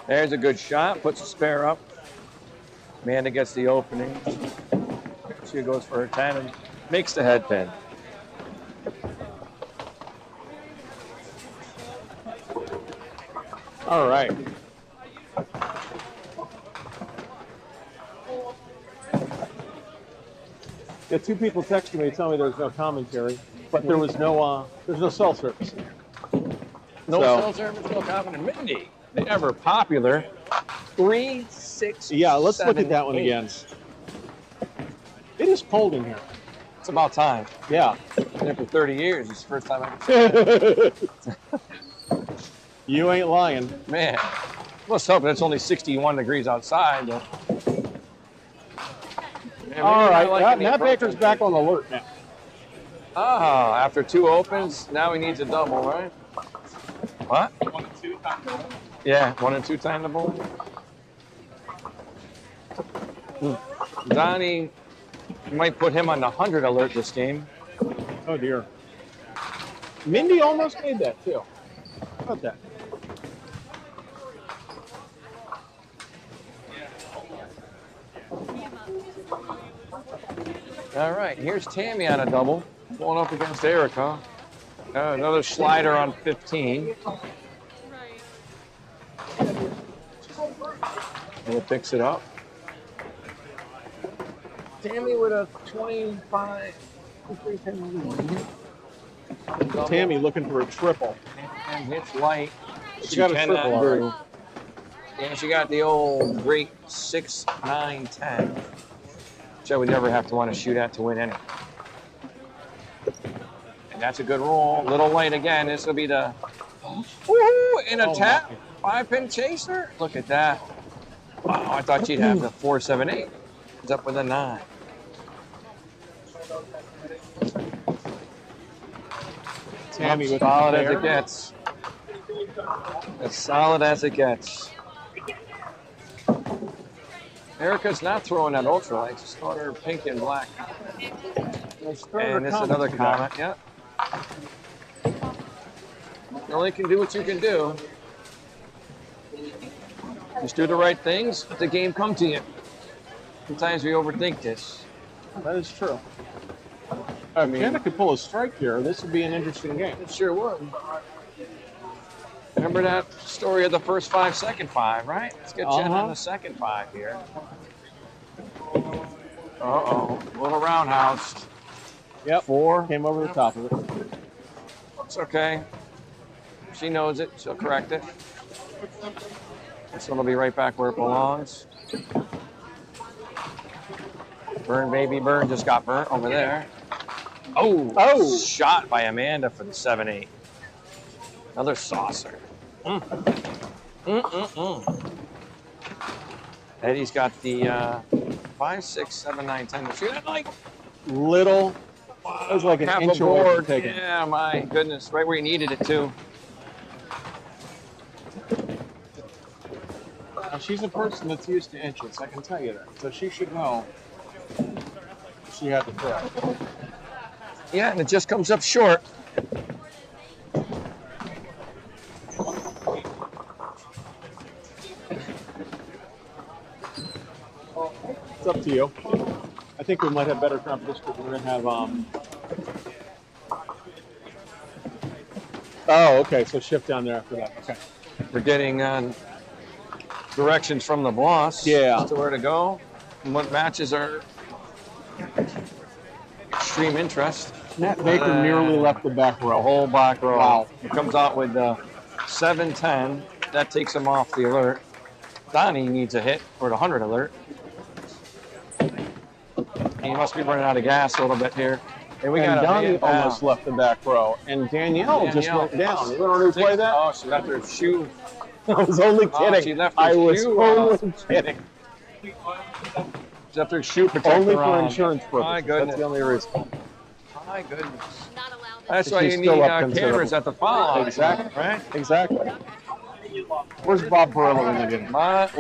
There's a good shot, puts a spare up. Amanda gets the opening. She goes for her 10 and makes the head pin. All right. Yeah, 2 people texted me telling me there was no commentary, but there's no cell service. No So- cell service, no comment. Mindy, the ever popular 3, 6. Yeah, let's look 7, at that one 8. again. It is cold in here. It's about time. Yeah. Been there for 30 years. It's the first time I've ever seen it. You ain't lying. Man, let's hope it's only 61 degrees outside. But... Man, All right, like Matt Baker's back on alert now. Ah, after 2 opens, now he needs a double, right? What? 1 and 2 time double. Yeah, 1 and 2 time the ball. Donnie might put him on the 100 alert this game. Oh dear. Mindy almost made that too. How about that? All right, here's Tammy on a double, going up against Erica. Another slider on 15. And it picks it up. Tammy with a 25. Tammy looking for a triple. And hits light. She got a cannot triple do. already. And she got the old great 6, 9, 10. Which I would never have to want to shoot at to win any. And that's a good roll. Little light again. This will be the woohoo in a tap. 5-pin chaser. Look at that. Wow, I thought she'd have the 4, 7, 8. It's up with a 9. Tammy with solid the as pair. it gets. As solid as it gets. Erica's not throwing that ultralight. She's throwing her pink and black. And this is another comment. Yeah. You only can do what you can do. Just do the right things. Let the game come to you. Sometimes we overthink this. That is true. If Jenna could pull a strike here, this would be an interesting game. It sure would. Remember that story of the first 5, second 5, right? Let's get Jenna on the second 5 here. Uh-oh. Little roundhouse. Yep. 4. Came over the top of it. It's okay. She knows it. She'll correct it. This one will be right back where it belongs. Burn, baby, burn. Just got burnt over there. Oh! Shot by Amanda for the 7-8. Another saucer. Eddie's got the 5, 6, 7, 9, 10. See that, like Little. It was like an half inch a away from board. taking. Yeah, my goodness, right where you needed it to. Now, she's a person that's used to inches, I can tell you that. So she should know she had to throw. Yeah, and it just comes up short. It's up to you. I think we might have better competition because we're going to have. Oh, okay. So shift down there after that. Okay. We're getting directions from the boss. Yeah. As to where to go and what matches are extreme interest. Matt Baker nearly left the back A row. whole back row. Wow. He comes out with 7-10. That takes him off the alert. Donnie needs a hit for the 100 alert. He must be running out of gas a little bit here. And we got Donnie almost left the back row, and Danielle just went down. You want to replay that? Oh, she left her shoe. I was only kidding. She left her I was shoe only kidding. She left her shoe protector Only for on. insurance purposes. My goodness. That's the only reason. My goodness. Not allowed. That's why She's you need still up cameras at the foul line. Exactly. Right? Exactly. Where's Bob Barillo in the game?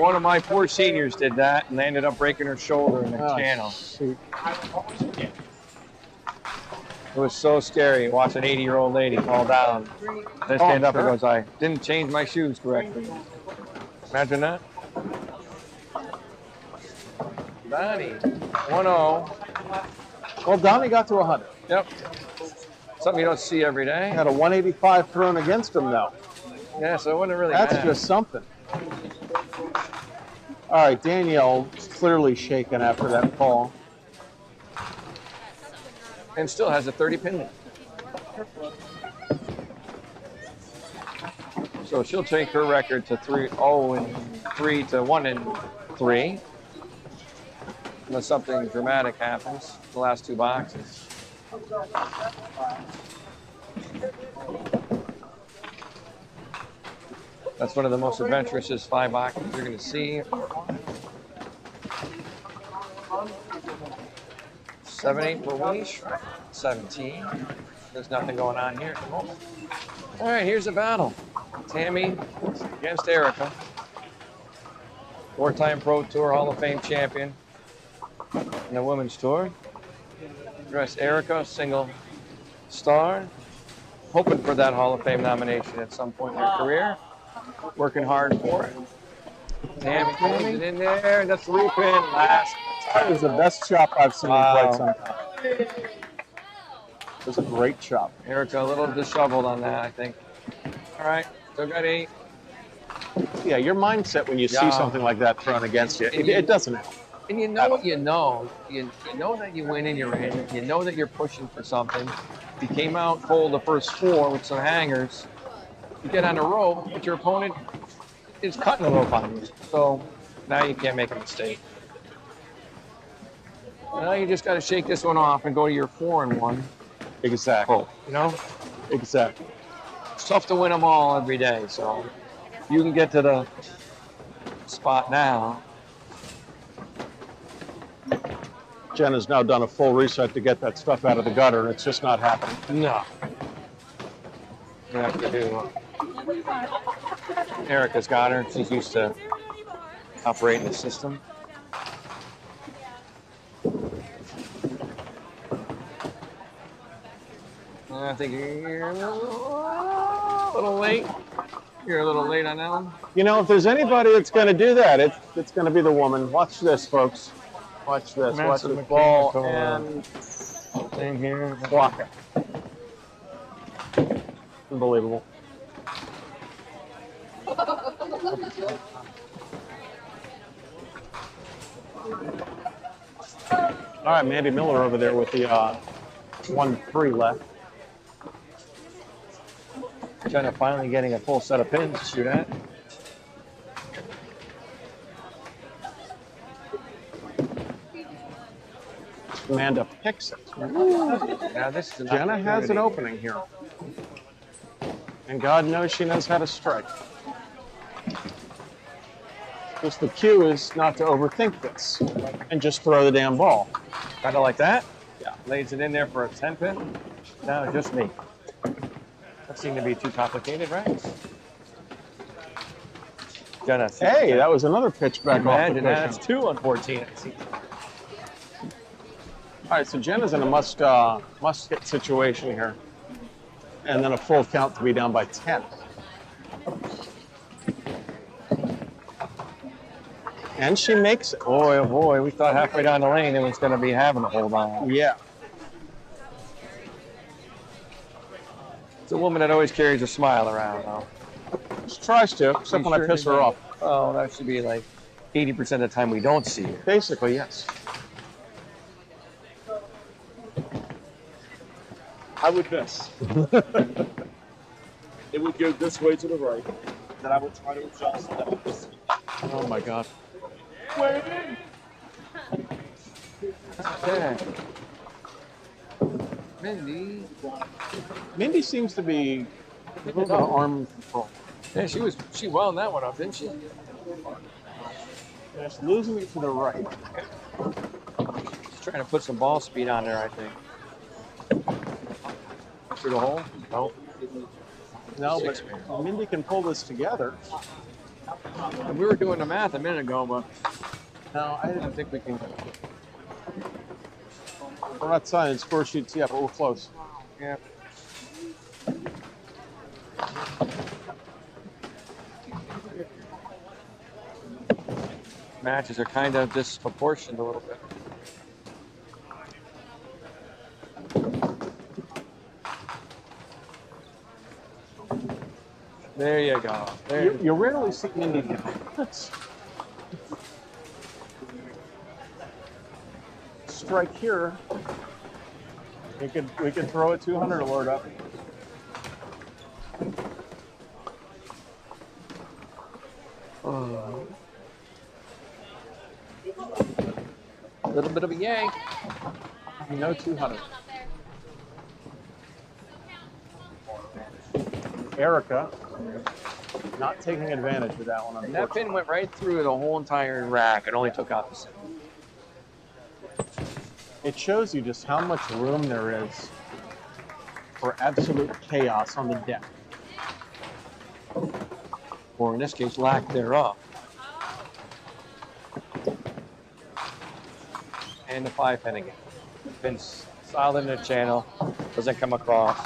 One of my poor seniors did that, and they ended up breaking her shoulder in the channel. Shoot. It was so scary watching an 80-year-old lady fall down. They stand up and goes, I didn't change my shoes correctly. Imagine that. Donnie, 1-0. Well, Donnie got to 100. Yep. Something you don't see every day. Had a 185 thrown against him, though. Yeah, so it wouldn't really That's matter. just something. All right, Danielle clearly shaken after that fall. And still has a 30-pin lead. So she'll take her record to 3-0-3 to 1-3. Unless something dramatic happens. The last two boxes. That's one of the most adventurous 5 boxes you're going to see. 7-8 for Winnish. 17. There's nothing going on here at the moment. All right, here's a battle. Tammy against Erica. 4-time Pro Tour Hall of Fame champion in the Women's Tour. Dress Erica, single star. Hoping for that Hall of Fame nomination at some point in her career. Working hard for it. Tammy pulls it in there. That's 3-pin last. That was the best chop I've seen in quite some time. It was a great chop. Erica a little disheveled on that, I think. All right, still got 8. Yeah, your mindset when you see something like that thrown against you, it doesn't help. And you know what you know. You know that you win and you're in. You know that you're pushing for something. You came out cold the first 4 with some hangers. You get on a rope, but your opponent is cutting a rope on you. So now you can't make a mistake. Now you just got to shake this one off and go to your 4-1. Exactly. You know? Exactly. It's tough to win them all every day. So you can get to the spot now. Jen has now done a full reset to get that stuff out of the gutter, and it's just not happening. No. You have to do. Erica's got her. She's used to operating the system. I think you're a little late. You're a little late on that one. You know, if there's anybody that's going to do that, it's going to be the woman. Watch this, folks. Watch this. Watch Massive this ball mechanical, and thing here. block it. Unbelievable. All right, Mandy Miller over there with the 1-3 left. Jenna finally getting a full set of pins to shoot at. Amanda picks it. Now this is Jenna has an opening here. And God knows she knows how to strike. Just the cue is not to overthink this and just throw the damn ball. Kind of like that. Yeah. Lays it in there for a 10-pin. Now just me. That seemed to be too complicated, right? Jenna. Hey, that was another pitch back off the Imagine cushion. that. That's 2 on 14. All right, so Jenna's in a must hit situation here, and then a full count to be down by 10. And she makes it. Boy, oh boy, we thought halfway down the lane it was going to be having to hold on. Yeah. It's a woman that always carries a smile around, though. She tries to, except when I piss her off. Oh, that should be like 80% of the time we don't see her. Basically, yes. I would miss. It would go this way to the right. Then I would try to adjust. That would just Oh my God. Okay. Mindy. Mindy seems to be a little bit of arm control. Yeah, she wound that one up, didn't she? Just losing it to the right. She's trying to put some ball speed on there, I think. Through the hole? No. No, but Mindy can pull this together. We were doing the math a minute ago, but No, I I didn't. don't think we can. We're not signing score sheets yet, but we're close. Yeah. Matches are kind of disproportionate a little bit. There you go. There. You rarely see Mindy do this. Strike here. We could throw a 200 alert up. A little bit of a yank. No 200. Erica not taking advantage of that one. And that pin went right through the whole entire rack. It only took out the center. It shows you just how much room there is for absolute chaos on the deck. Or in this case, lack thereof. And the 5 pin again. Pin's solid in the channel, doesn't come across.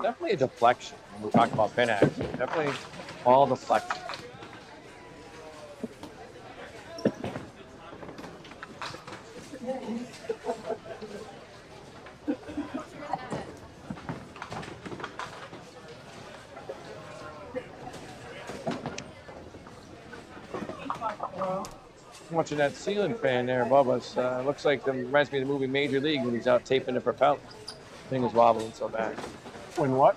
Definitely a deflection when we talk about pin action. Definitely all deflection. Watching that ceiling fan there above us, looks like reminds me of the movie Major League when he's out taping the propeller. Thing is wobbling so bad. When what?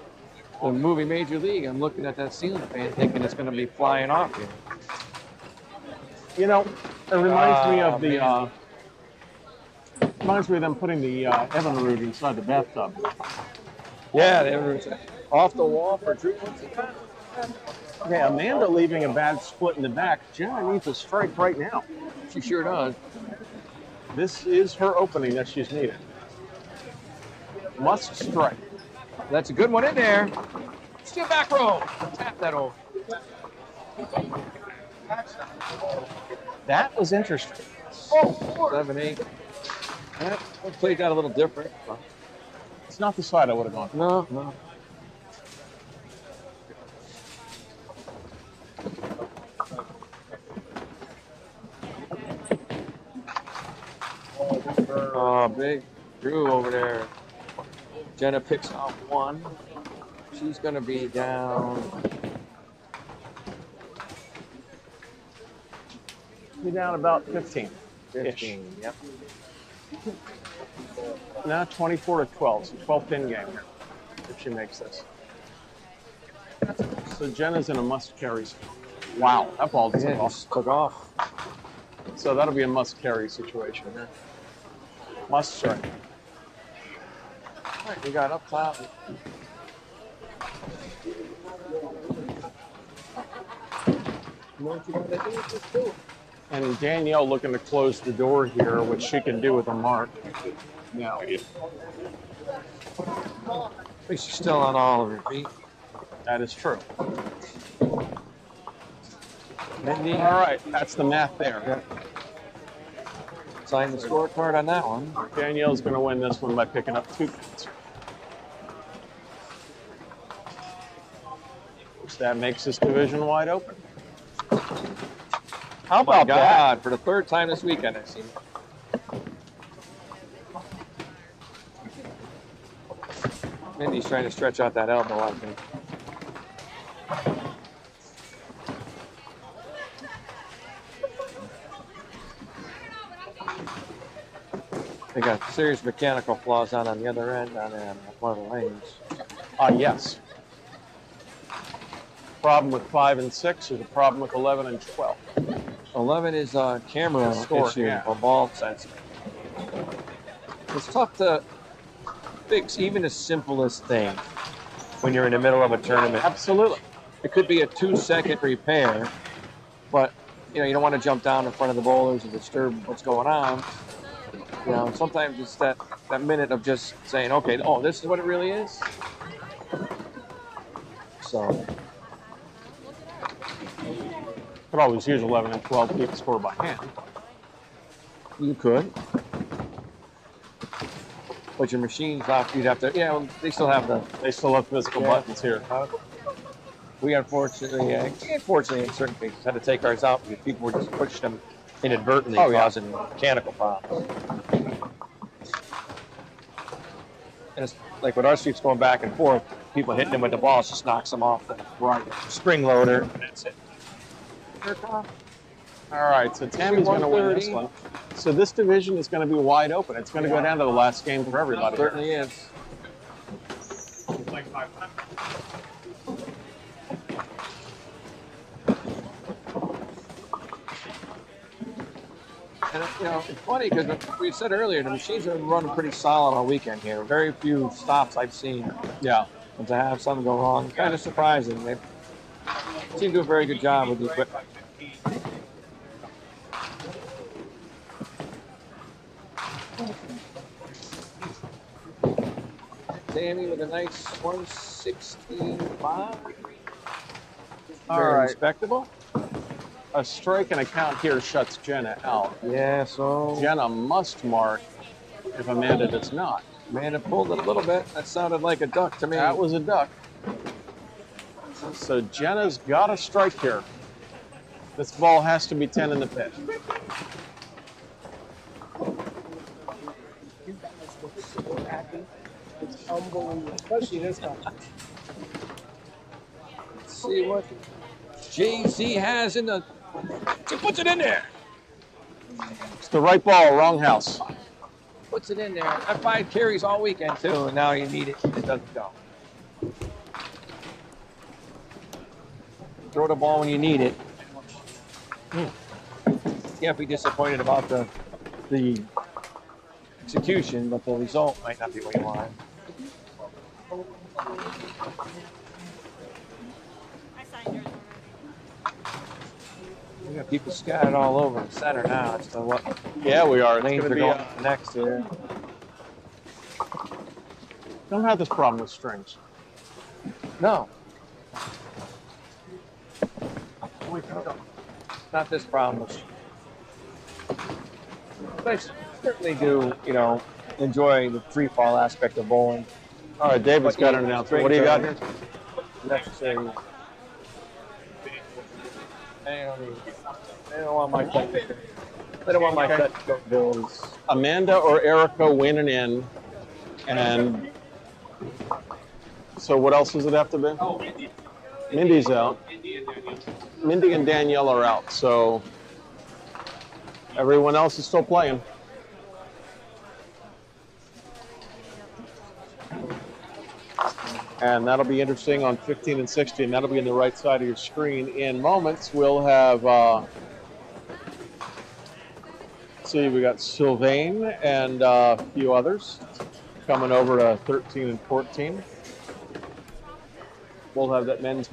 The movie Major League, I'm looking at that ceiling fan thinking it's going to be flying off here. You know, it reminds me of the. Man. Reminds me of them putting the Evinrude inside the bathtub. Yeah, they were off the wall for treatment. Okay, Amanda leaving a bad split in the back. Jenna needs a strike right now. She sure does. This is her opening that she's needed. Must strike. That's a good one in there. Still back row. Tap that over. That was interesting. 7, 8. That played out a little different. It's not the side I would have gone for. No. Oh, big Drew over there. Jenna picks off 1. She's going to be down. Be down about 15. 15, yep. Now 24 to 12. So 12 pin game here if she makes this. So Jenna's in a must carry. Wow, that ball took Yeah, off. just took off. So that'll be a must carry situation here. Must strike. All right, we got up top. And Danielle looking to close the door here, which she can do with a mark. now. At least you're still on all of your feet. That is true. Mindy, All right, that's the math there. yeah. Sign the scorecard on that one. Danielle's going to win this one by picking up 2 points. That makes this division wide open. How Oh my about that? God, for the third time this weekend, I've seen it. Mindy's trying to stretch out that elbow, I think. They got serious mechanical flaws on the other end on one of the lanes. Yes. Problem with 5 and 6 or the problem with 11 and 12? 11 is a camera Score, issue yeah. or ball sensing. It's tough to fix even the simplest thing when you're in the middle of a tournament. Absolutely. It could be a 2-second repair, but you don't want to jump down in front of the bowlers and disturb what's going on. Sometimes it's that minute of just saying, okay, oh, this is what it really is. So Could always use 11 and 12 to keep the score by hand. you could. But your machine's off, you'd have to, they still have They still have physical buttons here. We unfortunately in certain cases, had to take ours out because people were just pushing them inadvertently, causing mechanical problems. And it's like with our streets going back and forth, people hitting them with the balls just knocks them off the spring loader, and that's it. All right, so Tammy's going to win this one. So this division is going to be wide open. It's going to go down to the last game for everybody. It certainly is. And it's funny because we said earlier the machines have been running pretty solid all weekend here. Very few stops I've seen. Yeah. And to have something go wrong, kind of surprising. They seem to do a very good job with the equipment. Tammy with a nice 165. All Very right. respectable. A strike and a count here shuts Jenna out. Yeah, so Jenna must mark if Amanda does not. Amanda pulled it a little bit. That sounded like a duck to me. That was a duck. So Jenna's got a strike here. This ball has to be 10 in the pit. It's unbelievable, especially this time. Let's see what JC has in the. She puts it in there. It's the right ball, wrong house. Puts it in there. That 5 carries all weekend too, and now you need it. It doesn't go. Throw the ball when you need it. You can't be disappointed about the execution, but the result might not be what you want. I signed yours We got people scattered all over the center now. It's the what Yeah, we are. It's lanes going to are be. going next here. Don't have this problem with strings. No. Not this problem. But I certainly do, enjoy the free fall aspect of bowling. All right, David's got an announcement. What do you got here? Necessary. I don't want my cut. I don't want my cut bills. Amanda or Erica win and in. And so what else does it have to be? Oh, Mindy. Mindy's out. Mindy and Danielle are out. So everyone else is still playing. And that'll be interesting on 15 and 16. That'll be in the right side of your screen. In moments, we'll have, let's see, we got Sylvain and a few others coming over to 13 and 14. We'll have that men's